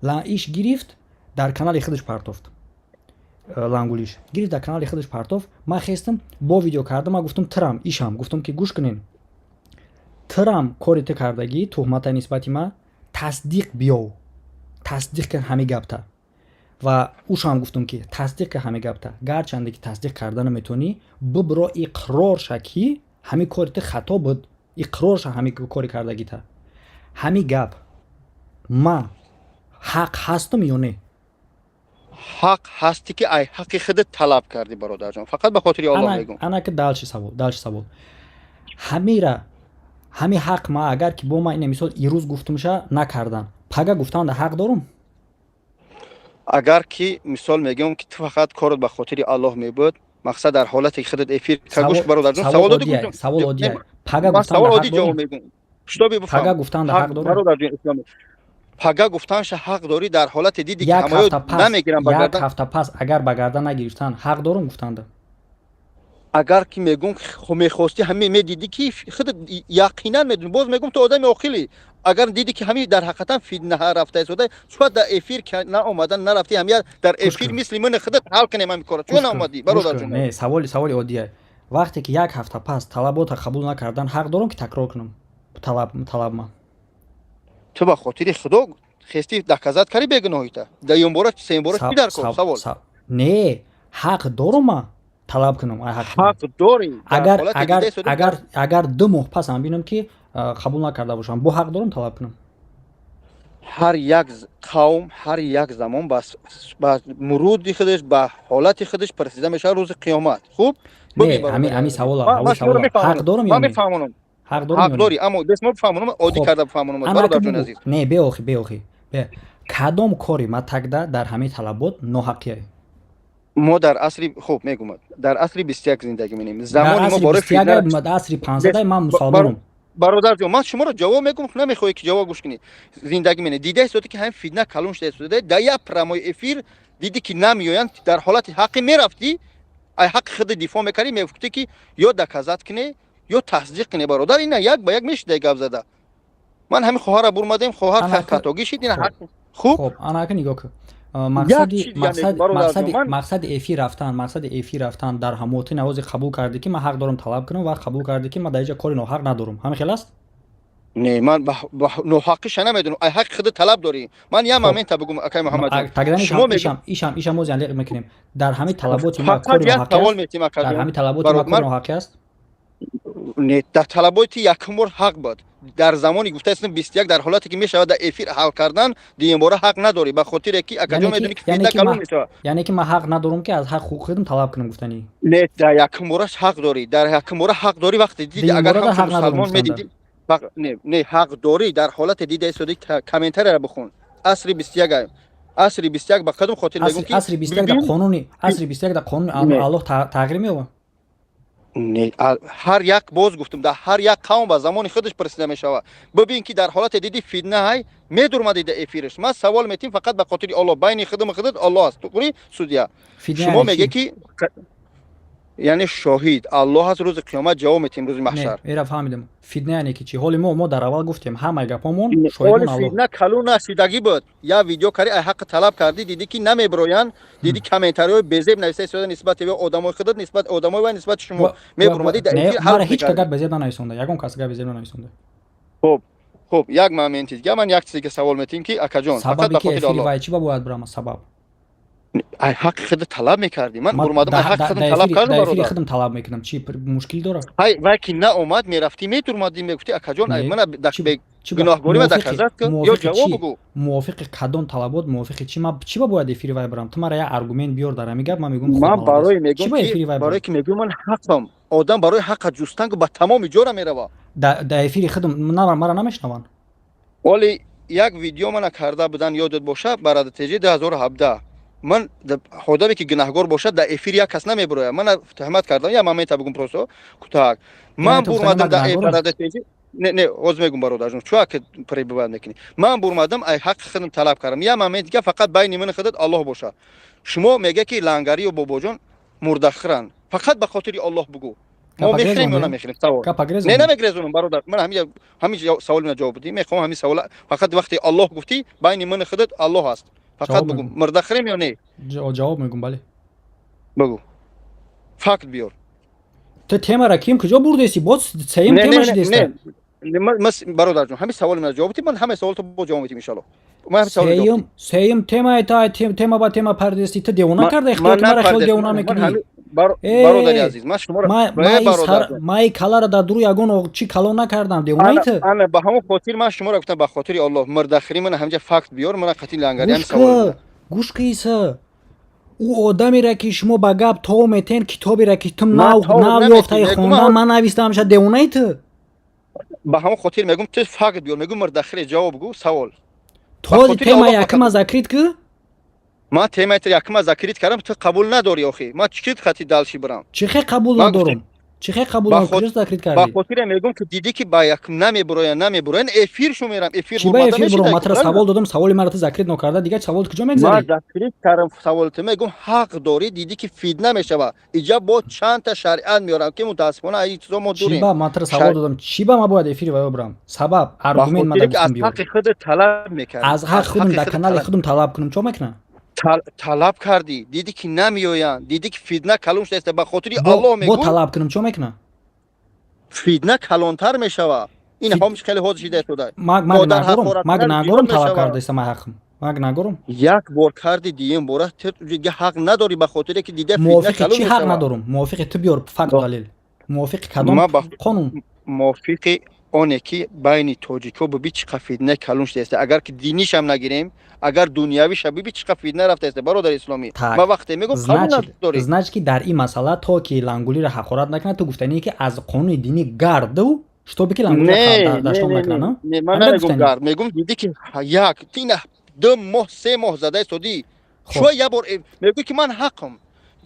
S2: лаиш гирифт дар канали худаш партофт лангулиш гирифт дар канали худаш партофт ма хестам бо видео кардам ма гуфтам тирам ишам гуфтам ки гӯш кунен тирам кори ту кардагӣ туҳмата нисбати ма тасдиқ биёв тасдиқ кун ҳами гапта ва ушам гуфтам ки тасдиқ кун ҳами гапта гарчанде ки тасдиқ карда наметавонӣ бибиро иқрор ша ки ҳами кори ту хато буд иқрор ша ҳами кори кардагита ҳами гап ма ҳақ ҳастам ё не
S15: ҳақ ҳасти ки ай ҳаққи худат талаб кардӣ бародарҷон фақат ба хотири Аллоҳ мегӯм
S2: ана ки далши савол ҳамира ҳами ҳақ ма агар ки бо ма ина мисол ирӯз гуфтумша накардан пага гуфтанда ҳақ дорум
S15: агар ки мисол мегӯм ки ту фақат корот ба хотири Аллоҳ мебуд мақсад дар ҳолате ки худат эфир кагӯш бародарҷон
S2: савол оддия пага гуфтанда ҳақ дорум пага гуфтанда ҳақ дорум
S15: бародарҷон пага гуфтанша ҳақ дорӣ дар ҳолате диди ки ҳамаё намегирам ба гардан
S2: як ҳафта пас агар ба гардан нагирифтан ҳақ дорум гуфтанда
S15: агар ки мегӯм мехости ҳамин медиди ки худат яқинан медуни боз мегӯм ту одами оқилӣ агар диди ки ҳамин дар ҳақиқатан фиднаҳа рафтаистода чӯ дар эфир наомадан нарафти ҳамия дар эфир мисли мани худат ҳал кунем ҳамин кора чӯ наомадӣ бародарҷон
S2: не саволи оддия вақте ки як ҳафта пас талабота қабул накардан ҳақ дорам ки такрор кунам талабма.
S15: تو به خاطر خدا خستی دکازات کاری بگناهیتا دیوم بارا سیم بارا چی در کن سوال
S2: نه حق دارم طلب کنم
S15: حق داری
S2: اگر 2 ماه پس هم بینم که قبول نکرده باشم با حق دارم طلب کنم.
S15: هر یک قوم هر یک زمان با مرود خودش با حالت خودش پرسیده میشه روز قیامت. خوب
S2: نه همین سوال حق دارم یا نه؟ حق
S15: داری اما دست ما بفهمونم عادی کرده بفهمونم برادر جان عزیز.
S2: نه بیاخی کدام کاری ما تکده در همه طلبات ناحقیه.
S15: ما در عصر خوب میگم در عصر 21 زندگی می‌کنیم. زمانی ما برای
S2: فیتنه در عصر 15 من مسلمانم.
S15: برادر جان من شما را جواب میگم نمیخوای که جواب گوش کنی. زندگی می‌کنی دیده است که همین فیتنه کلون شده در یک پرامای افیر دیدی که نمیآیند در حالت حقی میرفتی ای حق خود دفاع می‌کردی میگفتی که یا دکازات کنی یا تصدیق کنی برادر این یک به یک میشه گپ زده. من همین خواهر برمادم خواهر خطاگی شد این حق خوب
S2: انا که نگاه کن مقصد ایفی رفتن در هموطن نواز قبول کرده که من حق دارم طلب کنم و قبول کرده که من در اینجا کاری ناحق ندارم همین خیلی است.
S15: نه من ناحقش نمیدونم ای حق خود طلب داری من یه مومنت بگم اکای محمد
S2: شما میگم ایشم ما زنلیق میکنیم در همین طلبات ما کاری ناحق است در همین طلبات ما کاری ناحق است.
S15: نه در طلبات یکم بار حق بود در زمانی گفته است 21 در حالتی که میشه در افیر حل کردن دیگه بار حق نداری به خاطر کی اکجا میدونی که فیدا کلون میشه
S2: یعنی که من حق ندارم که از حق خودم طلب کنم گفتنی
S15: نه در یکم بارش حق داری در یکم بار حق داری وقتی دیدی اگر هم مسلمان میدیدی نه حق داری در حالت دیده استودی کامنتر را بخون عصر 21 با کدوم خاطر میگم که
S2: عصر 21 در قانون الله تغییر میوه
S15: نه هر یک باز گفتم در هر یک قوم با زمان خودش پرسیده می شود ببین که در حالت دیدی فیتنه های میدورم دیده افیرش ما سوال میتیم فقط به خاطر الله بین خودت الله است تو کنی سودیا شما میگه که یعنی شاهد الله از روز قیامت جواب میتیم روز محشر
S2: میرا فهمیدم فیتنه یعنی که چی حالی ما در اول گفتیم همه گپامون شاهدون الله
S15: فیتنه کلون نشیدگی بود یا ویدیو کاری حق طلب کردی دیدی که نمیبروین دیدی کامنتاری بزیب نوشته شده نسبت به آدمای خودت نسبت آدمای و نسبت شما میبرومدی در این
S2: حال هیچ کگت بزیب ننویسونده یگون کس گپ بزیب ننویسونده
S15: خب یک مومنت دیگه من یک چیزی که سوال میتیم که اکجان
S2: فقط به خاطر الله چی باید برام سبب
S15: ای حق خود طلب میکردی من برمادم حق خودم طلب کردم
S2: برادر خودم طلب میکنم چی مشکل داره
S15: های وکی نه اومد میرفتی میتورمادی میگفتی اکجان ای من گناهگاری و دکازات کن یا جواب بگو
S2: موافق کدام طلبات موافق چی باید افیر وای برام تو مرا یه آرگومنت بیار در میگم من میگم
S15: من برای میگم که میگم من حقم آدم برای حق جستن با تمام جور میره
S2: در افیر خودم مرا نمیشنون
S15: ولی یک ویدیو من کرده بودن یادت باشه برای نتیجه 2017 من خدا که گناهگار باشد در افیر یک کس نمیبره من تهمت کردم یا مومنت بگم پروسو کوتاه من برمادم در افیر نتیجه نه از میگم برادر جون چرا که پری بود میکنی من برمادم ای حق خودم طلب کردم یا مومنت که فقط بین من خودت الله باشه شما میگه که لنگری و بابا جون مردخرن فقط به خاطر الله بگو ما میخریم یا نمیخریم سوال نه نمیگرزونم برادر من همین سوال جواب بدی میخوام همین سوال فقط وقتی الله گفتی بین من خودت الله هست فقط بگو مردخریم یا نه
S2: جواب میگم بله
S15: بگو فقط بیار
S2: تو تیما را کیم کجا بردیسی باز سیم تیما شدیسته
S15: نه برادر جون همین سوال من جواب بدی من همین سوال تو با جواب میدم ان شاء
S2: الله سیم تیما تا تیما با تیما پردیسی تو دیوونه کرده اختیار مرا خیلی دیوونه میکنی
S15: برادر عزیز من شما
S2: ما کلا را در درو یگون چی کلا نکردم دیوونه ایت
S15: انا به همون خاطر من شما را گفتم به خاطر الله مردخری من همینجا فقط بیار من قطعی لنگری هم سوال
S2: گوش کیسه او آدمی را که شما با گپ تو میتین کتابی را که تم ناو یافته خوندم من نویستم شد دیوونه ایت
S15: به همون خاطر میگم تو فقط بیار میگم مردخری جواب بگو سوال
S2: تو تیما یکم ذکرت که
S15: ما تیما یکم ذکرت کردم تو قبول نداری اخی ما چیت خطی دالشی برام
S2: چی قبول ندارم چی قبول ندارم ذکرت کردی
S15: با خاطر میگم که دیدی که با یکم نمیبروین افیر شو میرم افیر
S2: چی با افیر برو ماتر سوال دادم سوال مرا تو ذکرت نکرده دیگه سوال کجا میگذاری
S15: ما ذکرت کردم سوال تو میگم حق داری دیدی که فید نمیشه اینجا با چند تا شریعت میارم که متاسفانه ای چیزا ما دوریم
S2: چی با ماتر سوال دادم چی با ما باید افیر و برام سبب آرگومنت ما
S15: از حق خود طلب میکردم
S2: از حق خودم در کانال خودم طلب کنم چه میکنم
S15: طلب کردی دیدی که نمیآیند دیدی که فیدنه کلون شده است به خاطر الله
S2: با
S15: میگم
S2: طلب کنم چه میکنه
S15: فیدنه کلانتر میشوه این همش خیلی حد شده شده
S2: مگ نگورم طلب کرده است ما حقم مگ نگورم
S15: یک بار کردی دیم بار تو دیگه حق نداری به خاطر که دیده فیدنه
S2: موافق
S15: کلون
S2: چی حق
S15: میشوه
S2: ندارم موافق تو بیار فقط دلیل موافق کدام قانون
S15: موافق آنه که بین تاجیکا ببین چقدر فیدنه کلون شده است اگر که دینیش هم نگیریم اگر دنیویش ببین چقدر فیدنه رفته است برادر اسلامی ما وقتی میگم قبول نداری
S2: значит در این مسئله تا که لنگولی را حقارت نکنه تو گفتنی که از قانون دینی گردو чтобы که لنگولی را داشتم نکنه
S15: نه من نمیگم گرد میگم دیدی که یک تین 2 ماه 3 ماه زده سودی شو یه بار میگه که من حقم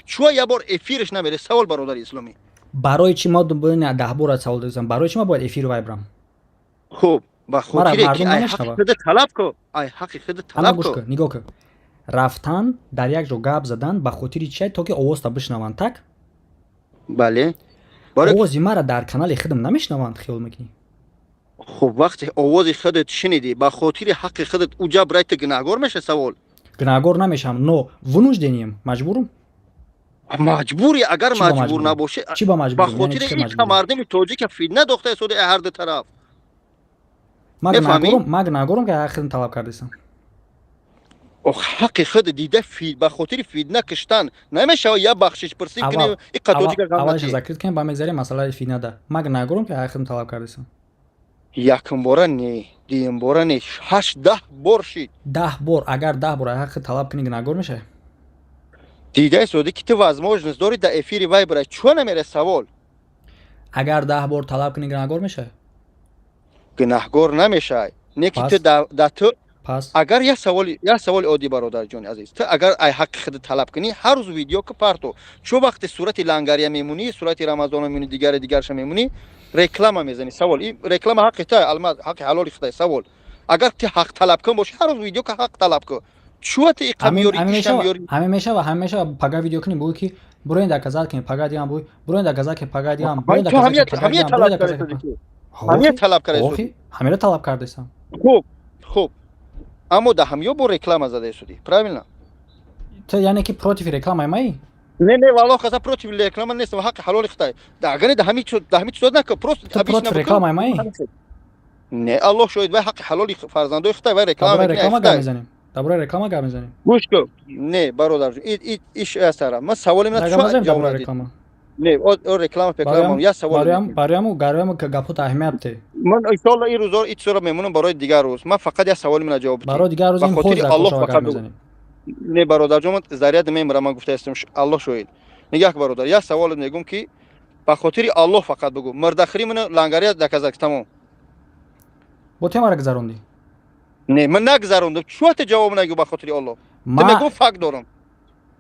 S15: شو یه بار افیرش نمیره سوال برادر اسلامی
S2: برای چی ما دوباره 10 بار سوال داشتم برای چی ما باید افیر وای برم
S15: خب با خاطر که ای حق خود طلب کو ای حق خود طلب کو
S2: نگاه کن رفتن در یک جا گپ زدن به خاطر چی تا که آواز تا بشنوند تک
S15: بله
S2: آواز مرا در کانال خودم نمیشنوند خیال میکنی
S15: خب وقتی آواز خودت شنیدی به خاطر حق خودت اوجا برای تو گناهگار میشه سوال
S2: گناهگار نمیشم نو ونوجدنیم مجبورم
S15: مجبوری اگر مجبور نباشه
S2: چی با مجبور
S15: به خاطر این مردم تاجیک فیدنه داخته شده هر دو طرف
S2: ما گناهگارم که حق خودم طلب کردم
S15: حق خود دیده به خاطر فیدنه کشتن نمیشه یا بخشش پرسی کنی این تاجیک غلطه
S2: اولش ذکر کنیم با مگذاری مسئله فیدنه ده ما گناهگارم که حق خودم طلب کردم
S15: یکم بار نه دیم بار نه 8 10 بار شید
S2: 10 بار اگر 10 بار حق طلب کنی گناهگار میشه
S15: دیده سودی که تو возможность داری در افیر وای برای چون نمیره سوال
S2: اگر 10 بار طلب کنی گناهگار میشه
S15: گناهگار نمیشه نه که تو تو اگر یه سوال عادی برادر جان عزیز تو اگر ای حق خود طلب کنی هر روز ویدیو که پارتو چون وقت صورت لنگریه میمونی صورت رمضان میمونی دیگرش میمونی رکلام میزنی سوال این رکلام حق تو البته حق حلال خدای سوال اگر تو حق طلب کن باشه هر روز ویدیو که حق طلب کن چوت اقامیوری
S2: همیشه پاگا ویدیو کنی بگو که برو در کازات کنی پاگا دیام بگو برو در کازات که پاگا دیام برو در کازات که
S15: همین طلب کرده همین طلب کرده
S2: همین طلب کرده استم
S15: خوب اما ده همیو با رکلام زده شدی правильно
S2: تو یعنی که پروتیف رکلام مای
S15: نه والله خاطر پروتیف رکلام نیست حق حلال خدای ده اگر ده همین شد نکو
S2: پروتیف رکلام مای
S15: نه الله شاید و حق حلال فرزندای خدای و رکلام
S2: میزنیم دبره رکلام گام میزنیم
S15: گوش کن نه برادر ایش اصلا ما سوال من شو جواب
S2: رکلام
S15: نه او رکلام فکر یا سوال
S2: برام که گپوت اهمیت ده
S15: من ان شاء الله این روزا این سوال میمونم برای دیگر روز من فقط یه سوال من جواب بدم
S2: برای دیگر روز این خود
S15: الله فقط نه برادر جان زریات میمرم من گفته استم الله شاید نگاه برادر یه سوال میگم که به خاطر الله فقط بگو مردخری من لنگریه دکازک تمام
S2: با تو مرا گذروندی
S15: نه من نگذروندم چوت جواب نگو به خاطر الله میگم فقط دارم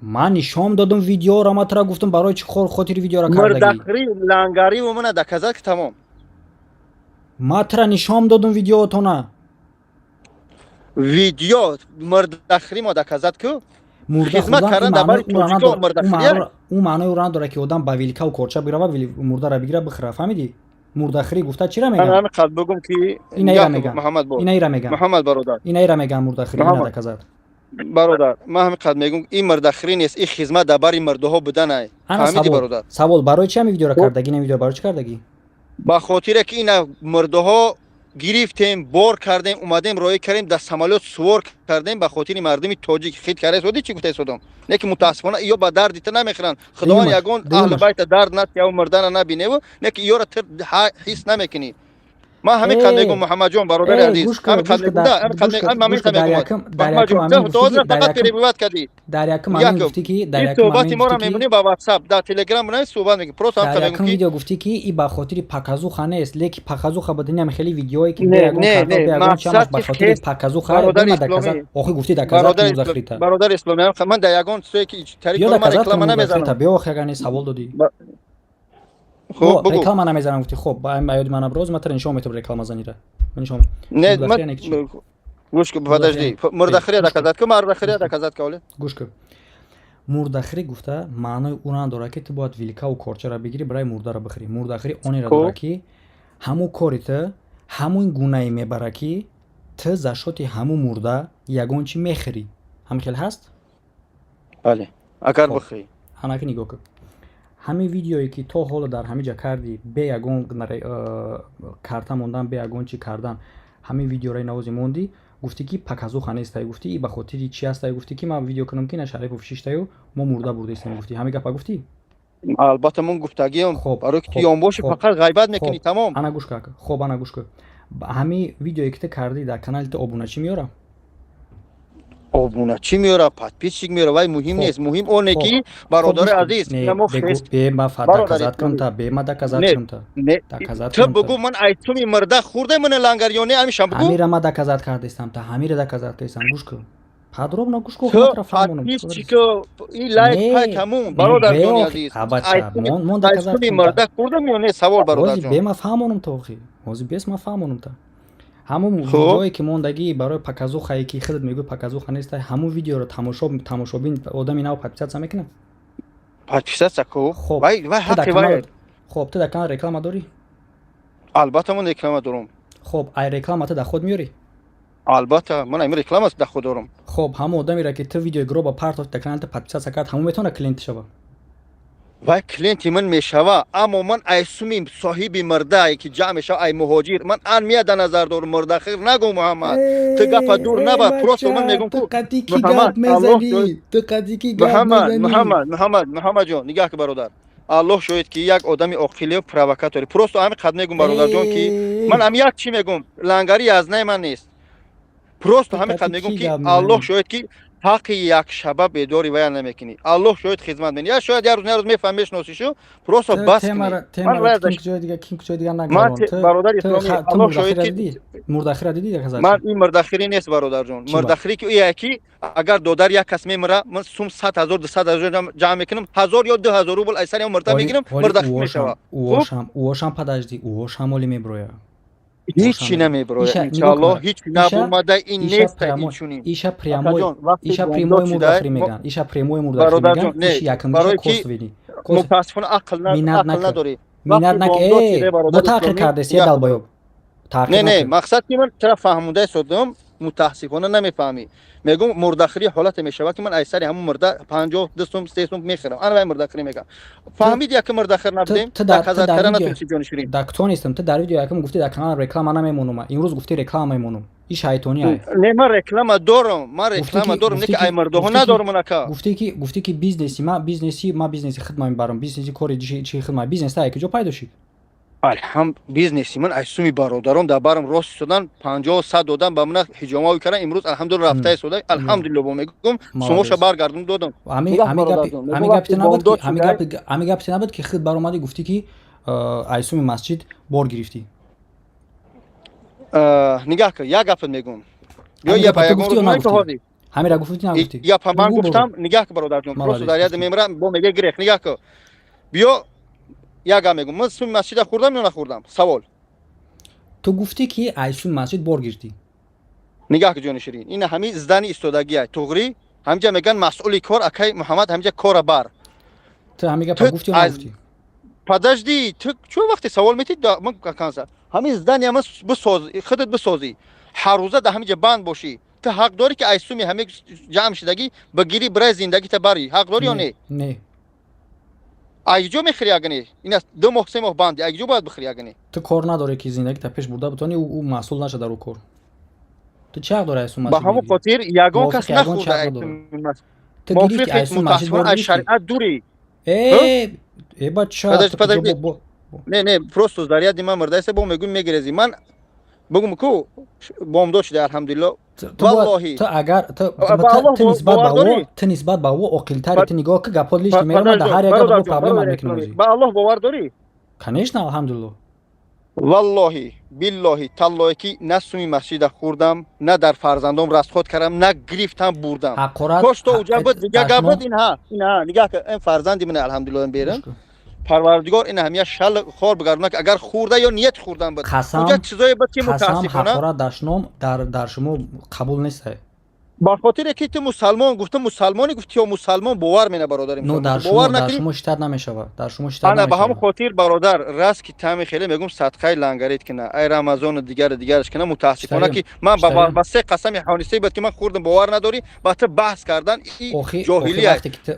S2: من نشام دادم ویدیو را ما ترا گفتم برای چی خاطر ویدیو را کردی
S15: مردخری لنگری و من دکازک تمام
S2: ما ترا نشام دادم ویدیو تو نه
S15: ویدیو مردخری ما دکازت کو
S2: خدمت کردن در برای تاجیکا مردخری اون معنی اون داره که آدم با ویلکا و کورچا بره و مرده را بگیره بخره فهمیدی مردخری گفته چی را میگن
S15: من قد بگم که
S2: اینا میگن
S15: محمد برادر
S2: اینا میگن مردخری نه دکازت
S15: برادر ما هم قد میگم این مردخری نیست این خدمت در برای مرده ها بدن ای فهمیدی برادر
S2: سوال برای چی ویدیو را کردگی نه ویدیو برای چی کردگی
S15: با خاطر که این مرده ها گرفتیم بار کردیم اومدیم روی کردیم در سمالات سوار کردیم به خاطر مردم تاجیک خید کرده سودی چی گفته سودم نه که متاسفانه یا با درد ته نمیخرن خداوند یگان اهل بیت درد نه یا مردن نبینه و نه که یارو حس نمیکنی ما همین قد میگم محمد جان برادر عزیز همین قد میگم من میگم محمد جان تو فقط روایت کردی
S2: در یک من گفتی که در یک
S15: صحبت ما رو میمونیم با واتساپ در تلگرام نه صحبت میگیم پروس هم
S2: میگم ویدیو گفتی که ای با خاطر پاکازو خانه است لیک پاکازو خبردنی هم خیلی ویدیویی که بیاگون چماش با خاطر پاکازو خانه دکازات اخی گفتی دکازات مزخریته
S15: برادر اسلامی من در یگان سوی که طریق
S2: من رکلام نمیزنم بیا اخی سوال دادی خب رکلام نمیزنم گفتی خب با ایاد من ابروز مثلا نشون میتم رکلام زنیره من نشون
S15: نه گوش کن подожди مردخری دکازات که مردخری دکازات کوله
S2: گوش کن مردخری گفته معنی اون داره که تو باید ویلکا و کورچا را بگیری برای مرده را بخری مردخری اونی را داره که همون کاریت همون گونه میبره که تو زشات همون مرده یگان چی میخری هم خیلی هست
S15: بله اگر
S2: خب.
S15: بخوای
S2: ана ки нигоҳ кун ҳамин видеое ки то ҳоло дар ҳамин ҷа кардӣ бе ягон карта мондан бе ягон чӣ кардан ҳамин видеораи навози мондӣ гуфтӣ ки паказуха нестай гуфтӣ и ба хотири чи ҳастай гуфтӣ ки ман видео кунам ки на Шарипов шиштаю мо мурда бурда истем гуфтӣ ҳамин гапа гуфтӣ
S15: албатта ман гуфтагиам барои ки ту ёнбоши фақат ғайбат мекунӣ тамом
S2: ана гӯш кун хоб ана гӯш кун ҳамин видеое ки ту кардӣ дар канали ту обуна чӣ меёра
S15: обуна чӣ меёра подписчик меёра вай муҳим нест муҳим оне ки бародари азиз
S2: бема доказат кунта бема доказат кунта
S15: ту бигӯ ман айсуми мирда хурда мана лангарёне ҳамишам бигӯ
S2: ҳамира ма доказат кардастам та ҳамира доказат кардастам гӯш кун подробно гӯш кун
S15: подписчик и лайк пай тамом бародарҷони азиз айсуми мирда хурда меёне савол бародарҷон
S2: бема фаҳмонам та охи ҳозир бес ма фаҳмонам та ҳамун видеое ки мондагӣ барои паказухае ки худат мегӯй паказуха нестай ҳамун видеоро тамошобин одами нав подписатсия мекунад
S15: подписатсия ко вай ҳаққи вай
S2: хоб ту дар канал реклама дорӣ
S15: албатта ман реклама дорам
S2: хоб ай реклама ту дар худ меёрӣ
S15: албатта ман ами реклама дар худ дорам
S2: хоб ҳамун одамеро ки ту видеои гуроҳ ба партов дар канал ту подписатсия кард ҳамун метавонад клиент шава
S15: вай клиенти ман мешава аммо ман айсуми соҳиби мирдае ки ҷамъ мешава ай муҳоҷир ман аҳамия дар назар дорам мирдахир нагӯ муҳаммад ту гапа дур набар просто ман мегӯм муҳаммад ҷон нигоҳ ки бародар аллоҳ шоҳид ки як одами оқилию провокатори просто ҳамин қад мегӯм бародарҷон ки ман ам як чӣ мегӯм лангари язнай ман нест просто ҳамин қад мегӯм ки аллоҳ шоҳид ки ҳаққи якшаба бедори вая намекунӣ аллоҳ шоҳид хизмат мекунӣ я шояд як рӯз мефаҳм мешиносишу просто бас бародар исломи аллоҳ шоҳид ки ман ин мурдахирӣ нест бародарҷон мурдахирӣ ки ие ки агар додар як кас мемира ман сум 100 000 200 000 ҷамъ мекунам 1000 ё 2000 рубл айсари мурда мегирам мурдахир мешава
S2: уошам подожди уошам оли меброя
S15: ҳичи намеброяд иншоаллоҳ ҳич набомада ин неста инчунин
S2: иша прямой мурдахирӣ меган иша прямой мурдахирӣ меган иш якумиша косвини
S15: мутаассифона ақл надорӣ
S2: минат нак бо таъқир кардаст я далбоёб
S15: не мақсад ки ман чара фаҳмодаи содам мутаассифона намефаҳмӣ мегӯм мурдахирӣ ҳолате мешава ки ман айсари ҳамун мурда 52 сум 3 сум мехӯрам ана вай мурдахирӣ мегӯям фаҳмид яке мурдахир набудем доказат кара натонисти ҷониширӣ
S2: дактонистам ту дар видео якум гуфти дар канал реклама намемонам имрӯз гуфти реклама мемонам ин шайтония
S15: не ман реклама дорам не ки ай мурдаҳо надорам унака
S2: гуфти ки бизнеси ма бизнеси хидмат мебарам бизнеси кори чи хидмат бизнеста якиҷо пайдо шид
S15: алҳам бизнеси ман айсуми бародарон дар барам рост истодан 50-100 додан ба мана ҳиҷомави кардам имрӯз алҳамдулилла рафта истода алҳамдулилла бо мегӯм сумоша баргардон додам ҳами
S2: гапте набуд ки худ баромадӣ гуфтӣ ки айсуми масҷид бор гирифтӣ
S15: нигоҳ кун як гапат мегӯм ё я ба ягон рӯз ҳозир
S2: ҳамира гуфтӣ нагуфтӣ
S15: я па ман гуфтам нигоҳ кун бародарҷон просто дар яд мемра бо мега грех нигоҳ кун биё як гап мегӯм ман суми масҷида хӯрдам ё нахӯрдам савол
S2: ту гуфтӣ ки айсуми масҷид бор гирифтӣ
S15: нигоҳ кун ҷони ширин ин ҳамин здани истодагия туғрӣ ҳамҷа меган масъули кор акай муҳаммад ҳамҷа кора бар
S2: ту ҳамин гапа гуфтӣ ё нагуфтӣ
S15: подожди ту чӯ вақте савол метид ман канса ҳамин здания ман бисозӣ худат бисозӣ ҳар рӯза дар ҳамин ҷа банд бошӣ ту ҳақ дорӣ ки айсуми ҳамин ҷамъ шидагӣ ба гирӣ барои зиндагита барӣ ҳақ дорӣ ё не
S2: не
S15: айҷо мехӯри агане ин аст 2 моҳ 3 моҳ банди айҷо бояд бихӯри агане
S2: ту кор надорӣ ки зиндагита пеш бурда битонӣ ӯ масъул наша дар ӯ кор ту чӣ ҳақ дорӣ айсум
S15: ба ҳамон хотир ягон кас нахӯрда муфтиҳои шариат дури не просто дар яди ман мурдаиса бо мегӯм мегирезӣ ман бигӯм ку бомдод шуда алҳамдулилло валлоҳи
S2: ту нисбат ба ӯ оқилтари ту нигоҳ ки гапҳо лишти меравад дар ҳар як гап проблема мекунӣ
S15: ба аллоҳ бовар дорӣ
S2: конечно алҳамдулилло
S15: валлоҳи биллоҳи таллоҳе ки на суми масҷида хӯрдам на дар фарзандом растход кардам на гирифтам бурдам кош то уҷа буд дига гап буд ин ҳа нигоҳ ки ин фарзанди ман алҳамдулилло берам парвардигор ин ҳамия шал хор бигардонад ки агар хӯрда ё ният хӯрдан буд уҷа чизое буд ки мутаассифона
S2: ҳақора дашном дар шумо қабул нест
S15: با خاطر که تو مسلمان گفتم مسلمانی گفتی یا مسلمان باور مینه برادر
S2: نو
S15: امسال
S2: در
S15: باور
S2: شما در
S15: نکنی.
S2: شما شتر نمیشود در شما شتر
S15: انا به همون
S2: نمیشود
S15: خاطر برادر راست که تمی خیلی میگم صدقه لنگریت کنه ای رمضان دیگرش کنه متاسفانه که من با سه قسم حانیسی بود که من خوردم باور نداری با تو بحث کردن این جاهلی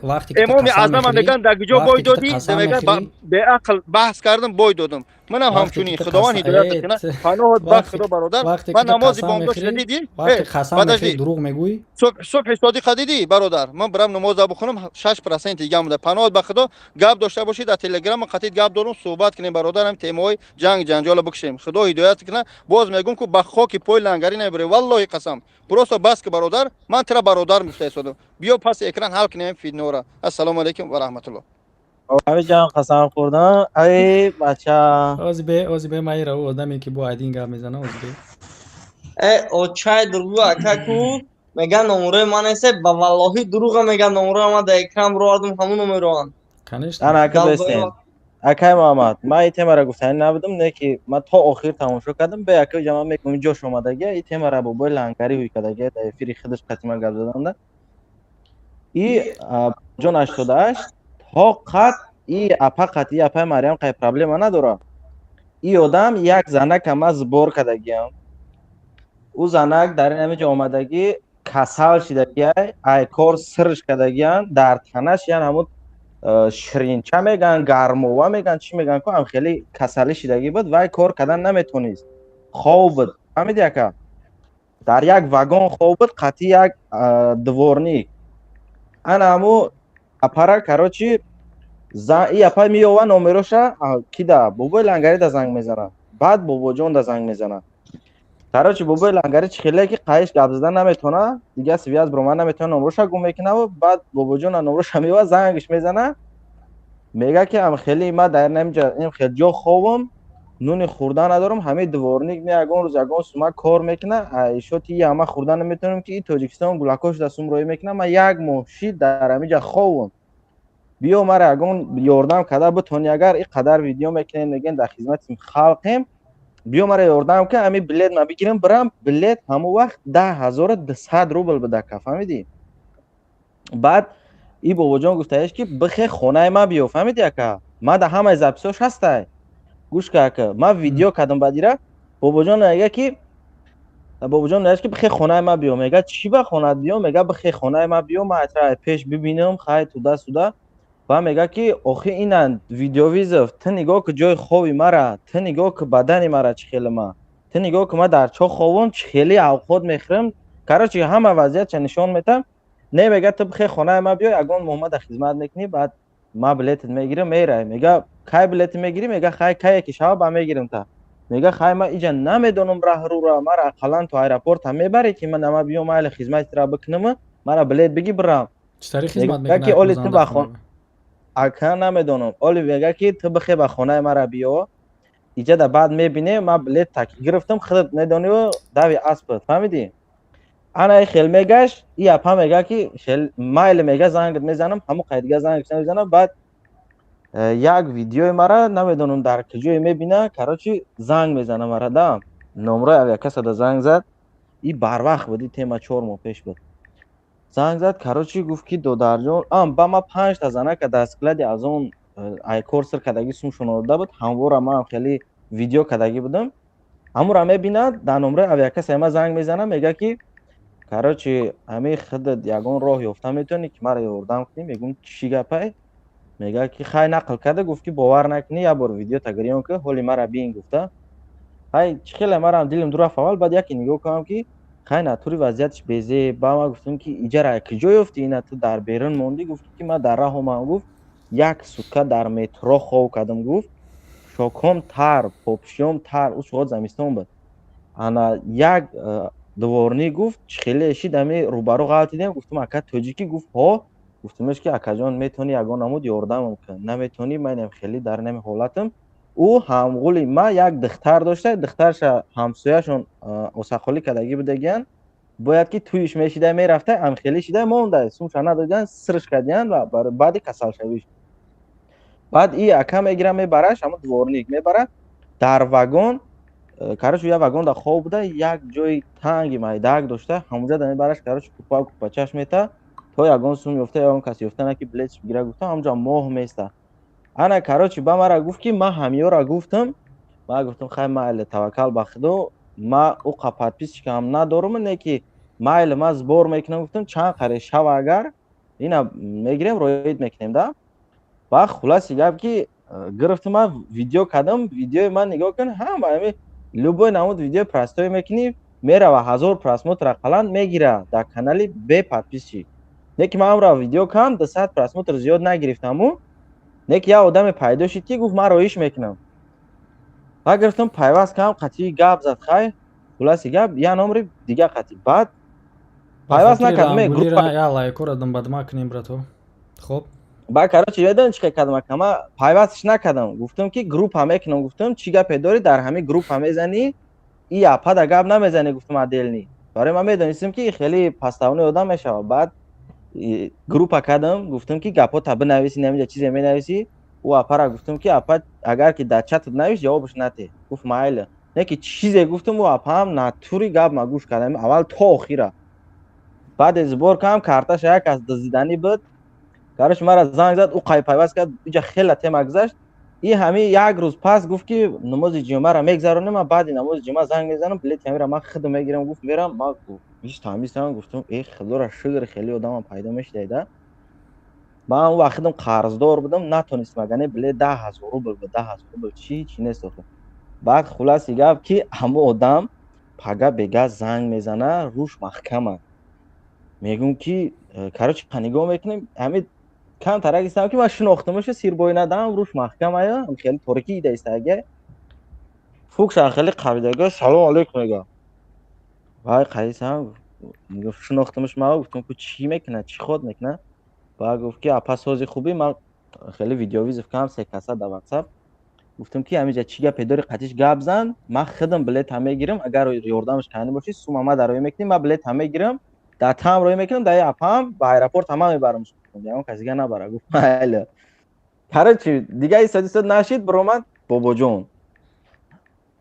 S2: وقتی که
S15: امام اعظم میگن در کجا بوی دادی میگن به عقل بحث کردم بوی دادم منم همچنین خداوند هدایت کنه پناهت بخش خدا برادر من نماز بامداد شدیدی
S2: وقتی قسم میخوری دروغ میگویی
S15: صبح صادق دیدی برادر من برم نماز بخونم 6% دیگه مونده پناهت به خدا گپ داشته باشید در تلگرام قطعی گپ دارم صحبت کنیم برادرم تیمای جنگ جنجال بکشیم خدا هدایت کنه باز میگم که به خاک پای لنگری نبره والله قسم پروسا بس که برادر من ترا برادر میفرستم بیا پس اکران حل کنیم فیدنورا السلام علیکم و رحمت الله
S16: آقای جان قسم خوردن ای بچه
S2: اوزی به مایی رو آدمی که با عدین گپ میزنه اوزی
S1: او چای درگو اکاکو میگن نمره من است با والله دروغ میگن نمره من در اکرام رو آردم همون نمره
S2: کنش
S16: انا اکا بستین اکای محمد ما این تیمه را گفتن نبودم نه که ما تا آخر تماشا کردم به اکا جمع میکنم جوش اومدگی این تیمه را با لنگری ہوی کدگی در افیری خودش قطعی گپ دادم ده ای جون 88 تا قط ای اپا قطعی اپا مریم قای پرابلم نداره ای آدم یک زنک هم از بار کدگی هم او زنک در این همینجا آمدگی کسل شدگی ای کار سرش کدگی در تنش یعنی همون شرینچه میگن گرموه میگن چی میگن که هم خیلی کسلی شدگی بود و ای کار کردن نمیتونیست خواب بود فهمیدی که در یک واگن خواب بود قطعی یک دورنی انا همو اپارا کراچی ای اپا میوه نومروشا کی دا بوبای لنگری دا زنگ میزنه بعد بوبو جون دا زنگ میزنه کراچی بوبای لنگری چی خیلی که قایش گپ زدن نمیتونه دیگه سویاز برومان نمیتونه نومروشا گم میکنه و بعد بوبو جون نومروشا میوه زنگش میزنه میگه که ام خیلی ما در نمیجا این خیلی جو خوبم نون خوردن ندارم همه دورنیک می اگون روز اگون سوما کار میکنه ایشوتی یا ما خوردن نمیتونم که تاجیکستان گلاکوش دستم روی میکنه ما یک موشی در همینجا خوبم بیا مرا اگون یاردم کده بتونی اگر این قدر ویدیو میکنین میگن در خدمت خلقیم بیا مرا یاردم که همین بلیت ما بگیرم برم بلیت همون وقت 10,200 روبل بده که فهمیدی بعد ای بابا جان گفتهش که بخی خونه ما بیا فهمیدی که ما در همه از اپیزودش هسته گوش که ما ویدیو کردم بعدیره بابا جان میگه که بابا جان نوشت که بخی خونه ما بیا میگه چی به خونه بیا میگه بخی خونه ما بیا ما اترا پیش ببینم خای تو دست و میگه که آخه این ویدیو ویزف تو نگاه که جای خوبی مرا تو نگاه که بدنی مرا چه خیلی ما تو نگاه که ما در چه خوابم چه خیلی اوقات میخرم کراچی همه وضعیت چه نشون میتم نه میگه تو بخی خونه ما بیا اگون محمد خدمت میکنی بعد ما بلیت میگیرم میره میگه خای بلیت میگیری میگه خای کی که شب با میگیرم تا میگه خای ما اینجا نمیدونم راه رو را مرا اقلا تو ایرپورت هم میبری که من ما بیام مال خدمت را بکنم مرا بلیت بگی برام
S2: چطوری خدمت میکنه
S16: که اولی تو بخون اکا نمیدونم اولی میگه که تو بخی به خونه مرا بیا اینجا در بعد میبینه ما بلیت تکی گرفتم خودت میدونی و داوی اسب فهمیدی انا خیل میگش ای اپا میگه که خیل مایل میگه زنگ میزنم همون قیدگاه زنگ میزنم بعد یک ویدیو مرا نمیدونم در کجای میبینه کراچی زنگ میزنه مرا دام نمره اویا کس دا زنگ زد ای بر وقت بودی تیما 4 ماه پیش بود زنگ زد کراچی گفت که دو درجون با ما 5 تا زنه که دست کلدی از اون ای کورسر کدگی سوم شنوده بود همور ما هم خیلی ویدیو کدگی بودم همور هم میبینه در نمره اویا کس ما زنگ میزنه میگه که کراچی همه خودت یگون راه یافته میتونی که مرا یاردم کنی میگم چی گپه میگه که خای نقل کرده گفت که باور نکنی یا بار ویدیو تگریون که حالی مرا بین گفته های خیلی مرا هم دلم دور فوال بعد یکی نگاه کنم که خای ناتوری وضعیتش بیزه با ما گفتم که ایجا کجا یافتی اینا تو در بیرون موندی گفت که ما در راه ما گفت یک سوکا در مترو خواب کردم گفت شوکم تر پوپشوم تر او شو زمستون بود انا یک دوورنی گفت خیلی اشی دمی روبرو غلطی دیدم گفتم اکا توجیکی گفت ها گفتمش که اکا جان میتونی یگان نمود یاردم کن نمیتونی منم خیلی در نمی حالتم او همغولی ما یک دختر داشته دخترش همسایه‌شون اوساخولی کدگی بودگیان باید که تویش میشیده میرفته هم خیلی شیده مونده سومش ندادن سرش کردن و بعد کسل شویش بعد ای اکا میگیرم میبرش اما دوورنیک میبره در واگن кароч я вагон да хоб буда як ҷои танги майдак дошта ҳамуҷа да мебараш кароч купачаш мета то ягон сум ёфта ягон кас ёфтана ки билетш бигира гуфта ҳамуҷа моҳ места ана карочи ба мара гуфт ки ман ҳамёра гуфтам ма гуфтам хай майли таваккал ба худо ма уқа подписчика ҳам надорум не ки майли ма збор мекунам гуфтам чанд қари шава агар ина мегирем роид мекунем да ба хуласи гап ки гирифтам ман видео кардам видеои ман нигоҳ кун ҳама ами любой намуд видео простой мекунӣ мерава 1000 просмотра қалан мегира дар канали бе подписчик не ки ман амра видео кам 200 просмотр зиёд нагирифтаму не ки як одаме пайдо шид ки гуфт ман роиш мекунам ба гирифтам пайваст кам қатъи гап зад хай хуласи гап я номри дига қатъи баъд пайваст накард ме
S2: хоб
S16: ба карочи ведон чиқа кардам кама пайвастш накардам гуфтам ки группа мекунам гуфтам чӣ гапе дорӣ дар ҳамин группа мезанӣ и апада гап намезанӣ гуфтам аделни барои ман медонистам ки хеле паставони одам мешава баъд группа кардам гуфтам ки гапота бинависӣ намиҷа чизе менависӣ у апара гуфтам ки апа агар ки дар чатат навиш ҷавобаш наде гуфт майли не ки чизе гуфтам у апаам натури гап ма гӯш кардам аввал то охира баъде збор кам карташа як аз дазиданӣ буд кароч мара занг зад у қай пайваст кард иҷа хела тема гузашт и ҳамин як рӯз пас гуфт ки намози ҷумъаро мегзаронем ман баъди намози ҷумъа занг мезанам билети ҳамира ман худам мегирам гуфт мерам ман истамистам гуфтам худора шукр хеле одамам пайдо мешудайда ман вақт худам қарздор будам натонистам агар не билет 10,000 рубл буд 10,000 рубл чӣ нест охир баъд хуласи гап ки ҳамон одам пага бега занг мезана рӯш маҳкама мегӯм ки кароч нигоҳ мекунем ҳамин кам тарак истам ки ман шинохтамашу сирбоӣ надам рӯш маҳкамая хеле торикӣ ида истаага фукша хеле қавидага салом алейкум мега вай қаисам гуфт шинохтамаш ма гуфтам ки чӣ мекуна чӣ ход мекуна ба гуфт ки апа сози хубӣ ман хеле видеовизов кам се каса да ватсап гуфтам ки ҳамиҷа чӣ гапе дори қатиш гап зан ман худам билетам мегирам агар ёрдамаш кардани бошӣ сума ма дар роӣ мекунӣ ман билетам мегирам дар таам роӣ мекунам дар апаам ба аэропорт ҳама мебарамш ягон кас дига набара гуфт майли карочи дига истод нашид биромад бобоҷон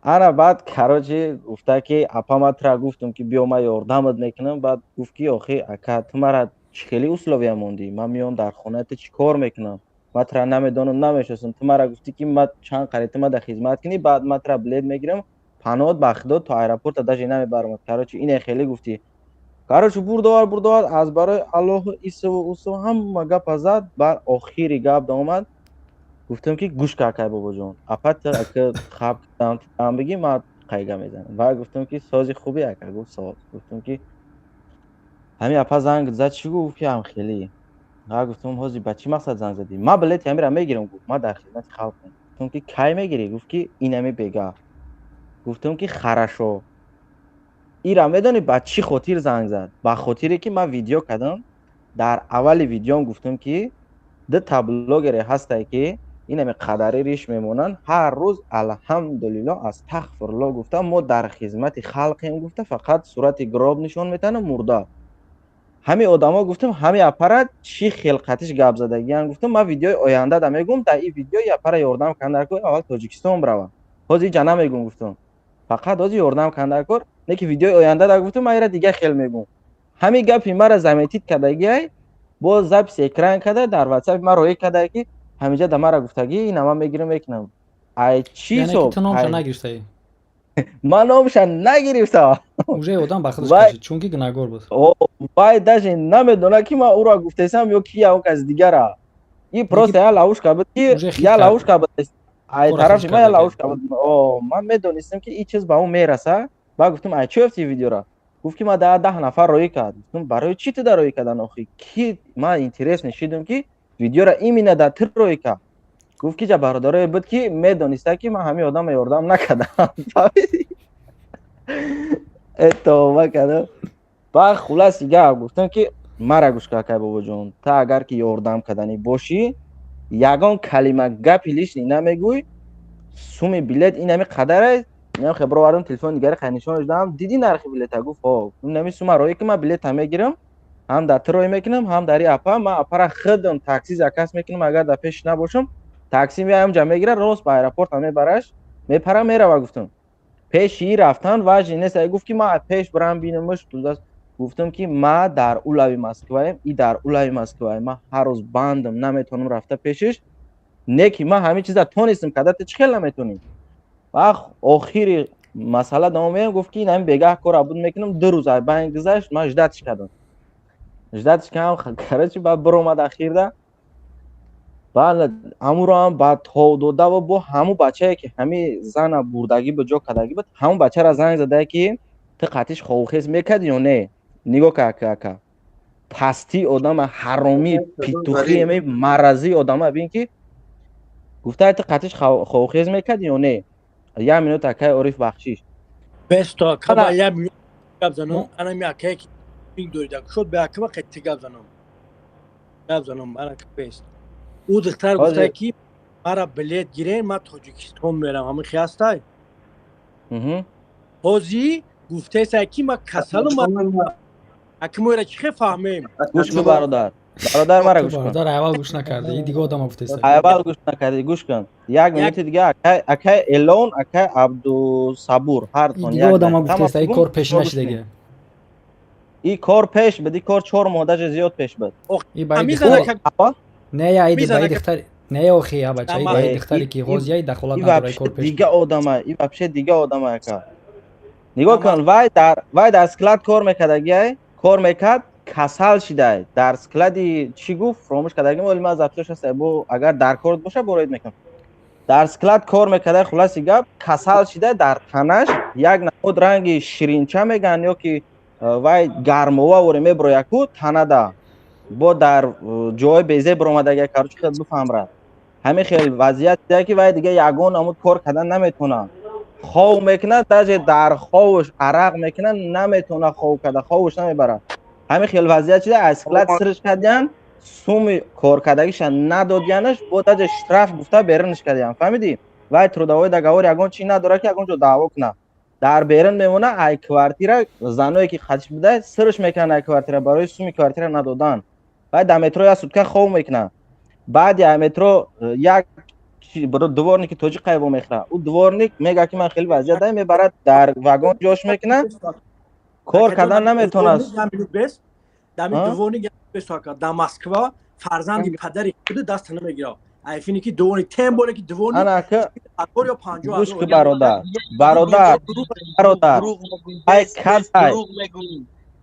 S16: ана баъд карочи гуфта ки апама тра гуфтам ки биё ман ёрдамат мекунам баъд гуфт ки охи ака ту мара чӣ хеле условия мондӣ ман меём дар хонаи ту чӣ кор мекунам ман тра намедонам намешиносам ту мара гуфтӣ ки ман чанд қари ту мада хизмат кунӣ баъд ман тра билет мегирам паноҳат ба худо то аэропорта даже намебарамат карочи ине хеле гуфтӣ карочи бурдовар аз барои аллоҳу исову усов ҳама гапа зад баъд охири гап да омад гуфтам ки гӯш кар акай бобоҷон апа ту ака хаб кардам бигӣ ман қайга мезанам баъд гуфтам ки сози хубӣ ака гуфт соз гуфтам ки ҳамин апа занг зад чӣ гуфт ки ҳам хеле баъд гуфтам ҳозир ба чӣ мақсад занг задӣ ман билети ҳамира мегирам гуфт ман дар хизмати халқам гуфтам ки кай мегирӣ гуфт ки инами бегап гуфтам ки харашо ира медонӣ ба чӣ хотир занг зад ба хотире ки ман видео кардам дар аввали видеом гуфтам ки дута блогере ҳастае ки инами қадари риш мемонанд ҳар рӯз алҳамдулилло астағфирулло гуфта мо дар хизмати халқем гуфта фақат сурати гроб нишон метавонам мурда ҳамин одамо гуфтам ҳамин апара чӣ хелқатиш гап задагиянд гуфтам ман видеои оянда да мегӯм дар ин видео апара ёрдам кандар кор аввал тоҷикистон брава ҳозир ҷа намегӯм гуфтам фақат ҳозир ёрдам кандар кор не ки видеои оянда да гуфтам ман ира дига хел мегӯм ҳамин гапи мара заметид кардагиай боз записи экран карда дар ватсапи ман роӣ кардае ки ҳамиҷа да мара гуфтагӣ ина ман мегирам мекунам ай чӣ соб
S2: ту номша нагирифтаӣ
S16: ман номша нагирифтам
S2: уже одам ба худаш кашид чунки гунahгор буд
S16: вай даже намедонад ки ман ӯро гуфтаистам ё ки ягон каси дигара и просто я лавушка буд ки я лавушка буд ай тарафи ман я лавушка буд ман медонистам ки ин чиз ба он мераса ба гуфтам ай чӣ ёфти видеора гуфт ки ман 10 нафар роӣ кард гуфтам барои чӣ ту да роӣ кардан охи ки ман интерес нишидам ки видеора именно да ту роӣ кард гуфт ки ҷа бародарое буд ки медониста ки ман ҳамин одама ёрдам накардам этоба кардам ба хуласи гап гуфтам ки мара гӯш кар акай бобоҷон та агар ки ёрдам карданӣ бошӣ ягон калима гапи лишни намегӯй суми билет инами қадаре мем хебро вардам телефони дигаре қай нишонаш дам дидӣ нархи билета гуфт ҳо инами сума роӣ ки ман билета мегирам ҳам дар ту роӣ мекунам ҳам дар ин апа ман апара худам такси заказ мекунам агар дар пеш набошам такси меаям ҷа мегира рост ба аэропорт мебараш мепара мерава гуфтам پیشی رفتن و جینس گفت که ما پیش برام بینمش گفتم که ما در اولوی مسکوایم ای در اولوی مسکوایم ما هر روز باندم نمیتونم رفته پیشش نکی ما همه چیزا تونستم کدت چخل نمیتونیم و آخری مسئله دومیم گفت که این بگاه کار بود میکنم 2 روز بعد گذشت ما اجدادش کردم خرچی بعد برو اومد اخیر ده بعد همون رو هم بعد تا دوده و با همون بچه که همین زن بردگی به جا کدگی بود همون بچه را زنگ زده که تو قطعش خوخیز میکرد یا نه نگاه که پستی آدم حرامی پیتوخی می مرضی آدم ببین که گفته تو قطعش خوخیز میکرد یا نه یه منو تکه عارف بخشیش
S11: بس تا کما یه منو گپ زنم انا میاکه که این دویده شد به اکما قطعی گپ زنم انا که بس او دختر گفته که مرا بلیت گیرین ما تاجیکستان میرم همین خیاستای حاجی گفته سکی ما کسلم اکمو را چه فهمیم
S16: گوش کن برادر مرا گوش کن
S2: برادر اول گوش نکرده این دیگه آدم گفته است
S16: اول گوش نکردی گوش کن یک منوت دیگه اکای الون اکای عبدالصبور هر تون
S2: دیگه آدم گفته است این کار پیش نشده دیگه
S16: این کار پیش بدی کار 4 ماه زیاد پیش بد
S2: این باید نه یا ایدی باید دختر نه یا خی ها بچه باید دختری که غوزیای دخالت نداره کار پیش
S16: دیگه آدمه این بچه دیگه آدمه که نگاه کن وای در اسکلات کار میکرد کسل شده در اسکلادی چی گفت فراموش کردم ولی ما ضبطش هست بو اگر در کار باشه برید میکنم در اسکلات کار میکرد خلاصی گپ کسل شده در تنش یک نمود رنگ شیرینچه میگن یا که وای گرموا ور میبره یکو تنه ده با در جای بیزه برآمده اگه کارش خود بفهم را همین خیلی وضعیت ده که وای دیگه یگون عمود کار کردن نمیتونه خو میکنه در خوش عرق میکنه نمیتونه خو کده خوش نمیبره همین خیلی وضعیت شده اسکلات سرش کردن سوم کار کردگیش ندادیانش با تاج اشتراف گفته بیرونش کردیم فهمیدی وای تروداوی دگاور یگون چی نداره که یگون جو دعوا کنه در بیرون میمونه ای کوارتیره زنایی که خدش بده سرش میکنه ای کوارتیره برای سوم کوارتیره ندادن بعد در مترو یا سودکه خو میکنه بعد یا مترو یک برو دوارنیک توجی قایبو میخره او دوارنیک میگه که من خیلی وضعیت دارم میبرد در واگن جوش میکنه کار کردن نمیتونه
S11: در دوارنیک در مسکوا فرزند پدری خود دست نمیگیره ایفینی که دوانی تیم بوله که دوانی
S16: انا که
S11: یا 50
S16: گوش که برادر ای کسای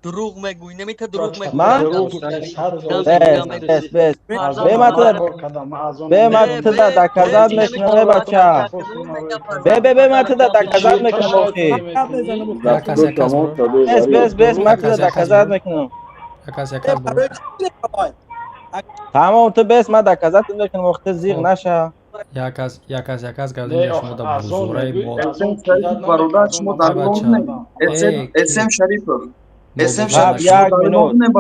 S17: دروغ میگوی نمیته دروغ میگوی
S16: من بس به ما تو در کذاب میکنه بچه به ما تو در کذاب میکنه بس ما تو در کذاب میکنم تمام تو بس ما در کذاب میکنم وقت زیغ نشه
S2: یکاز گردن شما در بزرگی بود
S18: برادر شما در لندن اسم شریفov اسم شریف شما در لندن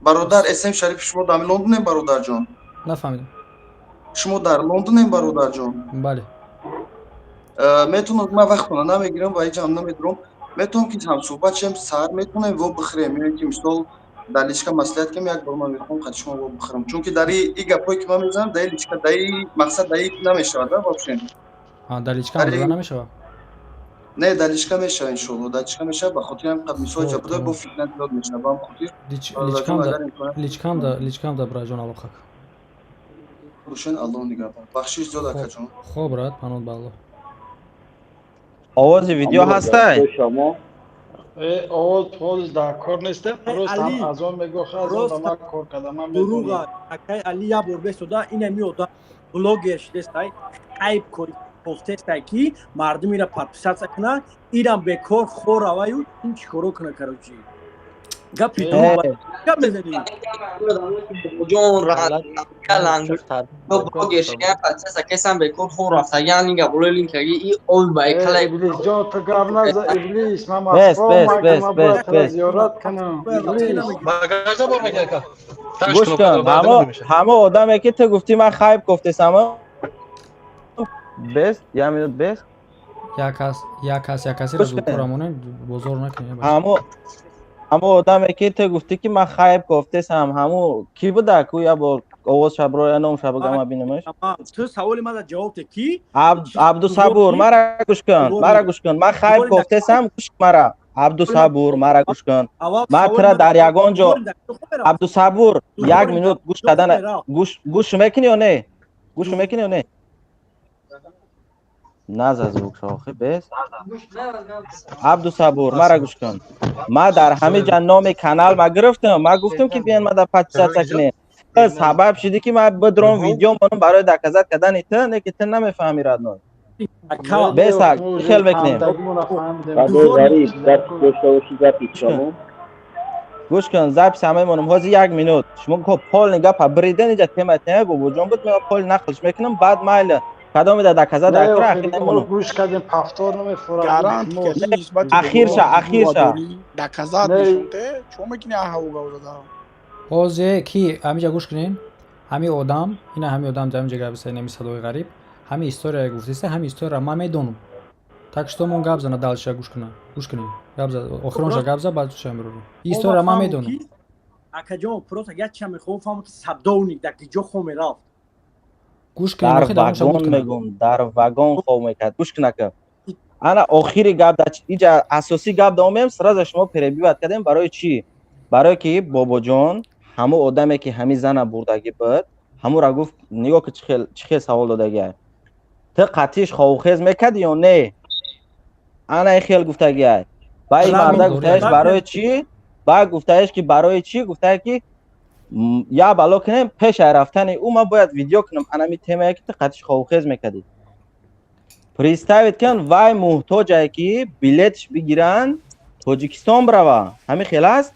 S18: برادر اسم شریف شما در لندن برادر جان
S2: نفهمیدم
S18: شما در لندن برادر جان
S2: بله
S18: میتونم ما وقت کنم نمیگیرم و هیچ هم نمیدونم میتونم که هم صحبت شم سر میتونم و بخریم میگم که مثلا در لیشکا مسئولیت کم یک بار من میخوام خود شما رو بخرم چون که در این گپایی که من میزنم در لیشکا در مقصد در نمیشه در واقع
S2: در لیشکا نمیشه
S18: نه در لیشکا میشه ان شاء الله در لیشکا میشه به خاطر هم قبل میسوج بوده با فیتنت داد میشه با خاطر
S2: لیشکا در براجون الله خاک
S18: روشن الله نگاه بخشش زود اکجون
S2: خوب رات پنود بالله
S16: آواز ویدیو هسته
S14: شما آواز در کار نیسته درست هم از آن میگو خواهد ما کار کردم من
S11: دروغ اکای علی یا بربه سودا این میودا بلوگرش دستای ایپ کوی پوستای کی مردم میره پادپسات کنه ایران به کار خور اوایو این چیکارو کنه کاروچی گپی تو گپ بزنی
S1: جون را کلان تو بلوگش یا پادپسات کسان به کار خور رفته یعنی گبول لینک ای اول با کلای
S14: ابلیس جا تو گرناز ابلیس ما بس زیارت کنم
S17: باگاجا برو که
S16: گوش کن همه آدمی که تو گفتی من خایب گفته سما بس یا منوت بس
S2: یا کسی رو کارمونه بزرگ نکنه
S16: همه آدمی که تو گفتی که من خایب گفته سم همو کی بوده کو یا با آوازش برای نام شب گام بینمش
S11: تو سوال من جواب ده کی
S16: عبدالصبور مرا گوش کن ما خیلی گفتم گوش مرا عبدالصبور مرا گوش کن ما ترا در یگان جا عبدالصبور یک مینوت گوش کردن گوش میکنی یا نه نزد زوک شاخه بس عبدالصبور مرا گوش کن ما در همه جا نام کانال ما گرفتم ما گفتم که بیان ما در پاکستان سکنه سبب شدی که ما بدرم ویدیو منو برای دکزت کردن ایتا نه که تو نمیفهمی رادنو بس خیل بکنیم گوش کن زب سامه منم هازی یک مینوت شما که پول نگاه پا بریدن اینجا تیمت بو جون بود من پول نخلش میکنم بعد مایل کدام ده دکزت دکتر اخیر منو
S14: گوش کردیم پفتار نمیفورد
S16: اخیرشا
S19: دکزت نشونده چون میکنی احاو گوزده
S2: حوزه کی همینجا گوش کنین همین آدم اینا همین آدم در اینجا گفته نمی صدای غریب همین استوریا گفته همین استوریا ما میدونم так что мон гап зана дальше гуш کنین гап за охронша гап за بعد چه میرو این استوریا ما میدونم
S11: акаҷон просто як ча мехоҳам фаҳмам ки сабдовник дар ки ҷо хо мерафт
S2: гуш кун
S16: дар вагон хо мекард гуш кунака ана охири гап дар инҷа асосӣ гап давомем сразу шумо перебиват кардем барои чӣ барое ки бобоҷон ҳамон одаме ки ҳамин зана бурдагӣ буд ҳамонро гуфт нигоҳ ки чӣ хел савол додагиай ту қатъиш ховхез мекарди ё не ана ин хел гуфтагиай ба ин марда гуфтаеш барои чӣ ба гуфтаеш ки барои чӣ гуфтае ки я бало кунем пешай рафтани ӯ ма бояд видео кунам анами темае ки ту қатъиш ховхез мекардӣ представит кун вай муҳтоҷае ки билетш бигиранд тоҷикистон брава ҳамин хел аст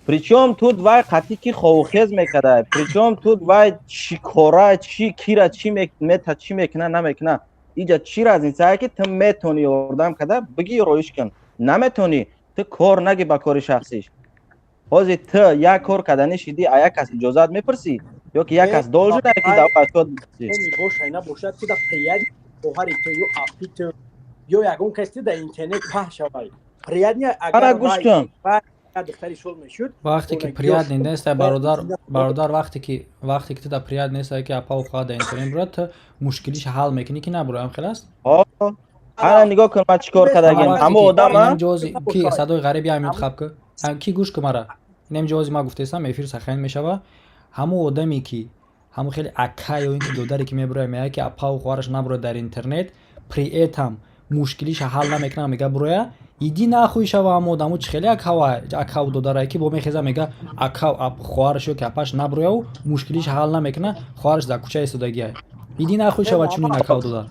S16: причем тут вай қатъи ки ховхез мекарда причем тут вай чӣ кора чӣ кира чӣ мета чӣ мекуна намекуна инҷа чӣ разницае ки ту метавонӣ ёрдам карда биги роиш кун наметавонӣ ту кор наги ба кори шахсиш ҳозир ту як кор карданӣ шидӣ а як кас иҷозат мепурсӣ ё ки як кас должен ки даватод
S11: бошад набошад ки дар прияди хоҳари ту ё апи ту ё ягон каси ту дар интернет паҳн шавад приятния
S16: агар гӯш кун
S2: вақте ки приятный нест бародар вақте ки ту дар прият нест ки апа ухоа дар интернет бурад ту мушкилиш ҳал мекунӣ ки набуро ам хел аст
S16: ана нигоҳ кун ма чӣ кор кардагем ҳама одама
S2: ки садои ғариби ҳамин хаб ки ки гӯш ку мара инам ҷози ма гуфтаистам эфир сахайн мешава ҳамон одаме ки ҳамон хеле ака ё ин ки додаре ки мебуроя меяд ки апа ухоараш набуроя дар интернет при этом мушкилиша ҳал намекунам мега буроя иди нахӯй шава ҳамон одамо чӣ хеле акау додарае ки бо мехеза мега акау хоҳараш ё ки апаш набурояу мушкилиша ҳал намекуна хоҳараш дар кӯча истодагиай иди нахӯй шава чунин акау додар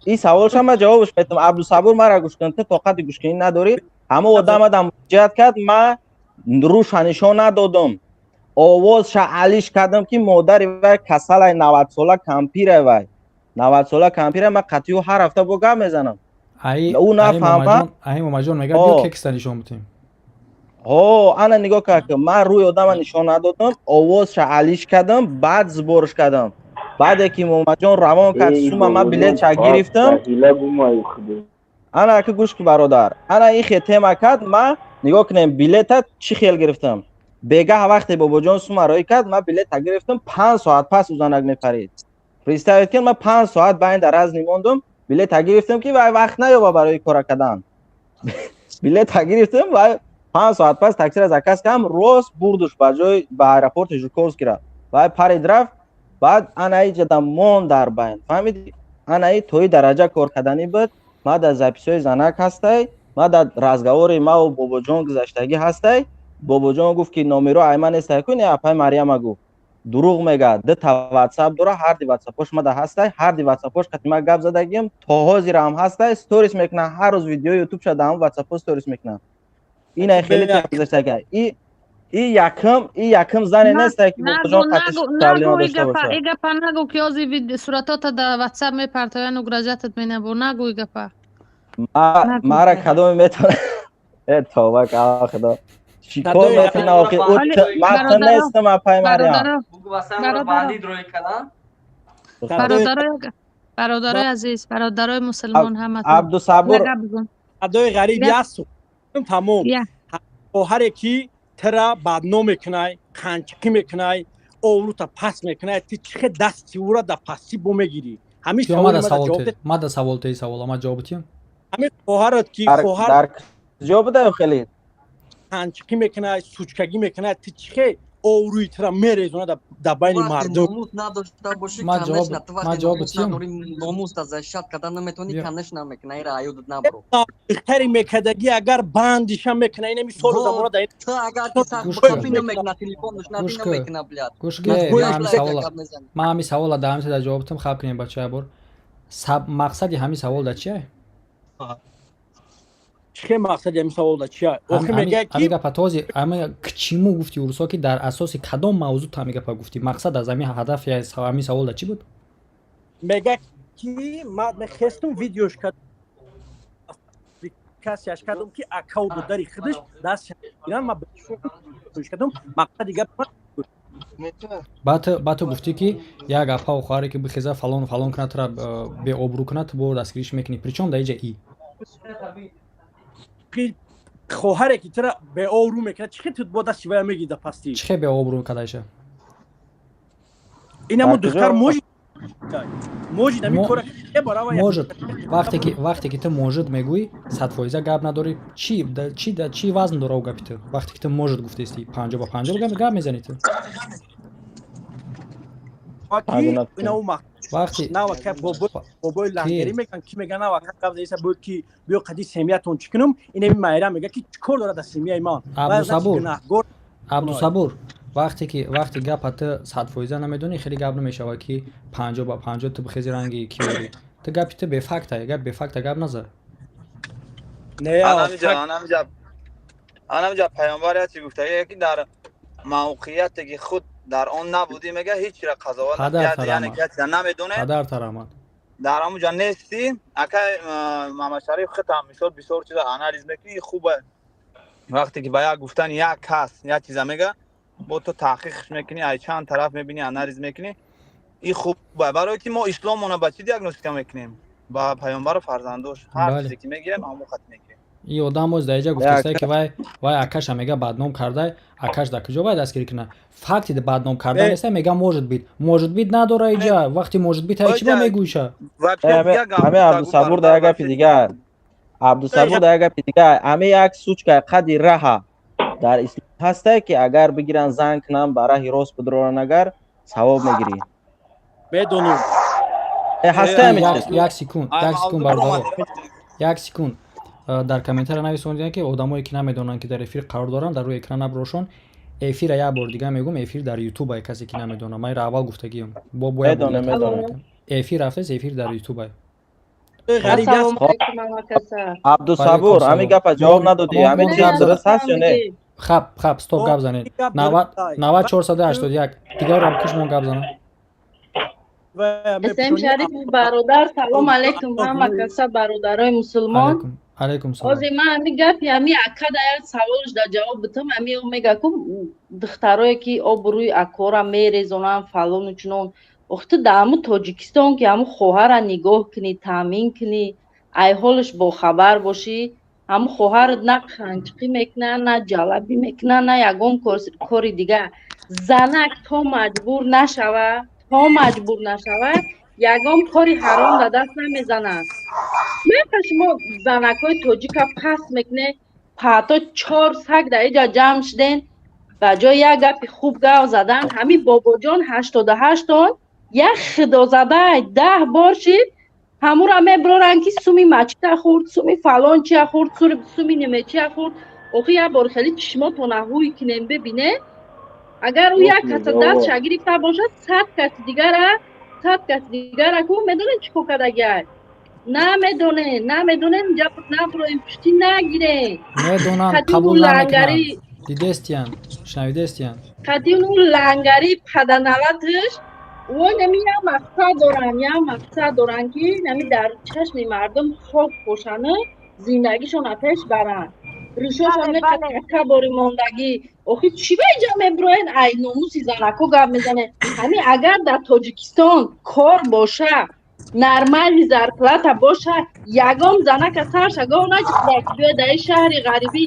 S16: ин саволша ма ҷавобш метавам абдусабур мара гӯш кун ту тоқати гӯшкунӣ надорӣ ҳамон одама дар муроҷиат кард ма рӯша нишон надодам овозша алиш кардам ки модари вай касалай 90 сола кампире вай 90 сола кампире ма қатъиу ҳар ҳафта бо гап мезанам ӯ нафаҳмад
S2: аи момаҷон мега биё кекста нишон бутем
S16: ана нигоҳ кард ки ман рӯи одама нишон надодам овозша алиш кардам баъд зборш кардам баъде ки момаҷон равон кард сума ма билетша гирифтам ана ки гӯш ки бародар ана ин хел тема кард ма нигоҳ кунем билета чӣ хел гирифтам бегаҳ вақте бобоҷон сума роӣ кард ма билета гирифтам 5 соат пас ӯзанак мепарид представит кун ма 5 соат баин дар разни мондум билета гирифтам ки вай вақт наёба барои кора кардан билета гирифтам вай 5 соат пас таксира заказ кардам рост бурдуш ба ҷои ба аэропорти жуковскира вай парид рафт баъд анаи ҷада мон дар байн фаҳмидӣ анаи тои дараҷа кор карданӣ буд ма дар записҳои занак ҳастай ма дар разговори маву бобоҷон гузаштагӣ ҳастай бобоҷон гуфт ки номеро айма нестай куни апай марьяма гуфт дурӯғ мегӯяд дута ватсап дора ҳарди ватсапош мада ҳастай ҳарди ватсапош қатима гап задагием то ҳозирам ҳастай сторис мекунам ҳар рӯз видеои ютубша дар ҳамон ватсапо сторис мекунам ина хеле гузаштага ин якм зане нестай ки бобоҷон қатиш проблема дошта бошад
S5: и гапа нагӯ ки ҳозир суратота дар ватсап мепартоян угрожатат менабу нагӯ и гапа
S16: мара кадоме метавона тобак ахудо чикор метавона охир ман ту нестам апай марьям
S5: бародарои азиз бародарои мусулмон ҳама
S16: абдусабур
S11: садои ғариби аст тамом хоҳаре ки тра бадном мекунай қанчикӣ мекунай اوروتا پس میکنه تی چه دستی ورا در پسی بو میگیری همین
S2: یا
S11: سوال
S2: ما در سوال تی سوال ما جواب تیم
S11: همین خواهرت کی خواهر
S16: در جواب ده خیلی
S11: هنچکی میکنه سوچکگی میکنه تی چه اوروی ترا میریزونه در بین مردم
S17: ناموس نداشته باشی
S2: ما
S17: کنش
S2: جواب
S17: نه تو وقتی ناموس نداری ناموس از شد کردن نمیتونی کنش نمیکنه این رایو داد نبرو
S11: بهتری میکدگی اگر بندیش هم میکنه این می سال زمانه دایر
S17: تو اگر که سخت بخافی نمیکنه تلفنش نمیکنه بلیاد
S2: گوش که ما همی سوال دارم تا جواب تم خب کنیم بچه بر مقصد همین سوال در چیه
S11: چه مقصد همین سوال در چیه آخه میگه کی
S2: امیگه پتازی اما چیمو گفتی اورسا که در اساس کدام موضوع تا میگه گفتی مقصد از همین هدف یا همین سوال در چی بود
S11: میگه کی ما میخواستم ویدیوش کردم کسیش کردم که اکاونت داری خودش دست اینا ما بهش کردم مقصد دیگه
S2: بعد گفتی که یک اپا و خواهری که بخیزه فلان کنه ترا به آبرو کنه تو با دستگیریش میکنی پریچون در اینجا ای
S11: خواهری که ترا به آبرو میکنه چه تو با دستی ویا میگی در پستی
S2: چه به آبرو کدایشه
S11: اینمو دختر موجود نمی کره که برای
S2: موجود وقتی که تو موجود میگویی 100% گپ نداری چی وزن داره گپی تو وقتی که تو موجود گفتی استی 50 با 50 گپ میزنی تو وقتی
S11: نه وقت بابا لنگری میگن کی میگن نه وقت قبل ایسا بود که بیا قدی سمیتون چکنم اینه میرم میگه که چیکار داره در سمیه ما
S2: عبدالصبور وقتی گپ 100% نمیدونی خیلی گپ نمیشه که 50 با 50 تو بخیزی رنگی کی تو گپی تو به فکت به فکت گپ نزد
S11: نه
S15: آنم پیامبر چی گفته یکی در موقعیتی که خود در آن نبودی میگه هیچ را قضاوت نکرد یعنی کسی نمیدونه
S2: پدر ترامت
S15: در همونجا نیستی اگه محمد شریف خط هم میشد بسیار چیزا آنالیز میکنی خوبه وقتی که باید گفتن یک کس یک چیزا میگه با تو تحقیقش میکنی ای چند طرف میبینی آنالیز میکنی این خوبه برای که ما اسلامونه با چی دیاگنوستیک میکنیم با پیامبر و فرزندوش هر چیزی که میگیم همون خط میکنیم
S2: این آدم از دیگه گفته که وای اکش میگه بدنام کرده اکش در کجا باید دستگیری کنه فکتی ده بدنام کردن نیست میگه موجود بید نداره اینجا وقتی موجود بید هیچ چی میگوشه
S16: همه عبدالصبور در گپ دیگه همه یک سوچ که قدی راه در اسلام هسته که اگر بگیرن زنگ کنن برای راست بدرورن اگر ثواب میگیری
S11: بدونم
S16: هسته
S2: یک سکوند بردار یک سکوند در کامنتر نویسوندین که آدمایی که نمیدونن که در افیر قرار دارن در روی اکران نبروشون افیر یا بار دیگه میگم افیر در یوتیوب کسی که نمیدونه من اول گفتگیم باید افیر رفته افیر در یوتیوب
S16: عبدالصبور همین گپ جواب ندادی همین چیز درست هست یا نه
S2: خب استاپ گپ زنید 90481 دیگه رو کش مون گپ زنه
S20: اسم شریف برادر سلام علیکم همه کسا برادرای مسلمان
S2: علیکم سلام
S20: از من همین گپی همین اکا در سوالش در جواب بتم همین میگه که دخترایی که آبروی اکورا میریزونن فلان و چنون وقتی در همون تاجیکستان که همون خواهر نگاه کنی تامین کنی ای حالش با خبر باشی همون خواهرت نه خنجقی میکنه نه جلبی میکنه نه یگون کاری دیگه زنک تا مجبور نشوه یگام کاری حرام در دست نمیزنن میگه شما زنکای تاجیک پس میکنه پاتا 4 سگ در اینجا جمع شدن و جای یک گپی خوب گاو زدن همین بابا جان 88 تون یک خدا زده 10 بار شید همون را میبرارن که سومی مچی خورد سومی فلان چی خورد سومی نمیچی خورد اوخی یک بار خیلی چشما تو نهوی کنیم ببینه اگر او یک کس دست شگریفته باشد 100 کس دیگر را که میدونه چی کدگر نمیدونه جب نبرویم پشتی نگیره
S2: میدونن قبول نمیکنن دیدستیان شنویدستیان
S20: قدی اون لنگری پدنالتش و نمی یا مقصد دارن که نمی در چشم مردم خوب خوشنه زندگیشون پیش برن ریشوشون که باری موندگی اوخی چی به اینجا میبروین ای نوموسی زنکو گب میزنه همین اگر در تاجیکستان کار باشه نرمالی زرپلت باشه یگام زنک سرش اگه نجد بیاد در شهر غریبی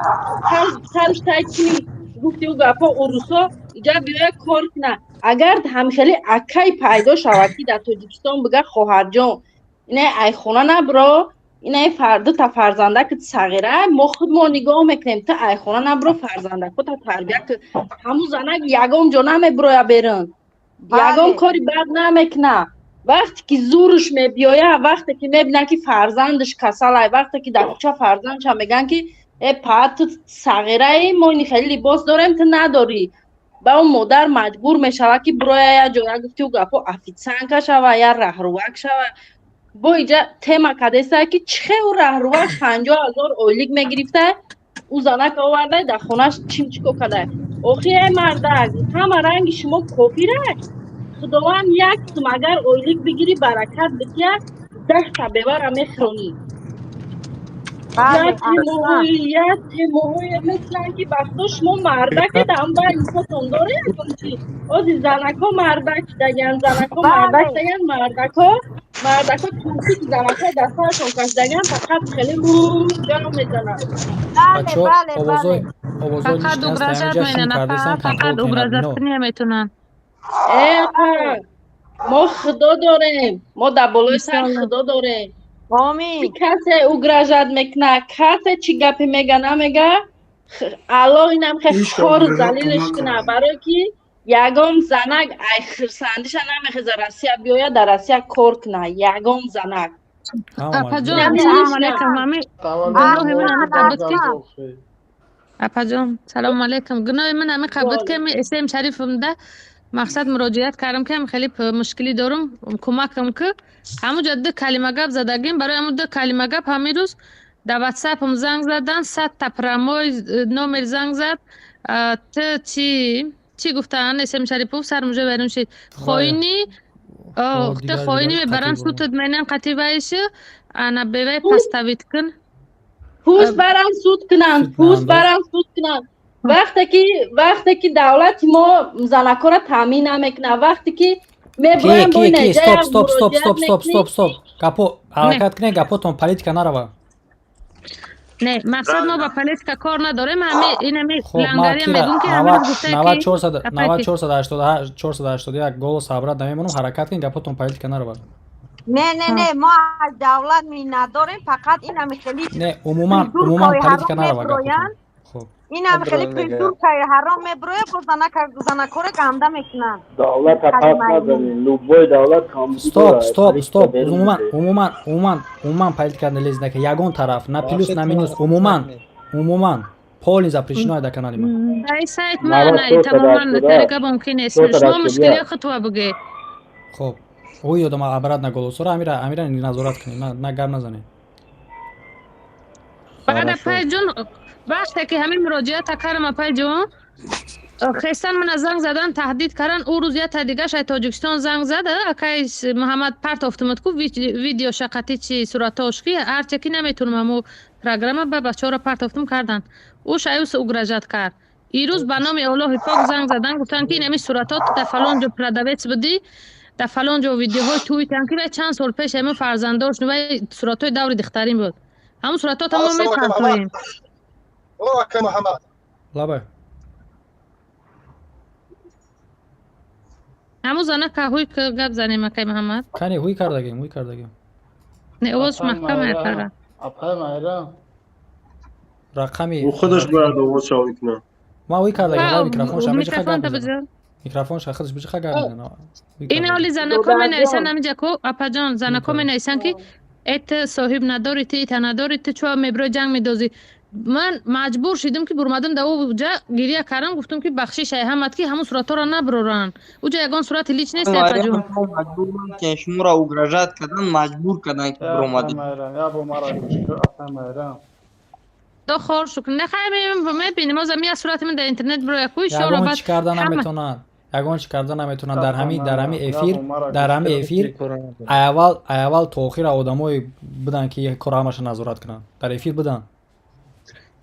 S20: سرش تایید کنی گفتی او گفا اروسا اینجا بیای کار کنه اگر همخیلی اکی پیدا شود که در تاجیکستان بگه خواهر جان اینه ای خونه نبرو اینه فردا تا فرزنده که صغیره ما خود ما نگاه میکنیم تا ای خونه نبرو فرزنده خود تا تربیت که همون زنک یگام جا نمیبروی برن یگام کاری بد نمیکنه وقتی که زورش میبیایه وقتی که میبینه که فرزندش کسل وقتی که در کوچه فرزندش هم میگن که ای پات صغیره ما این خیلی لباس داریم تو نداری با اون مادر مجبور میشوه که بروی یا جایی گفتی و گفت افیتسنگ شوه یا رهروک شوه با اینجا تیما کدیسته که چه او رهروک 50,000 اولیگ میگرفته او زنک آورده در خونش چیمچکو کده اوخی ای مردک همه رنگ شما کپی رک خداوند یک سم اگر اولیگ بگیری برکت بتیه 10 تا ببر میخرونی یک تیموی مثل که بختا شما مردک دم با اینساتون داره یکم آزی زنک ها مردک دگن زنک ها مردک دگن مردک ها توسی که زنک های دستهشون کش دگن فقط خیلی جانو میزنن
S2: بچه آوازای
S5: فقط اگرجت مینن فقط اگرجت نمیتونن
S20: ما خدا داریم ما در بالای سر خدا داریم کسی اگرجت میکنه کسی چی گپی میگه نمیگه الله اینم که خور زلیلش کنه برای که یگام زنک ای خرسندش نمیخواد رسیه بیاید در رسیه کار کنه یگام زنک
S5: اپا جان سلام علیکم مامی گناه من همه قبط که اپا جان سلام علیکم گناه من همه قبط که اسم شریفم ده مقصد مراجعت کردم که خیلی مشکلی دارم کمکم که همون جده کلمه گپ زدگیم برای همون ده کلمه گپ همین روز در واتساپم زنگ زدن 100 تا پراموی نمر زنگ زد تو چی گفتن اسم شریفو سر مجا بریم شید خوینی تو خوینی میبرن سوتت مینم قطعی بایشه انا بیوی پستویت کن
S20: پوست برن سود کنن وقتی که دولت ما زنکا را تامین نمیکنه وقتی که میبرن باید نجای
S2: استوب گپو حرکت کنه گپوتون پالیتیکا نروا
S5: نه مقصد ما با پالیتیکا کار نداریم همه اینمی لنگری میگون که همه گفته که
S2: 481 گل صبرت نمیمونم حرکت کنه گپوتون پالیتیکا نروا
S21: نه ما از دولت می نداریم فقط این همی خیلی
S2: نه عموما پالیتیکا نروا گپوتون
S21: این هم خیلی پیلدور که حرام میبروی با زنکوره گمده میکنن
S16: دولت پاس نداریم لوبوی دولت
S2: استوب عموما پالیتیکا نلیز نکه یگون طرف نه پلوس نه مینوس عموما پول запрещено در کانال ما
S5: ای سایت ما نه تماما طریقه ممکن است شما مشکلی خطوه بگی
S2: خب او یادم عبارت نگولوسورا امیرا نظارت کنی نه گرم نزنی
S5: فقط پای جون وقتی که همین مراجعت کردم اپای جون خیستن من زنگ زدن تهدید کردن او روز یا تا دیگه شاید تاجیکستان زنگ زده اکای محمد پرت افتمد کو ویدیو شقتی چی صورتاش کی هر چکی نمیتونم امو پروگرام به بچه‌ها پرت افتم کردن او شایوس اگرجت کرد این روز به نام الله پاک زنگ زدن گفتن که این صورتات در فلان جو پردویت بدی در فلان جو ویدیوهای توییت که چند سال پیش همه فرزنداش و صورتای دور دخترین بود همون صورتات هم میپرتویم
S18: اوه محمد
S2: لابه
S5: همون زنه که هوی که گپ زنیم اکای محمد
S2: کنی هوی کردگیم
S5: نه اوش محکمه کرده
S14: اپای مایرا
S2: رقمی
S3: او خودش باید آواز شاوی کنه
S2: ما هوی کردگیم
S5: میکروفون
S2: خودش بچه خگرد
S5: این حالی زنکا می نویسن همینجا کو اپا جان زنکا می نویسن که ایت صاحب نداری ایت نداری چوا میبرو جنگ میدازی من مجبور شدم که برمادم در اوجا گریه کردم گفتم که بخشش همت که همون صورتا را نبرورن اوجا یگان صورت لیچ نیست اپا جان
S1: مجبور که شما را اگرجت کردن مجبور کردن که برمادم
S14: یا با مرا گوشکو اپای مایرا
S5: دو خور شکر نخواهیم میبینیم از همین صورت من در اینترنت برای کوی شو
S2: یگان چی کردن نمیتونن در همین افیر اول تا آخر آدمای بدن که کار همش نظارت کنن در افیر بدن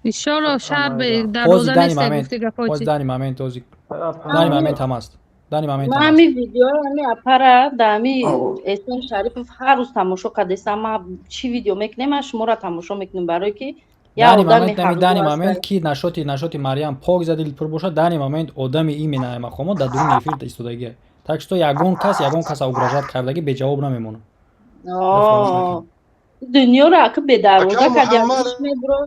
S5: انشالله شب در روزه نیست گفتی گفتی
S2: دانی مامنت هم است
S20: من همین ویدیو همین اپرا دامی اسم شریف هر روز تماشا کردم ما چی ویدیو میکنیم شما را تماشا میکنیم برای که یا
S2: دانی
S20: آدم
S2: момент
S20: حقو
S2: دانی
S20: هست.
S2: момент ки нашоти Марьям пок за дил пур бошад дани момент одами имена махомо дар дуруни эфир истодаги так что ягон кас угрожат кардаги беҷавоб намемонад
S20: дунёро ака бедарвоза кард ягиш мебро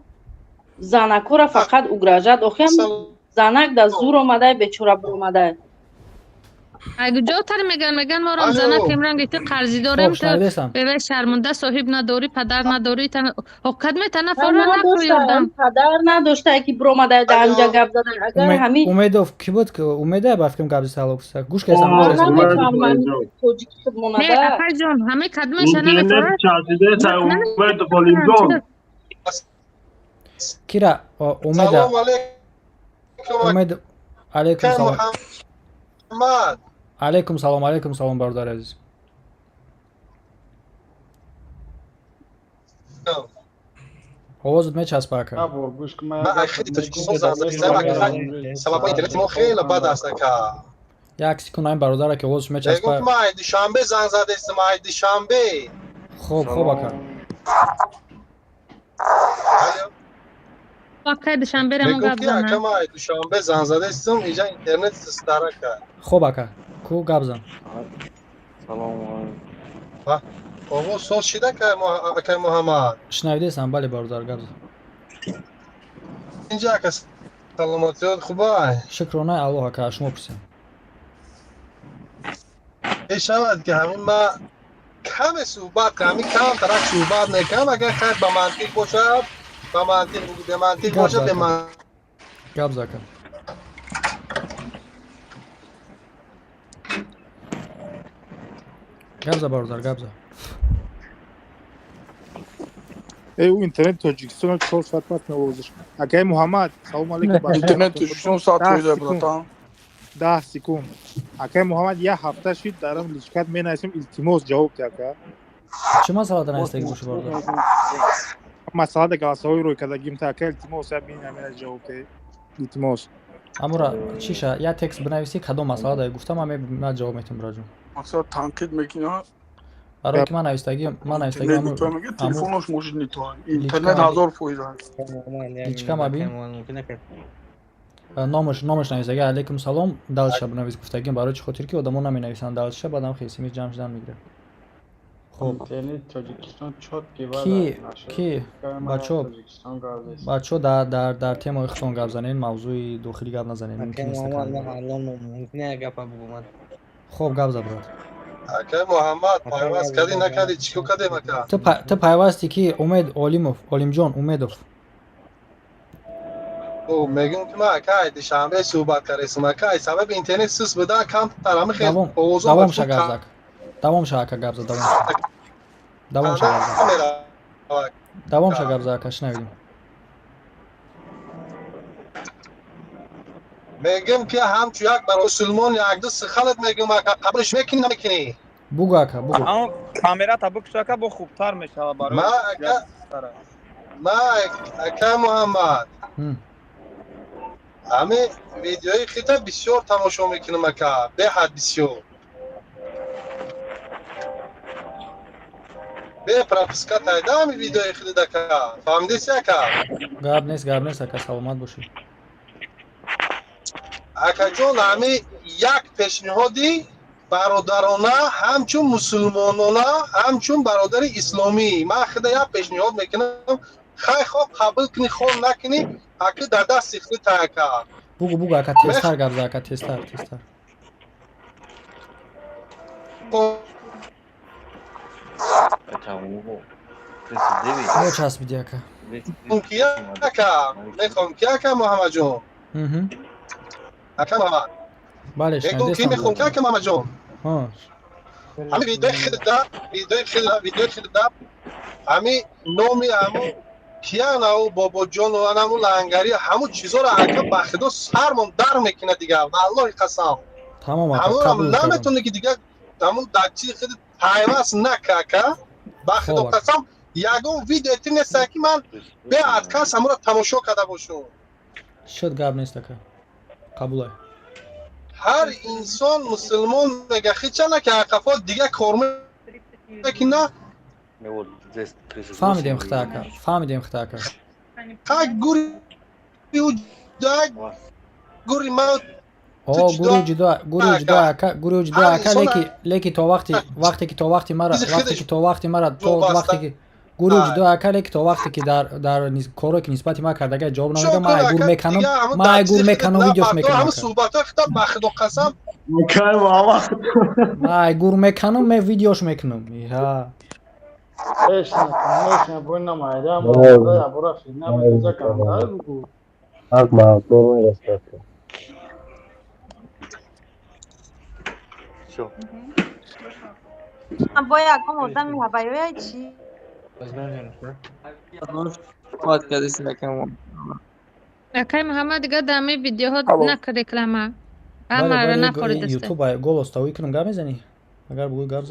S20: занакора фақат угрожат охем занак да зур омадай бечора буромадай
S5: اگه جا تر میگن ما رو زنه تیمرنگ تی قرضی داریم تو به شرمنده صاحب نداری پدر نداری تن حقیقت میتنه فورا نکویردم
S20: پدر نداشته که برومده در اینجا گپ زدن اگر همین
S2: اومیدوف کی بود که اومیده بافکم گپ سالوکسا گوش کسم
S20: توجیک مونده
S5: نه اپای جان همه کدمش نمیفهمه
S2: کیرا اومیده اومید علیکم سلام علیکم سلام برادر عزیز آوازت میچسبه اکا
S6: گوش که من خیلی تشکیل سبب اینترنت ما خیلی بد است اکا
S2: یک سکون این برادر که آوازش میچسبه
S6: بگم ما دوشنبه زنگ زده است ما دوشنبه
S2: خوب اکا
S5: واقعا دوشنبه رمو گپ زنم
S6: بگم ما دوشنبه زنگ زده استم اینجا اینترنت استاره کرد
S2: خوب اکا کو گپ زن
S6: سلام آقا سوال شده که محمد
S2: شنویدیسم بله برادر گپ زن
S6: اینجا که سلامتیات خوبه
S2: شکرانه الله اکا شما پرسیم
S6: ای شود که همین ما کم صحبت همین کم طرف صحبت نکم اگر خیلی به منطق باشد به منطق باشد به من
S2: گپ زن گپ برادر گپ زن
S19: او اینترنت تاجیکستان 4 ساعت پس نوازش اگه محمد سلام علیکم
S22: اینترنت تاجیکستان ساعت شده براتان
S19: 10 سکند اگه محمد یه هفته شد دارم لیشکت می نویسم التماس جواب ده
S2: چه مسئله داره استگی باشه برادر
S19: مسئله ده گلاسوی روی کدگیم تا که التماس بین همین جواب ده التماس
S2: امورا چیشه یا تکست بنویسی کدوم مسئله داره گفتم من جواب میتونم براجون
S22: مقصد تانکید میکنه
S2: برای که من نوشتگی
S22: تلفنش موجود نیست اینترنت 1000%
S2: لیچکا ما بین نامش نوشتگی علیکم سلام دلش بنویس گفتگی برای چه خاطر که آدمو نمی نویسن دلش بعدم خیلی جمع شدن میگیره خب
S14: اینترنت تاجیکستان چات
S2: کی بچو در تیم اختون گپ زنین موضوع داخلی گپ نزنین ممکن نیست
S1: ممکنه گپ بگم
S2: خب گپ زد برات
S6: اگه محمد پیوست کردی نکردی چیکو کردی مکا
S2: تو پیوستی کی امید علیم جان امیدوف
S6: او میگم که ما اگه دوشنبه صحبت کردیم اگه سبب اینترنت سوس بده کم ترام خیلی اوضاع
S2: دوام شو گپ زد دوام شو گپ زد دوام شو گپ زد کاش نمیدیم
S6: میگم که همچو یک برای سلمان یک دو سخالت میگم قبلش میکنی نمیکنی
S2: بگو اکا بگو
S23: اما کامرا تا بکشو که با خوبتر میشه برای
S6: ما اکا محمد همه ویدیوهای خیلی بسیار تماشا میکنم اکا به حد بسیار به پراپسکا تایده همه ویدیوهای خیلی دکا فهمیدی سی اکا
S2: گاب نیست اکا سلامت باشی
S6: اکا جون همه یک پیشنهادی برادرانه همچون مسلمانانه همچون برادر اسلامی من خیلی یک پیشنهاد میکنم خیلی خوب قبول کنی خون نکنی اکا در دست خیلی تایکا
S2: بگو اکا تستر گاب زد اکا تستر او چسبیدی اکا
S6: میخوام که محمد جون اکا محمد
S2: بله
S6: میگم که میخوام که محمد جون همه ویدیو خیلی دا همه نومی همون کیان او بابا جون و همون لنگری همون چیزا رو اکا بخدا سرمون در میکنه دیگه والله قسم
S2: تمام اکا
S6: همون نمیتونه که دیگه همون دچی خیلی پیوست نکاکا بخدا قسم یگون ویدیو تی نیست که من به ادکاس همون رو تماشا کرده باشم
S2: شد گاب نیست اکا قبوله
S6: هر انسان مسلمان میگه خیچه نکه اقفا دیگه کارمه که نه
S2: فهمیدیم خطا اکا
S6: گوری او گوری ما
S2: گوری جدا اکا لیکی تا وقتی که گوری جدا اکا لیکی تا وقتی که در کاری که نسبت ما کردگه جواب نمیده ما ایگور میکنم ویدیوش میکنم
S6: همه صحبت ها خطاب بخد و قسم
S2: ما ایگور میکنم می ویدیوش میکنم
S14: ايش نحن بقولنا ما دام ولا برا في النام ذكر بقول
S7: حق مع طول رسالته
S4: شو
S21: باید como dami habayoy چی
S1: خواهد کردیست نکنم
S5: اکای محمد دیگه دمی ویدیوها نکرد کلمه همه را نخورید دسته
S2: یوتیوب گل استوی کنم گم میزنی اگر بگوی گم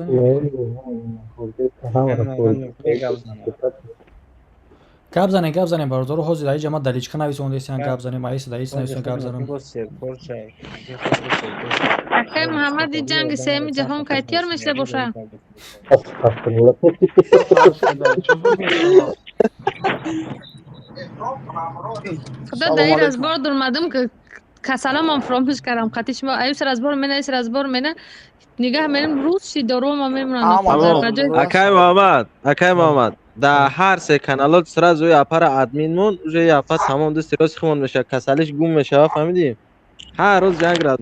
S2: زنی گب زنیم برادر حوزی دایی جمع دلیچکا نویس اون دیستیان گب زنیم مایس داییس نویسون گب زنم
S5: اکای محمد دی جنگ سیمی جهان که تیار میشه باشه خدا دایر از بار درمدم که کسالم هم فراموش کردم خطیش ما ایو سر از بار منه سر از بار منه نگاه منم روز شی دارو ما میمونم
S4: اکای محمد در هر سه کانالات سر زوی اپر ادمین مون روی اپر تمام دست راست خمون میشه کسالش گم میشه فهمیدی هر روز جنگ را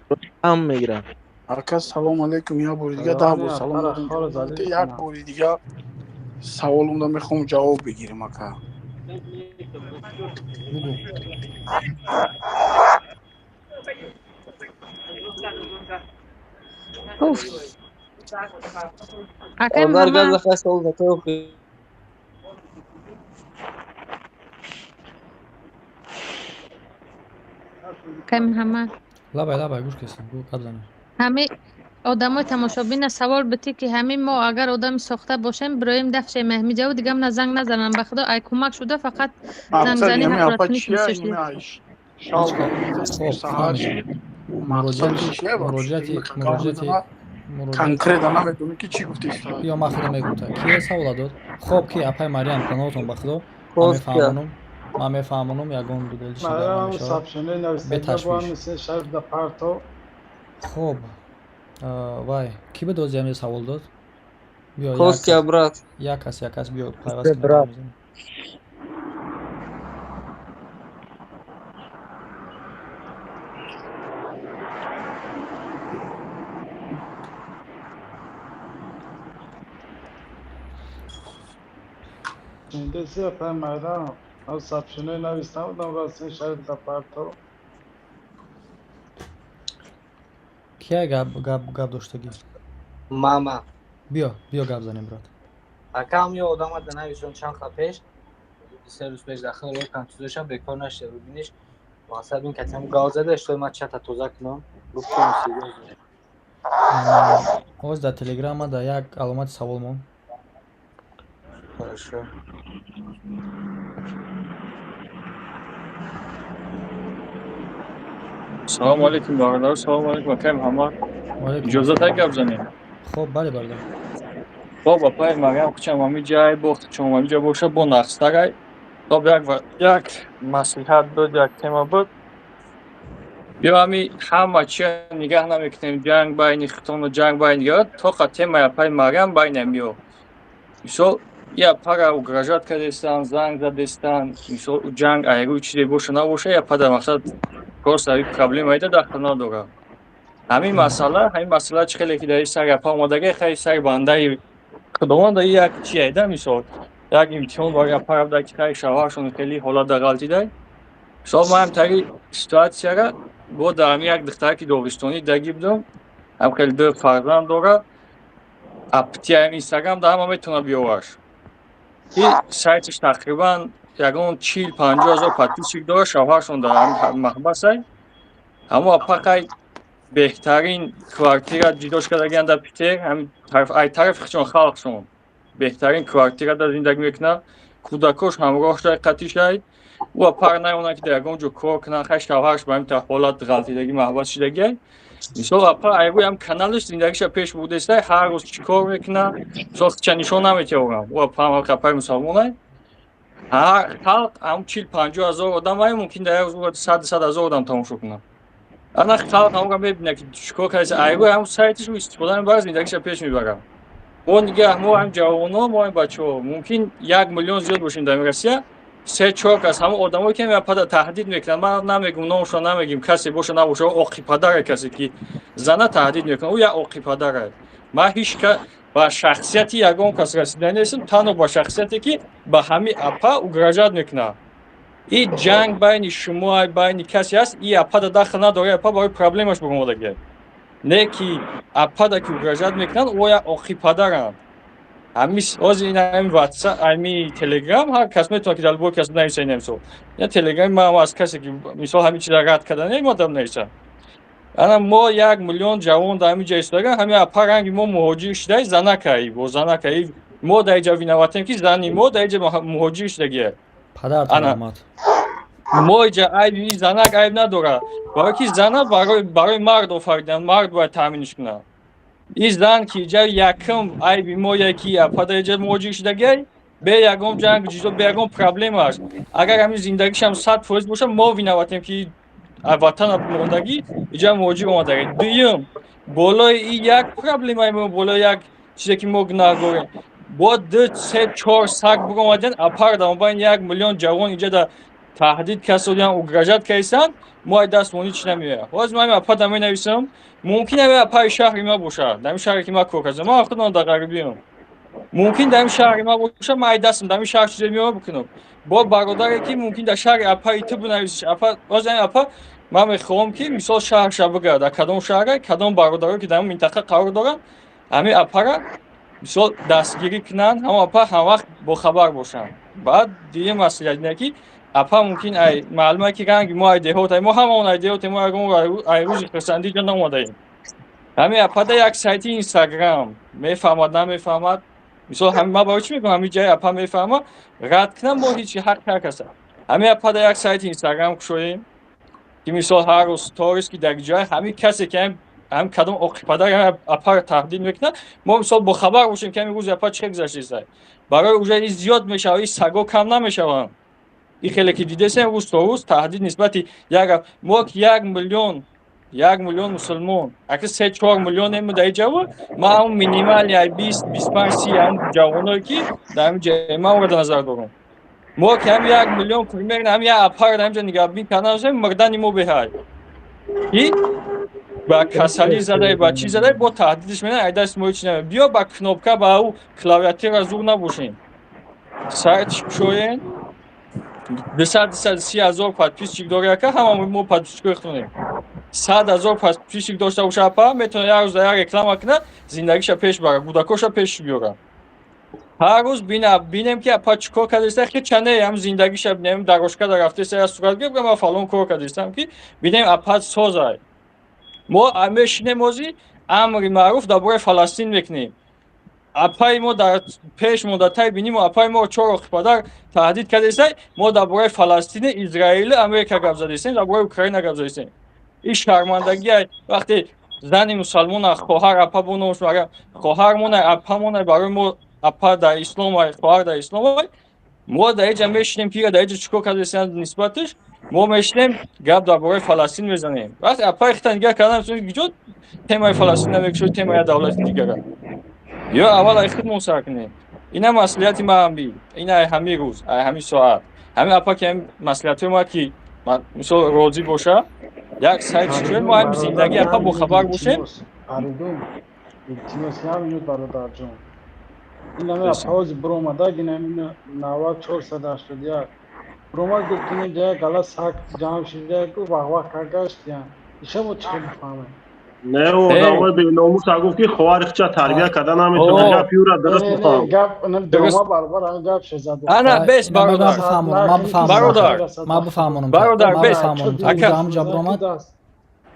S4: هم میگیره
S22: هرکس سلام علیکم یا بوری دیگه ده بار سلام دادم یک بوری دیگه سوالم رو میخوام جواب بگیریم اکا
S5: اوف اکای محمد اکای محمد
S2: لابای گوش کسیم گو قبل زنه
S5: همه آدمای تماشابین سوال بتی که همه ما اگر آدم ساخته باشیم برایم دفشه مهمی جو دیگه هم زنگ نزنن به خدا ای کمک شده فقط زنگ زنی حقورتونی که میسوشید
S2: مراجعتی
S22: کنکرت نمیدونی که چی گفتی
S2: یا ما خودم میگوتا کیه سوال داد خب کی اپای مریم کانالتون بخدا ما میفهمونم یگون دو دلش
S14: ما سابشنه نوشته بوام مثل شرف در پارتو
S2: خب وای کی به دوزی همی سوال داد
S1: خوست یا برات
S2: یک کس بیا پیوست کنم
S14: دستی اپای مردم از سابشنه نوشته بودم راستین شرف در پارتو
S2: کیا گاب داشتگی
S10: ماما
S2: بیا گاب زنیم برات
S10: اکام یه آدم ها دنویشون چند خواهد پیش سه روز پیش داخل روی کنتوزشم بکار نشده ببینیش واسه این کتیم گاز زده اشتوی ما چه تا توزک کنم گفتم سیگار زده
S2: اوز در تلگرام در یک علامت سوال مون
S10: باشه
S13: سلام علیکم برادر سلام علیکم اکای محمد اجازه تا گپ زنیم
S2: خب بله برادر
S13: خب اپای مریم کوچم همی جای بخت چون همی جای باشه با نقصتگای خب یک مصلحت بود یک تما بود بیا همی همه چی نگه نمیکنیم جنگ بین خطون و جنگ بین یاد تا تما اپای مریم بین میو مثال یا پارا угрожать کردستان زنگ زدستان مثال جنگ ایرو چیزی باشه نباشه یا پدر مقصد просто این پرابلم ایده داخل نداره همین مسئله چه خیلی که در سر پا آمدگی خیلی سر بنده خداوند یک چی ایده مثال یک امتحان برای پرابده که خیلی شوهرشون خیلی حالت در غلطی ده مثال ما هم تایی سیتواسیا را با در یک دختر که داغستانی دگی بودم هم خیلی دو فرزند داره اپتی هم اینستاگرام در همه میتونه بیاورش این سایتش تقریبا یکون 40-50 هزار پاتیشک داره شوهرشون در هم محبس های اما اپاقای بهترین کوارتیر جداش کردگیان در پیتر هم طرف خیچون خلقشون بهترین کوارتیر در زندگی میکنه کودکاش همراهش در قطیش های و اپاق نیونه که در اونجا کار کنن خیلی شوهرش با این تحولات غلطیدگی محبس شدگی مثال اپا ایگوی هم کانالش زندگیش پیش بوده است هر روز چی کار میکنه مثال چه نشون نمیتونم و اپا هم اپای مسلمانه خلق هم 40-50 آدم های ممکن در یک روز 100 آدم تماشا کنن. انا خلق هم میبینه که چیکار کنه ایگو هم سایتش استفاده می‌بره زندگیش پیش میبره. اون دیگه ما هم جوونا ما هم بچه‌ها ممکن 1 میلیون زیاد باشیم در روسیه 3-4 کس همه آدمایی که میپد تهدید میکنن ما نمیگم نامشون نمیگیم کسی باشه نباشه اوقی پدر کسی که زنه تهدید میکنه او یا اوقی پدره ما هیچ که با شخصیتی یگان کس رسیدن نیستم تنها با شخصیتی که با همین اپا اگراجات میکنه این جنگ بین شما بین کسی هست این اپا داخل نداره اپا برای پرابلمش بگم نه که اپا دا که اگراجات میکنن او یا اوقی پدرن همیش از این هم واتساپ همی تلگرام هر کس میتونه که دلبور کس نیست نمیشه یا تلگرام ما از کسی که مثال همین چیزا رد کردن ما دم نیست انا ما 1 میلیون جوان در همین جای استرالیا همین اپرنگ ما مهاجر شده زنکایی و زنکایی ما در اینجا وینواتیم که زنی ما در اینجا مهاجر شده
S2: پدر تمامات
S13: ما اینجا عیب زنک عیب نداره برای که زنه برای مرد آفریدن مرد باید تامینش کنه این زن که اینجا یکم عیبی ما یکی پدر اینجا مهاجر شده به یکم جنگ جیزو به یکم پرابلم هست اگر همین زندگیش هم 100% باشه ما وینواتیم که وطن موندگی اینجا موجود اومده دویم بالای این یک پرابلم های بالای یک چیزی که ما نگویم با 2-3-4 سگ بگومدن اپردم باین 1 میلیون جوان اینجا در تهدید کسودن اگراجات کیسن ما دست مونی چی نمیه باز من اپا می نویسم ممکنه اپای شهر ما باشه در شهری که ما کار کردم ما خودم در غربیم ممکن در شهر ما باشه ما دستم در شهر چیزی میام بکنم با برادری که ممکن در شهر اپای تو بنویسش اپا باز این اپا ما میخوام که مثال شهر شب در کدام شهر کدام برادری که در منطقه قرار دارن همین اپا را مثال دستگیری کنن هم اپا هم وقت با خبر باشن بعد دیگه مسئله اینه که اپا ممکن ای معلومه که رنگ ما ایدهات ما هم اون ایدهات ما ای روز پسندی جان اومدیم همین اپا در یک سایت اینستاگرام میفهمد نمیفهمد مثال همین ما باید چی میگم همین جای اپا میفهمه رد کنم با هیچی حق کسه همین اپا در یک سایت اینستاگرام کشویم که مثال هر روز ستوریز که در جای همین کسی که هم کدام اوکیپادر اپا تهدید میکنه ما مثال با خبر باشیم که همین روز اپا چه گذشته برای اوجه زیاد میشه و سگا کم نمیشه این خیلی که دیده سن روز تا روز تهدید نسبتی ما 1 میلیون مسلمان اگه 3-4 میلیون هم در جوا ما هم مینیمال یا 20-25 هم جوانایی که در همین جای ما رو در نظر دارم ما که هم 1 میلیون کلمه هم یا اپار در همینجا نگاه بین کنن مردن ما بهای این با کسلی زده با چیز زده با تهدیدش میدن ای دست ما چی نمید بیا با کنوبکه با او کلاویاتیر از او نباشین سایتش بشوین 230,000 پادپیس چیک داره که همه ما پادپیس کنیم 100,000 پادپیس چیک داشته باشه اپا میتونه یک روز در رکلام کنه زندگیش پیش بره کودکاش پیش بیاره هر روز بینم که اپا چیکار کرده که چنه هم زندگیش ببینیم دروشکه در رفته سر صورت بگم ما فلان کار کردم که ببینیم اپا سازای ما همیشه نمازی امر معروف درباره فلسطین میکنیم اپای ما در پیش مدت‌های بینیم و اپای ما 4 پدر تهدید کرده است ما درباره فلسطین اسرائیل امریکا گپ زده است درباره اوکراین گپ زده است این شرمندگی وقتی زن مسلمان خواهر اپا بونوش میگه خواهرمون اپامون برای ما اپا در اسلام و خواهر در اسلام ما در اینجا میشنیم که در اینجا چیکار کرده است نسبتش ما میشنیم گپ درباره فلسطین میزنیم وقتی اپا اختنگی کردن میگه تمای فلسطین نمیشه تمای دولت دیگه یا اول خودمون سر کنیم اینا مسئولیت ما هم بی اینا همین روز همین ساعت همین اپا که مسئولیت ما که مثلا روزی باشه یک سایت چیه ما هم زندگی اپا با خبر باشیم
S14: آریدون التماس نمی‌کنید برادر جان این همه اپاوز بروماده گینه 9481 بروماد گفتیم جای گلا ساک جام شده کو واه کارگاش دیان ایشو چه می‌فهمه
S3: نه و داوای به ناموس اگه که خوارق چه تربیت کردن نمیتونه گپ پیورا درست بفهم
S14: گپ درست برابر گپ شزاده
S13: انا بس برادر
S2: ما بفهمونم
S13: برادر بس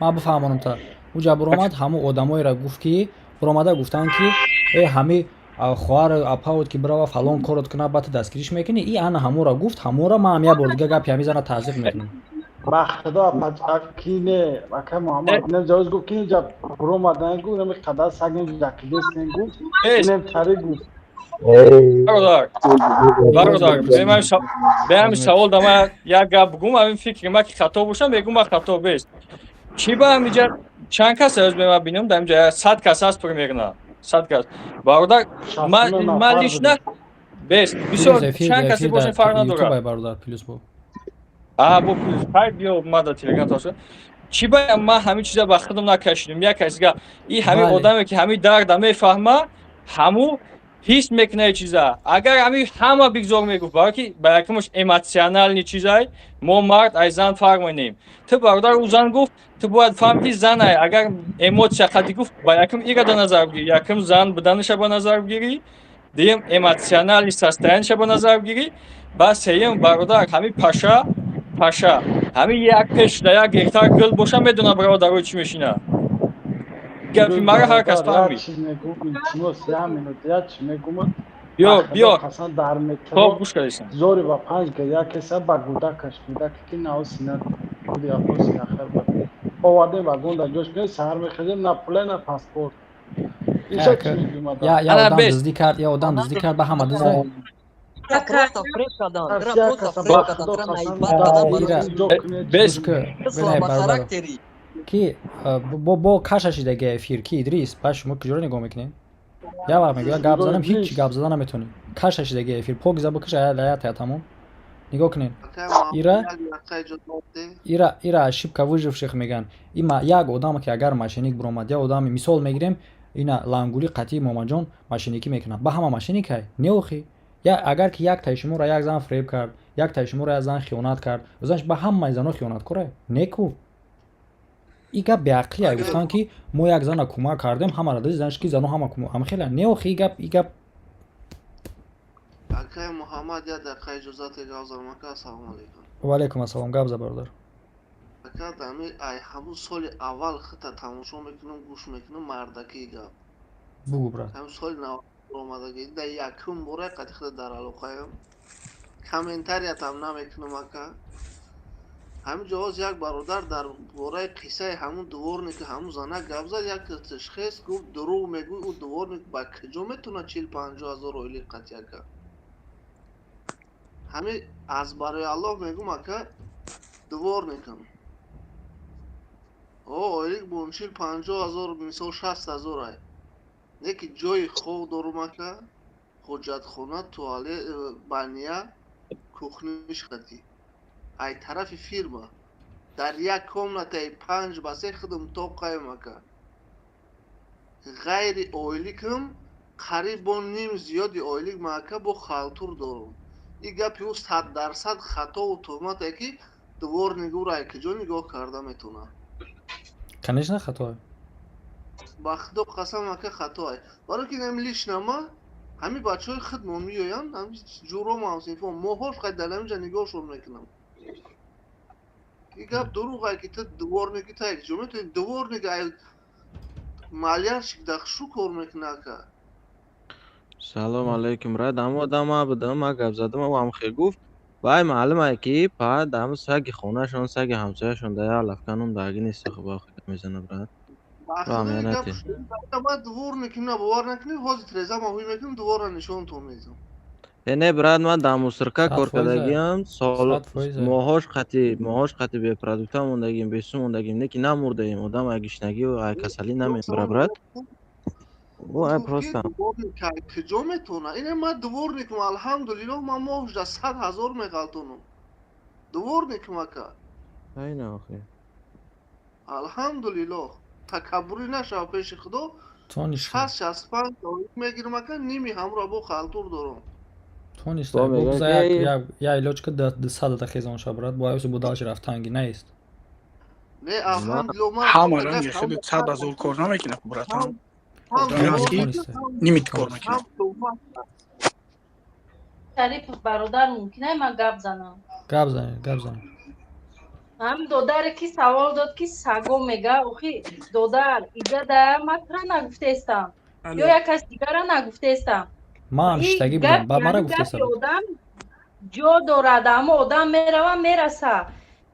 S2: ما بفهمونم تا اوجا برامد همو آدمایی را گفت که برامده گفتن که همه خواهر اپاوت که برای فلان کارت کنه بعد دستگیریش میکنه این انا همو را گفت همو را ما هم یه بار دیگه گپی میزنه تعذیب میکنیم
S14: بخدا اکینه اکه محمد نه جواز گفت که جب برو مدن گو نمی قدر سگن جکلیس نگو اینم تری گفت
S13: برادر به همین سوال دارم یک گپ بگم همین فکر ما که خطا باشم بگم ما خطا بیست چی با همینجا چند کس از به ما بینم در اینجا 100 کس هست پرمیرنا 100 کس برادر من لیش نه بیست بسیار چند کسی باشه فرق نداره
S2: برادر پلیس بو
S13: با پلیس های بیا ما در تلگرام تاسو چی با ما همین چیزا با خودم نکشیدم یک کسی که این همین آدمی که همین درد میفهمه همو هیچ میکنه چیزا اگر همین همه بگذار میگفت برای یکمش ایموشنال نی چیزای ما مرد از زن فرق می‌کنیم تو برادر او زن گفت تو باید فهمی زنه اگر ایموت شخصی گفت با یکم ایراد نظر بگیری یکم زن بدنش به نظر بگیری دیم ایموشنال ساستنش به نظر بگیری بس هیم برادر همین پاشا همین یک پیش در یک هکتار گل باشه میدونه برادر رو چی میشینه گفتی مرا هر کس فهمی بیا خب گوش کردیسم
S14: زوری و 5 که یک کسی با گودکش که ناو سینه بودی اپو سینه خر بود آورده و گونده جوش کنی سهر میخیدیم نه پوله نه پاسپورت اینجا چی میگیم
S2: یا آدم دزدی کرد به همه دزده کی با کشش دیگه فیر کی ادریس باش شما کجوری نگاه میکنین یا وقت میگه گپ زدم هیچ گپ زدن نمیتونی کشش دیگه فیر پوک زبو کش حیات تمام نگاه کنین ایرا شیب کا وجف شیخ میگن ایما یک آدم که اگر ماشینیک برومد یا آدم مثال میگیریم اینا لانگولی قطعی ماما جان ماشینیکی میکنه با همه ماشینیک های نیوخی یا اگر که یک تایشمو را یک زن فریب کرد یک تایشمو را زن خیانت کرد زنش با همه زنا خیانت کنه نیکو ای گپ به عقلی گفتن که ما یک زن کمک کردیم همه را دید زنش که زنو همه خیلی نیوخی ای گپ
S8: اکای محمد یا در خیلی جزات گازر مکا سلام علیکم
S2: و علیکم السلام گپ زبردار
S8: اکا دمی ای همون سال اول خطا تماشا میکنم گوش میکنم مردکی گپ
S2: بگو برات
S8: همون سال نو اومدگی در یکم بوره قطعی خود در علاقایم کامنتاریت هم نمیکنم اکا همین جواز یک برادر در بوره قصه همون دوورنی که همون زنه گپ زد یک تشخیص گفت دروغ میگوی او دوورنی با کجا میتونه 40-50 هزار اویلی قطعی اکا همین از برای الله میگم اکا دوور نکن اویلی بون 40-50 هزار مثال 60 هزار های یکی جای خوب دارم اکا حجت خونه توالت بانیا کوخنیش خطی ای طرف فیرما در یک کامنت 5 بسه خودم تو قایم اکا غیر اویلی کم قریب با نیم زیادی اویلی ماکا با خالتور دارم این گپی او 100% خطا و تهمت ای که دوبار نگو رای که جو نگاه کرده میتونه
S2: کنیش نه خطا
S8: با خدا قسم اکا خطا های برای که نمیلیش نما همی بچه های خود میوین همی جورو ماوسین فهم موهاش قید دلم جا نگاهشون میکنم این گپ دروغ های که تا دوبار نگی تا یک جو میتونی دوبار نگی مالیارش که دخشو کار میکنه اکا
S16: سلام علیکم را دم آدم بدم ما گپ زدم و هم خیلی گفت وای معلومه که پا دم سگ خونه شون سگ همسایه شون دیا لفکنون داگی نیست خب آخه میزنه برات
S8: باخته گپ ما دوبار نکنه باور نکنی حاضر تریزا ما هوی میکنم دوباره نشون تو میزم
S16: نه برات من دم سرکا کار کردگیم سال ماهاش خطی به پروداکت موندگیم بیسو موندگیم نه که نمورده ایم آدم اگشنگی و کسلی نمیبره برات او پروستم
S8: کجا میتونه اینه ما دوبار نکنم الحمدلله ما ماهش 100,000 میگالتونم دوبار نکنم اکا
S16: اینه آخه
S8: الحمدلله تکبری نشه پیش خدا 65 میگیرم اکا نیمی همراه با خالتور دارم
S2: تو نیست بگذار یا ایلاج که 100 دقیقه شب برات با ایسو بودالش رفتنگی نیست
S8: نه الحمدلله ما
S22: همه رنگ خیلی 100,000 کار نمیکنه برات هم نمیت کار میکنه
S20: شریف برادر ممکنه من گپ
S2: زنم
S20: هم دودر کی سوال داد که سگو میگه اوخی دودر ایجا در مطرح نگفته استم یا یک کس دیگر را نگفته استم
S2: من شتگی بودم با مرا گفته استم
S20: جو دارد اما آدم میره و میرسه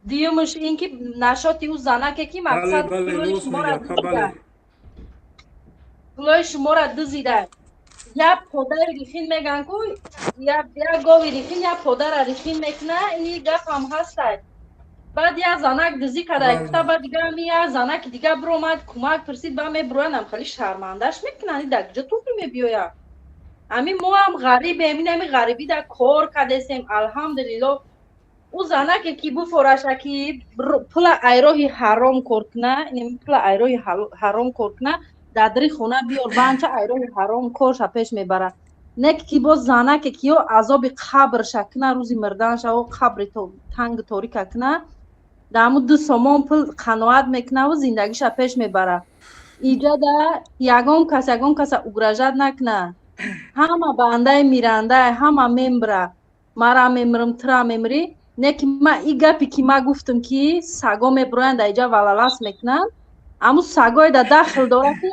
S20: دیومش این که نشاطی او زنه که مقصد کلوی شما را دزیده یا پدر ریخین میگن کو یا گاوی ریخین یا پدر ریخین میکنه این گپ هم هست. بعد یا زنک دزی کده گفته بعد دیگه هم یا زنک دیگه برومد کمک پرسید با می بروینم خیلی شرمندش میکنن این دکجا تو می بیایا امی مو هم غریب امین امی غریبی در کار کدستیم الحمدلله او زنک کی بو فراشکی پول ایروی حرام کرکنه این پول ایروی حرام کرکنه دادری خونه بیار بانچه ایروی حرام کارش پیش میبره نک کی باز زنک کیو عذاب قبر شکنه روزی مردن شو قبر تو تنگ تاریک کنه دامو دو سامان پول قناعت میکنه و زندگیش پیش میبره اینجا در یگان کس اگرجت نکنه همه بنده میرنده همه میمبره مرا میمرم ترا میمری نک ما ای گپی که ما گفتم که سگا میبروین اینجا ولالس میکنن اما سگای در داخل داره که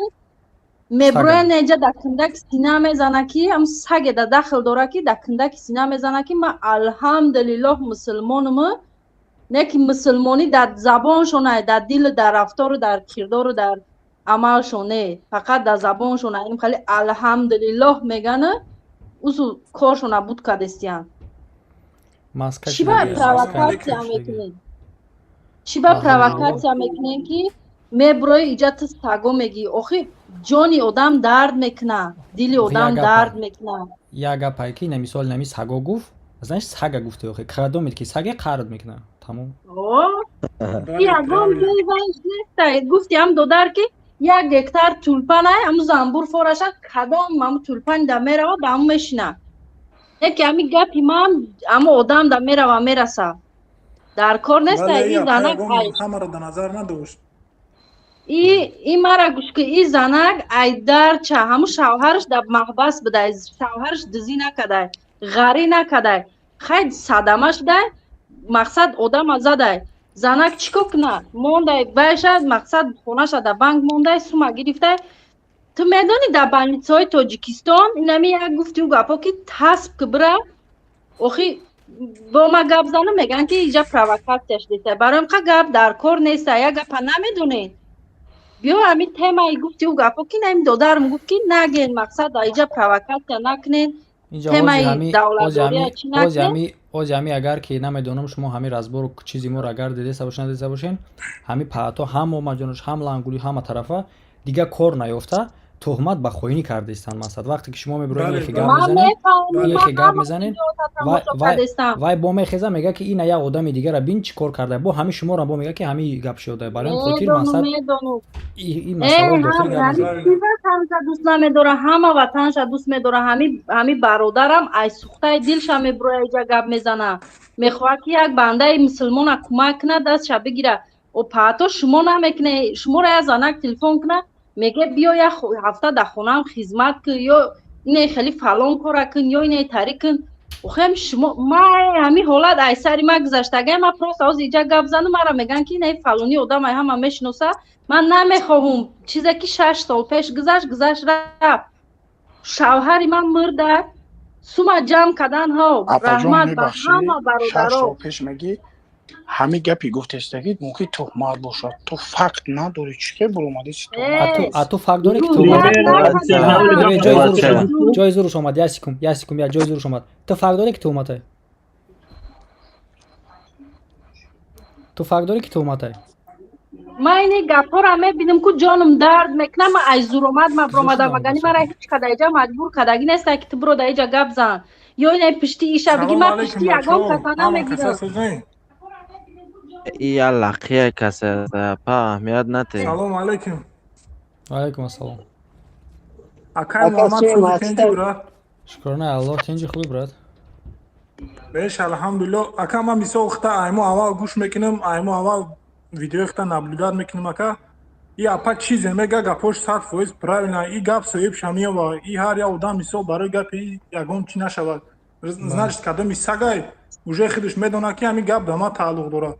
S20: میبروین اینجا در کندک سینه میزنه که هم سگ در داخل داره که در کندک سینه میزنه که ما الحمدلله مسلمانم نه که مسلمانی در زبانشونه در دل در رفتار و در کردار و در عملشونه فقط در زبانشونه این خیلی الحمدلله میگن اوزو کارشونه بود کدستیان چی با پروکاسیا میکنین چی با پروکاسیا میکنین که میبروی ایجاد سگو میگی آخی جانی آدم درد میکنه دلی آدم درد میکنه
S2: یا گپایی که نمیسال نمی سگو گفت ازنش سگا گفته آخی قردو میده که سگه قرد میکنه تمام
S20: یا گم جایش نیست گفتی هم دودر که یک گکتر تولپن های هم زنبور فورشن کدام هم تولپن در میره و دامو میشنه یکی همی گپی ما هم آدم در میره و میرسه در کار نیست این زنک
S9: همه رو در نظر نداشت
S20: این مرا گوش که این زنک ایدر چه همون شوهرش در محبس بده شوهرش دزی نکده غری نکده خیلی صدمش ده مقصد آدم زده زنک چیکو کنه مونده بایشد مقصد خونش در بانک مونده سوما گرفته تو میدانی در بانیتسای تاجیکستان اینمی یک گفتی و گپا که تسب که بره اخی با ما گپ زنه میگن که اینجا پروکاسیاش دیده برایم که گپ در کار نیسته یا گپا نمیدونین بیا همین تیمایی گفتی و گپا که نمی دادرم گفت که نگین مقصد اینجا پروکاسیا نکنین تیمایی دولتوری چی نکنین
S2: اوزی اگر که نمیدونم شما همین رازبور چیزی مور اگر دیده باشین دیده باشین همین پاتا هم ماجنش هم لانگولی هم طرفا دیگه کار نیافته تهمت به خوینی کرده استان مثلا وقتی که شما میبروین یکی گپ میزنین وای با میخزه میگه که این یا آدم دیگه را بین چی کار کرده با همین شما را با میگه که همین گپ شده برای خاطر مثلا این مسئله داخلی
S20: تنشا دوست نمیداره همه وطنش دوست میداره همین برادرم ای سوخته دلش میبره اینجا گپ میزنه میخواد که یک بنده مسلمان کمک کنه دستش بگیره و پاتا شما نمیکنه شما را از آنک تلفن کنه میگه بیا یک هفته در خونم خدمت کن یا اینه خیلی فلان کار کن یا اینه طریق کن خیم شما ما همین حالت ای سری ما گذشتگه ما پروس از اینجا گپ زنم مرا میگن که اینه فلانی آدم همه میشناسه من نمیخوام چیزی که 6 سال پیش گذشت رفت شوهری من مرده سوما جمع کردن ها رحمت به همه برادرها
S22: 6 سال پیش میگی همه گپی گفتستگید ممکن تهمت باشد تو فقط نداری چیکه برو اومدی چی
S2: تو فقط داری که تو جای زورش اومد یاسیکم یا جای زورش اومد تو فقط داری که تو اومده تو فقط داری که تو اومده
S20: ما اینه گپا را میبینم که جانم درد میکنه ما ای زور اومد ما برامده وگانی مرا هیچ کده ایجا مجبور کدگی نیست که تو برو در ایجا گپ زن یا اینه پشتی ایشا بگی ما پشتی یگان کسا نمیگیرم
S16: یا لقیه کسی پا اهمیت نتی
S9: سلام علیکم
S2: علیکم السلام
S9: اکای محمد خوبی کنجی براد
S2: شکرانه الله کنجی خوبی براد
S9: بهش الحمدلله اکا ما میسا اختا ایمو اول گوش میکنم ایمو اول ویدیو اختا نبلودار میکنم اکا ای اپا چیزه میگه گپوش 100% پرایونه ای گپ صحیب شمیه و ای هر یا آدم میسا برای گپ ای یگون چی نشود значит کدام سگای уже خودش میدونه که همین گپ به ما تعلق داره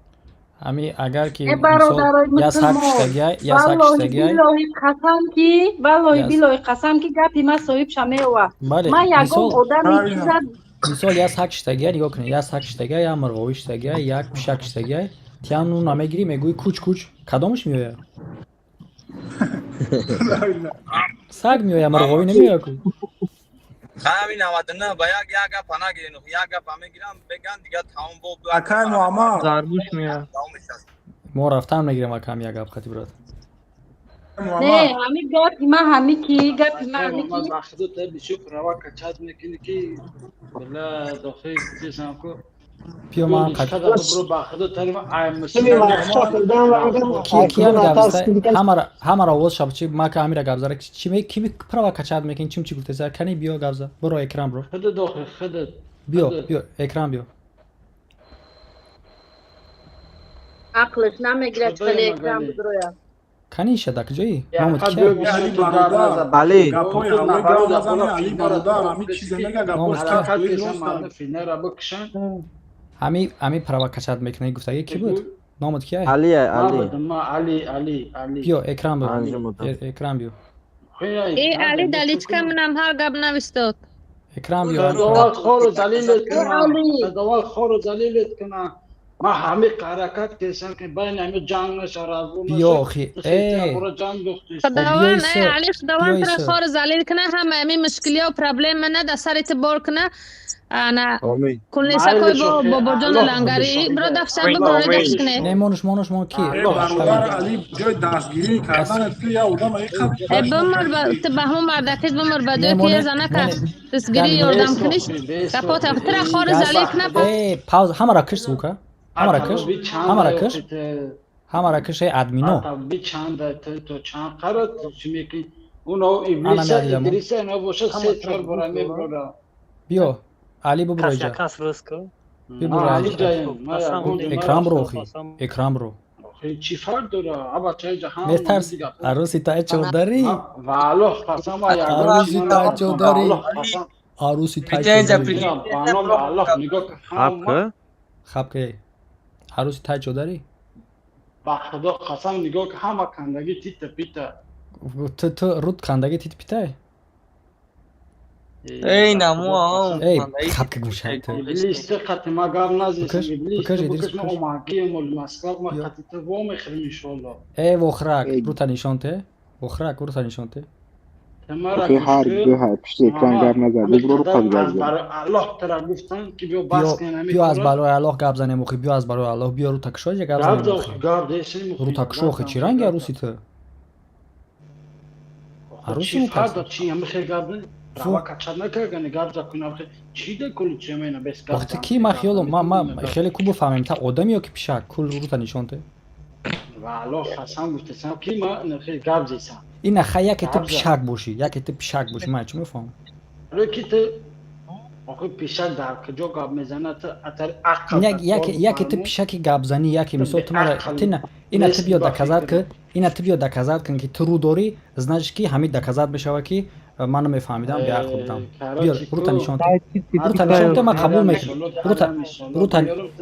S2: همین اگر که یا ساکشتگی
S20: بالله قسم کی گپی ما صاحب شمه و ما یگون آدم چیزا
S2: مثال یا ساکشتگی نگاه کنید یا ساکشتگی یا مرغویشتگی یا پشکشتگی تیانو نمیگیری میگوی کوچ کدامش میوه سگ میوه مرغوی نمیوه کو
S23: همین 99 با یک گپ نگیرین یک گپ میگیرم بگن دیگه تمام بود
S9: اکای محمد
S13: زربوش میاد
S2: ما رفتم نگیرم اکم یک گپ خطی برات
S20: نه همین گپ ما همین کی گپ ما همین
S14: محمد
S20: کی
S14: بخدو تا بشو پروا کچات میکنی کی بلا دخی چیزام کو
S2: بیا من قد
S14: برو بخدو تا ای
S12: سمی
S14: مسلمان
S2: کی هم گابسته همه را آواز شب چی ما که امیر گابزاره کی پروا کچات میکنی چی گفته زار کنی بیا گابزا برو اکرام برو
S14: خود دخی خود
S2: بیا اکرام بیا
S20: عقلش نمیگیره خیلی اکرام برویا
S2: کنی شدک جایی
S14: یا
S2: محمد
S14: خود
S2: کی
S14: بشو تو دار
S16: علی
S9: گپای همه گپ نزنه علی برادر همین چیز میگه گپاش
S14: حرکت
S9: توی
S14: کسان
S9: درست
S14: معنی فینه را بکشن
S2: همی پروا کچات میکنی گفته کی بود نامت کیه
S14: ما علی
S2: بیا اکرام بیا اکرام بیا
S5: ای علی دلیچکا منم هر گپ نوستاد
S2: اکرام بیا
S14: دوال خور و زلیلت کنه دوال خور و زلیلت کنه ما همه حرکت کسان که بین همه جنگ نشه رازو نشه
S2: بیا اخی
S14: برو جنگ دختیش
S5: خداوند ای علی خداوند تر خار زلیل کنه همه همه مشکلی و پرابلم نه در سرت بار کنه انا کل سکوی با بابا جان لنگری برو دفش برو دفش کنه
S2: نه مونش کی
S9: برادر علی جای دستگیری کردن تو یا آدم
S5: ای بمر تو به همون مردکش بمر بدو که زنه که دستگیری یاردم کنیش کپات افتر خار زلیل کنه
S2: ای پاوز همه را کش سوکا همه را کش ادمینو
S14: بی چند تو چند قرار چی میکنی اونو ابلیسه اینا باشه 3-4 برای میبرو
S2: بیا علی ببرو ایجا اکرام برو اخی اکرام برو
S14: چی فرق داره ابا چه جهان
S2: میترس عروسی تا چوداری
S14: والله قسم
S2: عروسی تا چوداری عروسی تا چوداری خب که عروسی تا چوداری
S14: با خدا قسم نگاه که همه کندگی تیت پیته
S2: تو رود کندگی تیت پیته
S13: ای نمو
S2: ای خب که گوشه
S14: ابلیس قط ما گام نازیسم ابلیس بکش ما اوماکی مول مسکات ما قط تو و میخریم ان شاء الله
S2: ای وخرک رو تا نشانته وخرک رو تا نشانته
S14: که هر جهت پشت اکران گپ نزد برو قد گپ الله تعالی گفتن که بیا بس کنه
S2: بیا از بالای الله گپ زنه مخی بیا از بالای الله بیا رو تکشو گپ زنه مخی رو تکشو خ چی رنگ عروسی تو
S14: عروسی فردا چی هم خیر گپ روا کچا نکنه گپ زکنه چی ده کل چی مینا بس گپ
S2: وقتی کی ما خیال ما خیلی خوب فهمیم تا آدمی یا که پیشک کل رو تا نشانته
S14: والله قسم گفتم کی ما خیلی گپ زیسم
S2: این خیلی که تو پیشک باشی یا که تو پیشک باشی من چی میفهم
S14: رو کی تو آخه پیشک در کجا گپ میزنه تو اتر عقل
S2: یک تو پیشک گپ زنی یک مثال تو مرا تینا اینا تو بیا دکازات که اینا تو بیا دکازات کن که تو رو داری ازنش کی همین دکازات بشوه که من میفهمیدم بیا خودم بیا رو تا نشانته ما قبول میکنم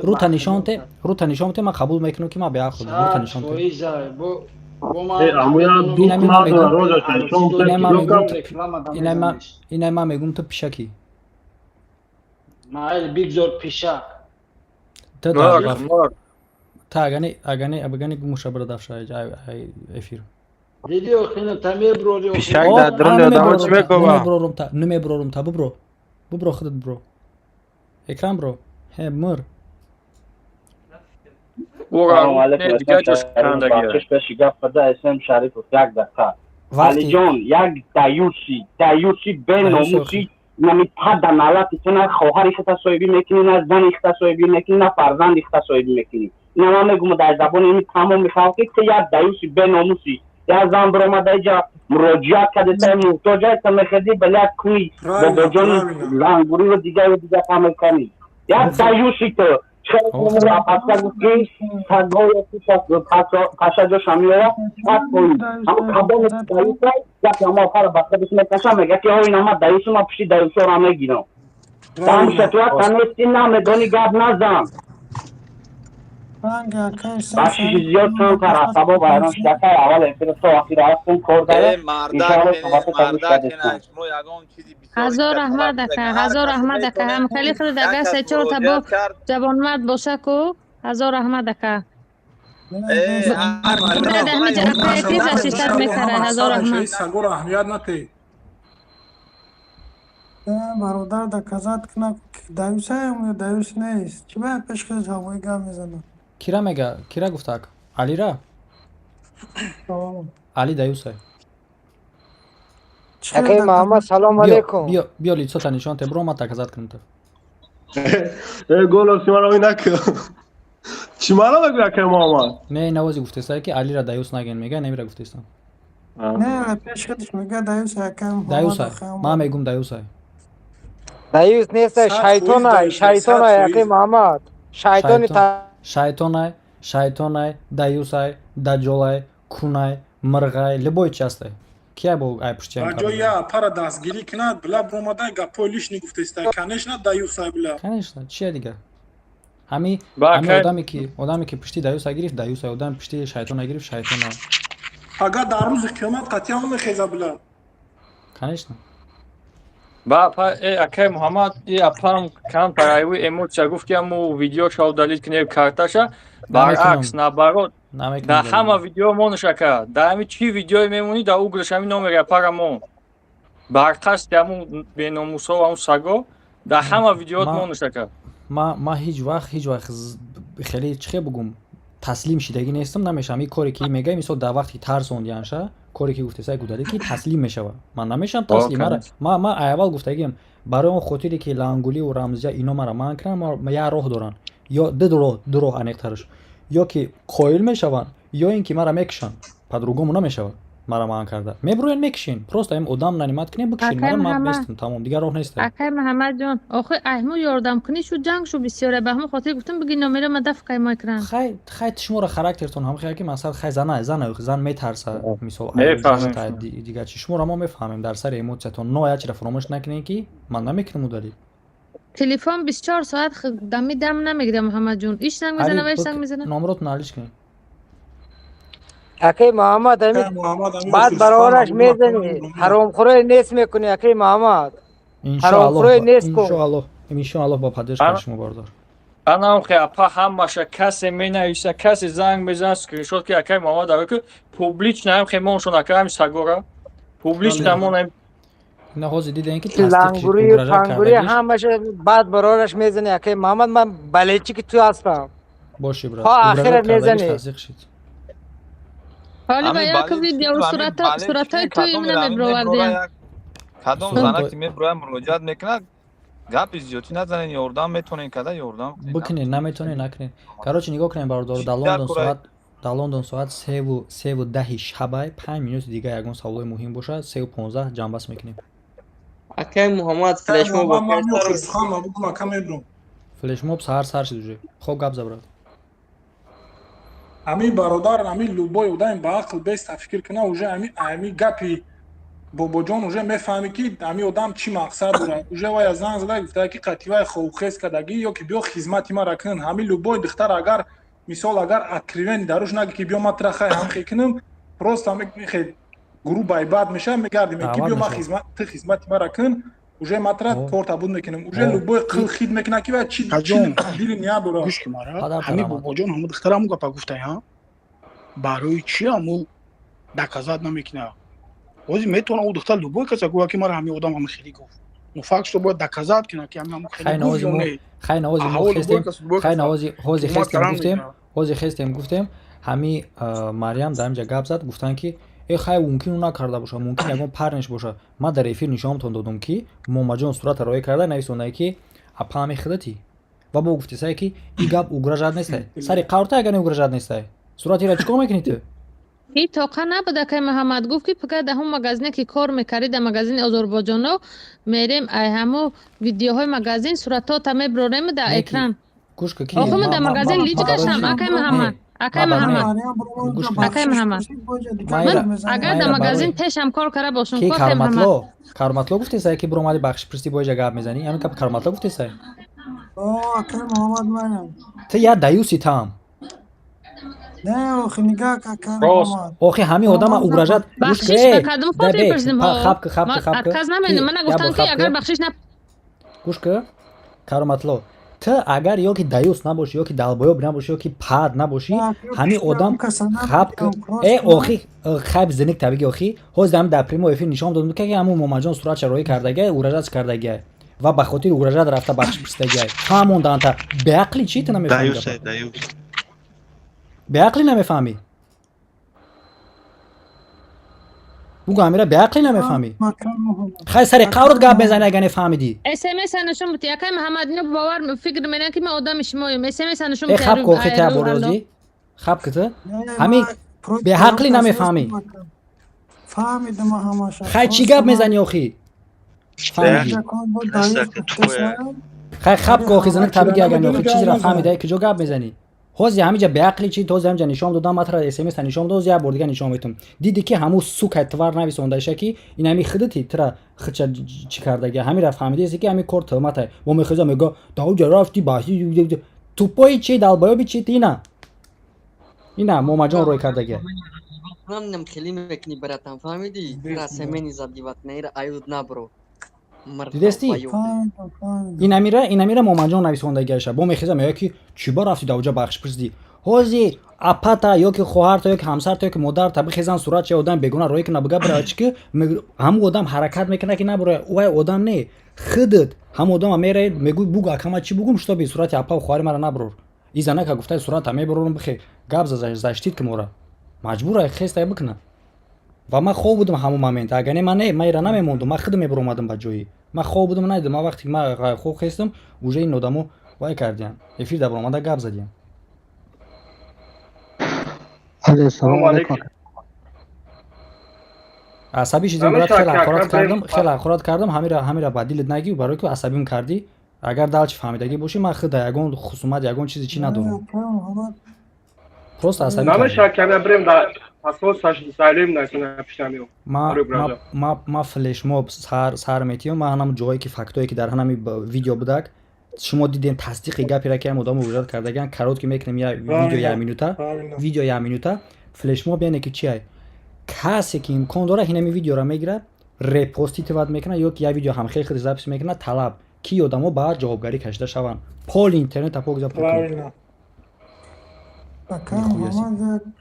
S2: رو تا نشانته ما قبول میکنم که ما بیا خودم رو تا نشانته اینا ما میگم تو پیشکی
S14: ما بگذار پیشک
S2: تا اگانی گموشه برو دفشه افیر
S14: دیدی خیلی تمیر بروری
S16: پیشک در درون آدم چی میگه
S2: نمیبرم تا ببرو خودت برو اکرام برو مر
S15: علی جان یک دایوسی به ناموسی نمی پد ملت تو خواهر خود صاحبی میکنی نه زن خود صاحبی میکنی نه فرزند خود صاحبی میکنی نه من میگم در زبان این تمام میخوام که یک دایوسی به ناموسی یا زن برام دایجا مراجعه کرده تا محتاجه تا میخدی بلد کوی با جان لنگوری و دیگه کامل کنی یک دایوسی تو چرا پاسا گفتی تاگوی پاسا جو شامیرا پاسوی هم خبر دایوسی یا ما پر بسته بسیم کشا میگه که اوی نما دایوسی ما پشی دایوسی را میگیرم تام شتوات تنستی نام دونی گاب نزن باشی زیاد چون طرف سبا بایران شده اول افتر تو آخیر هستم کرده
S5: هزار رحمت که هم خیلی خود دگه سه چهار تبا جوان مرد باشه کو هزار رحمت که برد همه جرقه تیز اشیشتر میکره هزار رحمت
S9: سگو را اهمیت نتی
S22: برادر دکازات کنه دایوس هم یا دایوس نیست چی باید پیش خیلی هوایی گم میزنه
S2: کیرا میگه کیرا گفته علی را علی دایوسه
S11: اکی محمد سلام علیکم
S2: بیا لیتسو تا نشان ته برو ما دکازات کنم تو
S3: گل سیمان اوی نکن چی مالا بگو اکی محمد
S2: نه نوازی گفته سای که علی را دایوس نگن میگه نمیره گفته استم
S22: نه پیش خودش میگه دایوس یکم
S2: دایوسه ما میگم دایوسه
S11: دایوس نیست شیطان اکی محمد
S2: شیطان دایوسه دجاله کونه مرغای لبوی چسته کیا бо ай пуштиам
S9: ба ҷои я пара дастгирӣ кунад била бромадай гапҳои лишни гуфтаиста конечно даюса била
S2: конечно чия дига ҳами одаме ки пушти даюса гирифт даюса одаме пушти шайтона гирифт шайтона
S9: агар дар рӯзи қиёмат қатъиян мехеза била
S2: конечно
S13: ба акай муҳаммад и апам кам парайву эмоция гуфт ки аму видео шавдалид кинеб карташа баръакс наоборот да ҳама видео моныша кард да ҳами чӣ видеое мемонӣ да уграш ҳами номери апара мон барқасди ҳамун беномусо ва ҳамун саго да ҳама видеоат моныша кард
S2: ма ҳеҷ вақт хеле чӣ бугум таслим шидагӣ нестам намешавам ин коре ки мегӯяй мисол дар вақти тарсондианша коре ки гуфтесай гудалӣ ки таслим мешава ман намешавам таслим ма аввал гуфтагиам барои он хотире ки лангулию рамзия ино мара манъ кунанд як роҳ доранд ё ду роҳ аниқтараш ё ки қоил мешаванд ё ин ки мара мекушанд по-другому намешава мара манъ карда мебироянд мекушин просто ин одам нанимат кунем бикушин мара ман бестам тамом дигар роҳ нест
S5: акай муҳаммад ҷон охир аҳму ёрдамкунӣ ҷанг шу бисёре ба ҳамон хотир гуфтам биги номера ма даф каймой кунанд
S2: хай шуморо характертон ҳам хай ки масал хай зан метарса мисол дигар чи шуморо мо мефаҳмем дар сари эмоциятон но ячра фаромӯш накунем ки ман намекунам удалӣ
S5: телефон 24 соат дами дам намегирад муҳаммад ҷон иш занг мезана ва иш занг мезана
S2: номеротон алиш кунед
S11: اکی محمد بعد برایش میزنی حرامخوری نیست میکنی اکی محمد حرامخوری نیست کن
S2: انشاءالله با پدرش کشم باردار
S13: انا خیلی اپا همشه کسی مینویسه کسی زنگ میزنه اسکرینشات که اکی محمد داره که پوبلیچ نیم خیلی مونشون اکی همی سگوره پوبلیچ نمون نیم
S2: نه خوزی دیدن که
S11: لنگوری و پنگوری همشه بعد برایش میزنی اکی محمد من بلیچی که تو هستم
S2: باشی برای
S11: ها آخرت میزنی
S5: حالی با یک ویدیو صورتای توی نمیبروردیم
S23: کدام زنه که میبروه مراجعت میکنه گپ زیادی نزنین یاردم میتونین کده یاردم
S2: بکنین نمیتونین نکنین کاروچ نگاه کنین برادر در لندن ساعت 3:10 شب 5 مینوت دیگه یگان سوال مهم باشه 3:15 جنبش میکنیم
S1: اکی محمد فلش موب
S2: فلش موب سهر شد خوب گپ زبرد
S9: ами бародар ами любой одаем ба ақл беста фикр кана уже ами гапи бобоҷон уже мефаҳме ки ами одам чӣ мақсад дорад уже вая занг зада гуфтаа ки қативаи ховхез кадагӣ ё ки биё хизмати мара кунанд ҳами любой духтар агар мисол агар откровени даруш наги ки биё ма трахай ҳамхе кунам просто мехе гурӯҳ байбад меша мегардим ки биё ма ты хизмати мара кун уже матра корта буд мекунам уже любой қил хид мекуна ки вай чӣ дили ния дорад
S22: гӯш ки мара ҳами бобоҷон ҳаму духтар ҳаму гапа гуфтай ҳа барои чӣ ҳаму доказат намекуна ози метавона ӯ духтар любой каса гӯя ки мара ҳами одам ҳами хеле гуфт но факт што бояд доказат куна ки ҳами хеле гуфт ё не
S2: хай навози ҳози хестем гуфтем ҳами марьям дар инҷа гап зад гуфтанд ки хай мумкин накарда боша мумкин ягон парнеш боша ман дар эфир нишонтон додам ки момаҷон сурата роя карда нависонае ки апами хидати ва бо гуфтесае ки и гап угражад нестай сари қаврта ягоне угражад нестай суратира чӣ кор мекунӣ ту
S5: ин тоқа набуда ки муҳаммад гуфт ки фақат дар ҳамн магазине ки кор мекардӣ дар магазини озарбойҷоно мерем ай ҳаму видеоҳои магазин суратота меброрем дар экран охир мо дар магазин лиҷ гаштам акай муҳаммад акай муҳаммад агар дар магазин пешам кор карда бошум
S2: карматло гуфтесае ки биромади бахши пирсти боиҷа гап мезанӣ ҳамин гапи карматло гуфтесае
S22: акай муҳаммад манам
S2: ту я даюси таам
S22: не охи нигах акай муҳаммад
S2: охи ҳамин одама угражад гӯш ки карматло تو اگر یا که دایوس نباشی یا که دلبایاب نباشی یا که پاد نباشی همین آدم خب ای آخی خب زنک تبیگی آخی هاز دم در پریمو افیر نشان دادم که همون مامجان صورت چرایی کردگه اورجات کردگه و به خاطر اورجات رفته بخش پرستگه همون دانتا به عقلی چی تو نمیفهمی
S4: دایوس
S2: به عقلی نمیفهمی بگو امیره به عقلی نمیفهمی خیلی سری قورت گپ بزنی اگه نفهمیدی
S5: اس ام اس نشون بده یکای محمد اینو باور فکر میکنه که من آدم شمایم اس ام اس نشون بده
S2: خب کوخی تا بروزی خب کته همین به عقلی نمیفهمی
S14: فهمیدم همش
S2: خیلی چی گپ میزنی آخی فهمیدی خیلی خب کوخی زنک تبیگی اگه آخی چیزی را فهمیده که جو گپ میزنی هوزی همینجا به عقلی چی تو همینجا نشون دادم ماتر اس ام اس نشون دادم یا بردگی نشون میتم دیدی که همو سوک اتوار نویسونده شکی این همی خدتی ترا خچ چی کردگه همین رفت فهمیدی که همین کورت ماته و میخوام میگه داو رفتی باهی تو پای چی دالبایو چی اینا مامجان روی کردگه
S1: من خیلی میکنی براتم فهمیدی رسمنی زدیوات نیره ایود نبرو
S2: دیدستی این امیره مامجان نویسونده شه با میخوام میگه که چی با رفتی داوجا بخش پرسیدی هوزی اپاتا یا که خواهر تا یا که همسر تا یا که مادر تا بخیزن صورت چه آدم بگونه روی که نبگه برای چی که هم آدم حرکت میکنه که نبره او آدم نه خودت هم آدم میره میگو بگو اکما چی بگم شتا به صورت اپا و خواهر مرا نبرور این زنه که گفته صورت همه برورم بخی گاب زشتید که مورا مجبوره خسته بکنه و من خوب بودم همون مومنت اگه نه من میرا نمیموندم من خودم میبر اومدم با جویی من خوب بودم نه ما وقتی ما خوب خستم اوجه این نودامو وای کردیم افیر دبر اومده گاب زدیم
S7: سلام علیکم
S2: عصبی شدی برات خیلی اخورات کردم همیرا بدیل نگی برای که عصبیم کردی اگر دلچ فهمیدگی باشی من خود یگون خصومت یگون چیزی چی ندارم پروست عصبی
S12: نام شاکنه بریم در اساس سالم نکنه پیشنهاد
S2: ما فلش موب سر میتیم ما هم جایی که فکتایی که در همین ویدیو بودک شما دیدین تصدیق گپی را که مدام وجود کردگان کارت که میکنیم یا ویدیو یا مینوتا فلش موب یعنی که چیه کسی که امکان داره همین ویدیو را میگیره ریپوستی تود میکنه یا که یا ویدیو هم خیلی ضبط میکنه طلب کی آدمو بعد جوابگری کشیده شوند پول اینترنت اپو گذار کنه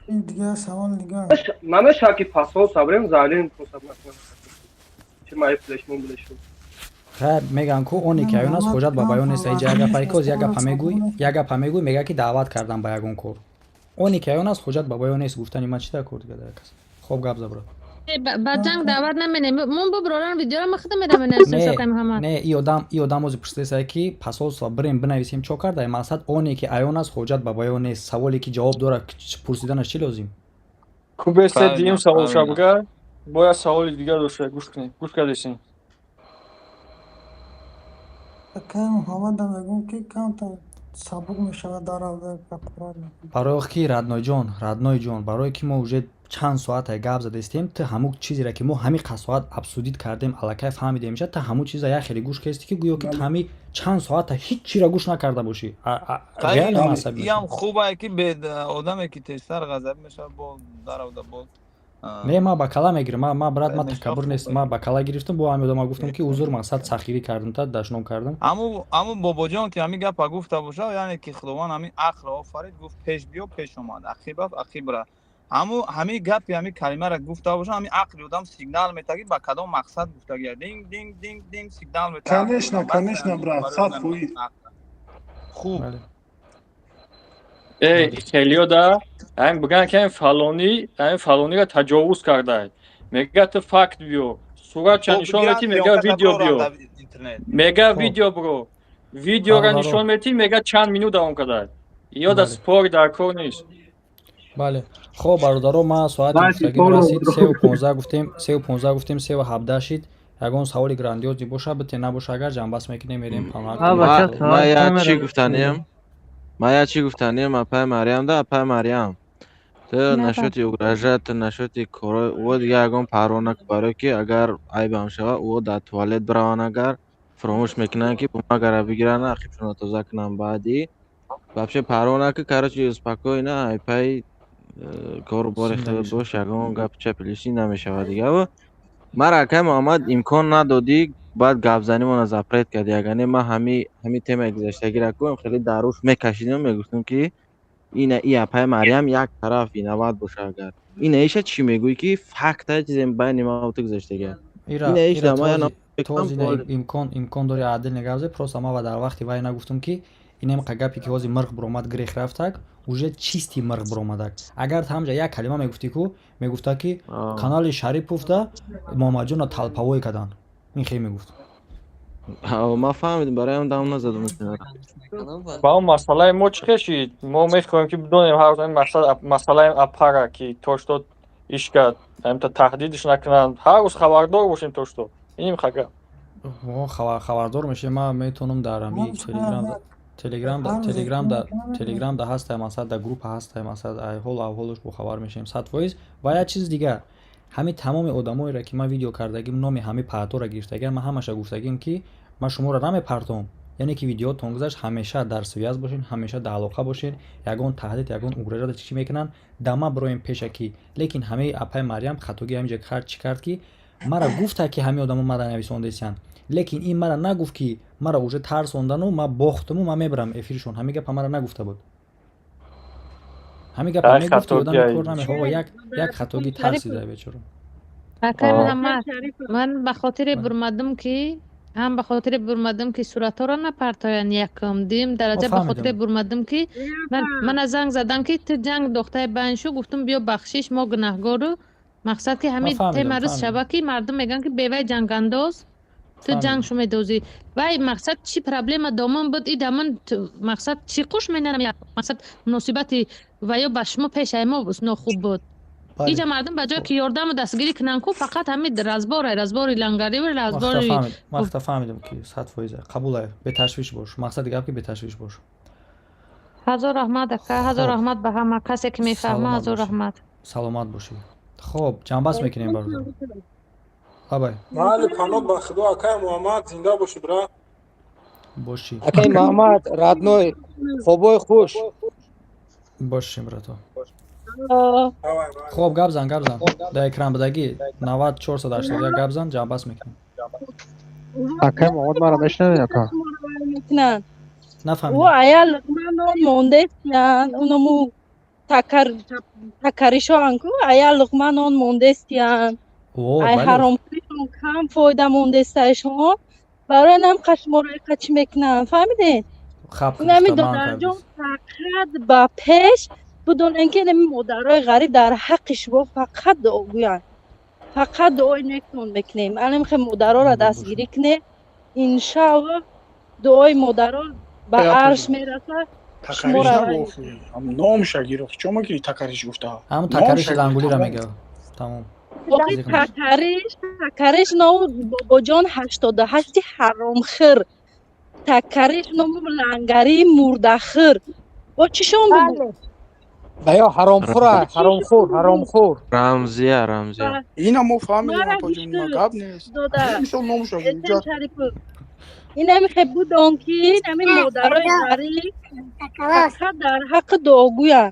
S14: این دیگه سوال دیگه
S12: من شاکی پاسو صبرم زالین حساب نکنم چه مای فلش مون بلش
S2: خیر میگن که اونی که اون از خوجت بابایون نیست اینجا اگه پایکوز یگا پامیگوی میگه که دعوت کردم با یگون کور اونی که اون از خوجت بابایون نیست گفتنی من چی تا کرد گده کس خوب گپ زبر
S5: با جنگ دعوت نمینه من با بروران ویدیو را مخدم میدم
S2: نه ای آدم از پرسیده سه کی پاسو بریم بنویسیم چه کرده مقصد اونی که ایون از خوجت بابایون نیست سوالی که جواب داره پرسیدنش چی لازم
S13: خوب است دیم سوال شبگه باید سوال دیگه داشته گوش کنیم گوش کردین
S14: محمد میگم که کم تا سابق میشه داره
S2: برای کی ردنای جان برای کی ما وجود چند ساعت گپ زده استیم تا همون چیزی را که ما همین قسوت ابسودیت کردیم الکای فهمیده میشه تا همون چیزا یا خیلی گوش کردی که گویا که همین چند ساعت هیچ چی را گوش نکرده باشی
S23: خیلی هم خوبه که به آدمی که تشتر غضب میشه با دراوده بود
S2: نه ما با کلا میگیرم ما برات ما تکبر نیست ما با کلا گرفتم با همین آدم گفتم که حضور مقصد سخیری کردم تا دشنام کردم
S23: اما بابا جان که همین گپ گفته باشه یعنی که خداوند همین عقل آفرید گفت پیش بیا پیش اومد اخیبره اما همین گپ همین کلمه را گفته باشه همین عقل آدم سیگنال میده که با کدام مقصد گفته گیره دینگ دینگ دینگ دینگ سیگنال میده
S9: کنش نه برات صد
S23: خوب
S13: خیلیو دا این بگن که این فلانی را تجاوز کرده میگه تو فکت بیو صورت چه نشون میتی میگه ویدیو بیو میگه ویدیو برو ویدیو را نشون میتی میگه چند مینوت دوام کرده یا در سپور در کار نیست
S2: بله خب برادرو ما ساعت گفتگی رسید 3:15 گفتیم 3:17 شد یگان سوالی گراندیوزی باشه بته نباشه اگر جنبش میکنیم میریم
S16: ما چی گفتنیم اپای مریم ده اپای مریم تو نشوتی اگراجت نشوتی کورو او دیگه یگان پرونک برای که اگر عیب هم شود او در توالت بران اگر فراموش میکنن که ما اگر بگیرن اخیرشون توزه کنن بعدی بابشه پرونک کارچی اسپاکوی نه اپای کار باری خیلی باش یگان گپ چپلیسی نمیشود دیگه و مرا که محمد امکان ندادی بعد گپزنیمون زپرت کرد. یعنی ما همین تم گذشتگی را کوم خیلی داروش میکشیدیم، میگفتیم که این اپای مریم یک طرف این نباید باشه. اگر این ایشه چی میگویی که فکت چیزی بین ما و تو گذشتگی این ایش دما یا
S2: امکان داری عادل نگاوزه پروسا ما و در وقتی وای نگفتم که اینم قگپی که وازی مرغ برومد گریخ رفتک уже чисти مرغ برومدک. اگر همجا یک کلمه میگفتی کو میگفتا که کانال شریپوف دا محمدجان تلپوی کردن. این خیلی میگفت.
S16: ما فهمیدیم برای اون دام نزدم مثلا.
S13: با اون مسئله ما چی شد؟ ما میخوایم که بدونیم هر زمین مسئله اپارا که توشتو ایش کرد. هم تا تهدیدش نکنن. هر روز خبردار باشیم توشتو. اینیم خگه.
S2: خبردار میشه. ما میتونم دارم تلگرام دا هست مثلا در گروپ هست مثلا احوالش بو خبر میشیم 100 وایس. و یک چیز دیگه همه تمام آدمایی را که ما ویدیو کردگیم نام همه پاتو را گرفتگیم. ما همش گفتگیم که ما شما را نمیپرتم. یعنی که ویدیو تون گذاشت همیشه در سویاز باشین، همیشه در علاقه باشین. یگان تهدید یگان اگرجات چی میکنن دما برایم پیشکی. لیکن همه اپای مریم خطوگی همینجا کرد چی کرد که مرا گفت که همه آدما ما را نویسوندیسن. لیکن این مرا نگفت که مرا اوج ترسوندن و ما باختم و ما میبرم افیرشون. همه گپ مرا نگفته بود. همه گپ میگفت آدم کور نمیخواد. یک خطوگی ترسیده بیچاره.
S5: من به خاطر برمدم که هم به خاطر برمدم که صورت ها را نپرتاین یکم دیم درجه به خاطر برمدم که من از زنگ زدم که تو جنگ دختر بین شو گفتم بیا بخشش ما گناهگارو مقصد که همین تمرز شبکی مردم میگن که بیوه جنگ انداز تو جنگ شو میدوزی وای مقصد چی پرابلم دامن بود ای دامن مقصد چی قوش مینرم مقصد مناسبتی و یا بشما پیش ما بس خوب بود. اینجا مردم بجای که یاردم و دستگیری کنن کو فقط همین رزباری لنگری و رزباری
S2: وقت فهمیدم که 100% قبوله. به تشویش باش. مقصد دیگه که به تشویش باش.
S5: هزار رحمت که هزار رحمت به همه کسی که میفهمه. هزار رحمت.
S2: سلامت باشی. خب جنبش میکنیم برادر. بای
S9: مال پناه با خدا اکای محمد زنده باشی برا.
S2: باشی.
S11: اکای محمد رادنوی خوبای خوش.
S2: باشیم براتو. خوب گپ زن در اکران بدگی 9480 گپ زن جنبش میکنیم.
S7: اکای محمد مرا میشنوی اکا؟
S20: نفهمیدم. او عیال لقمان مونده استیان اونمو تکریشو انکو عیال لقمان مونده استیان ای حرام کریشون کم فایده مونده استایشون برای نم قشمورای قچ میکنن فهمیدین؟ نمی دادر جون فقط با پیش بدون اینکه نمی مادرای غریب در حقش با فقط دعا گویان فقط دعای نکنون بکنیم. الان خیلی مادرها را دستگیری کنه انشاءالله دعای مادرها به عرش میرسه.
S22: تکریش نگفتی هم نامش گرفت چون که تکریش گفته
S2: هم تکریش لنگولی را میگه. تمام
S20: تکریش نو بابا جان 88 حرام خیر تکریش نو لنگری مردخر با چیشون بگو
S11: بیا حرام خور
S16: رمزیه
S22: این هم فهمیدیم پا جون ما قبل نیست میشون نامش
S20: این همی بودن که همی مادرای غریب فقط در حق دعاگوی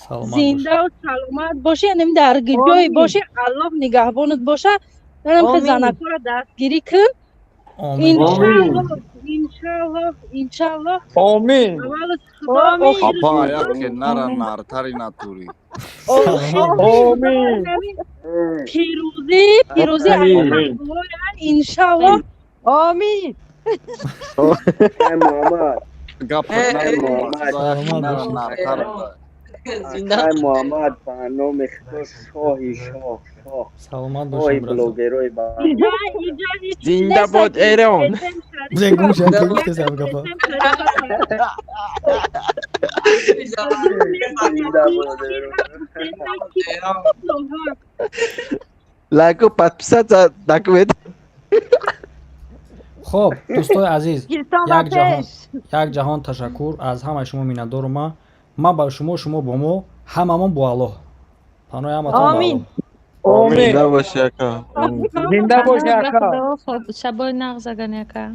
S20: زنده و سلامت باشه یعنی در جای باشه الله نگهبانت باشه همی زنکو را دستگیری کن انشالله
S13: آمین
S23: اپا یک نر نرتری نتوری
S20: آمین پیروزی انشالله آمین
S23: محمد
S15: محمد برنامه شاهی شاه
S2: سلامت باشیم
S15: بلوگرای
S16: زنده باد ایران
S2: زنگون شد که گفته سب گفت
S16: لایکو پاتپسات دکوید.
S2: خب دوستای عزیز یک جهان تشکر از همه شما میندارم. ما با شما با ما هممون با الله پناه همتون
S20: آمین
S16: زنده باشی اکا.
S5: زنده باشی اکا. شبای نغزگن اکا.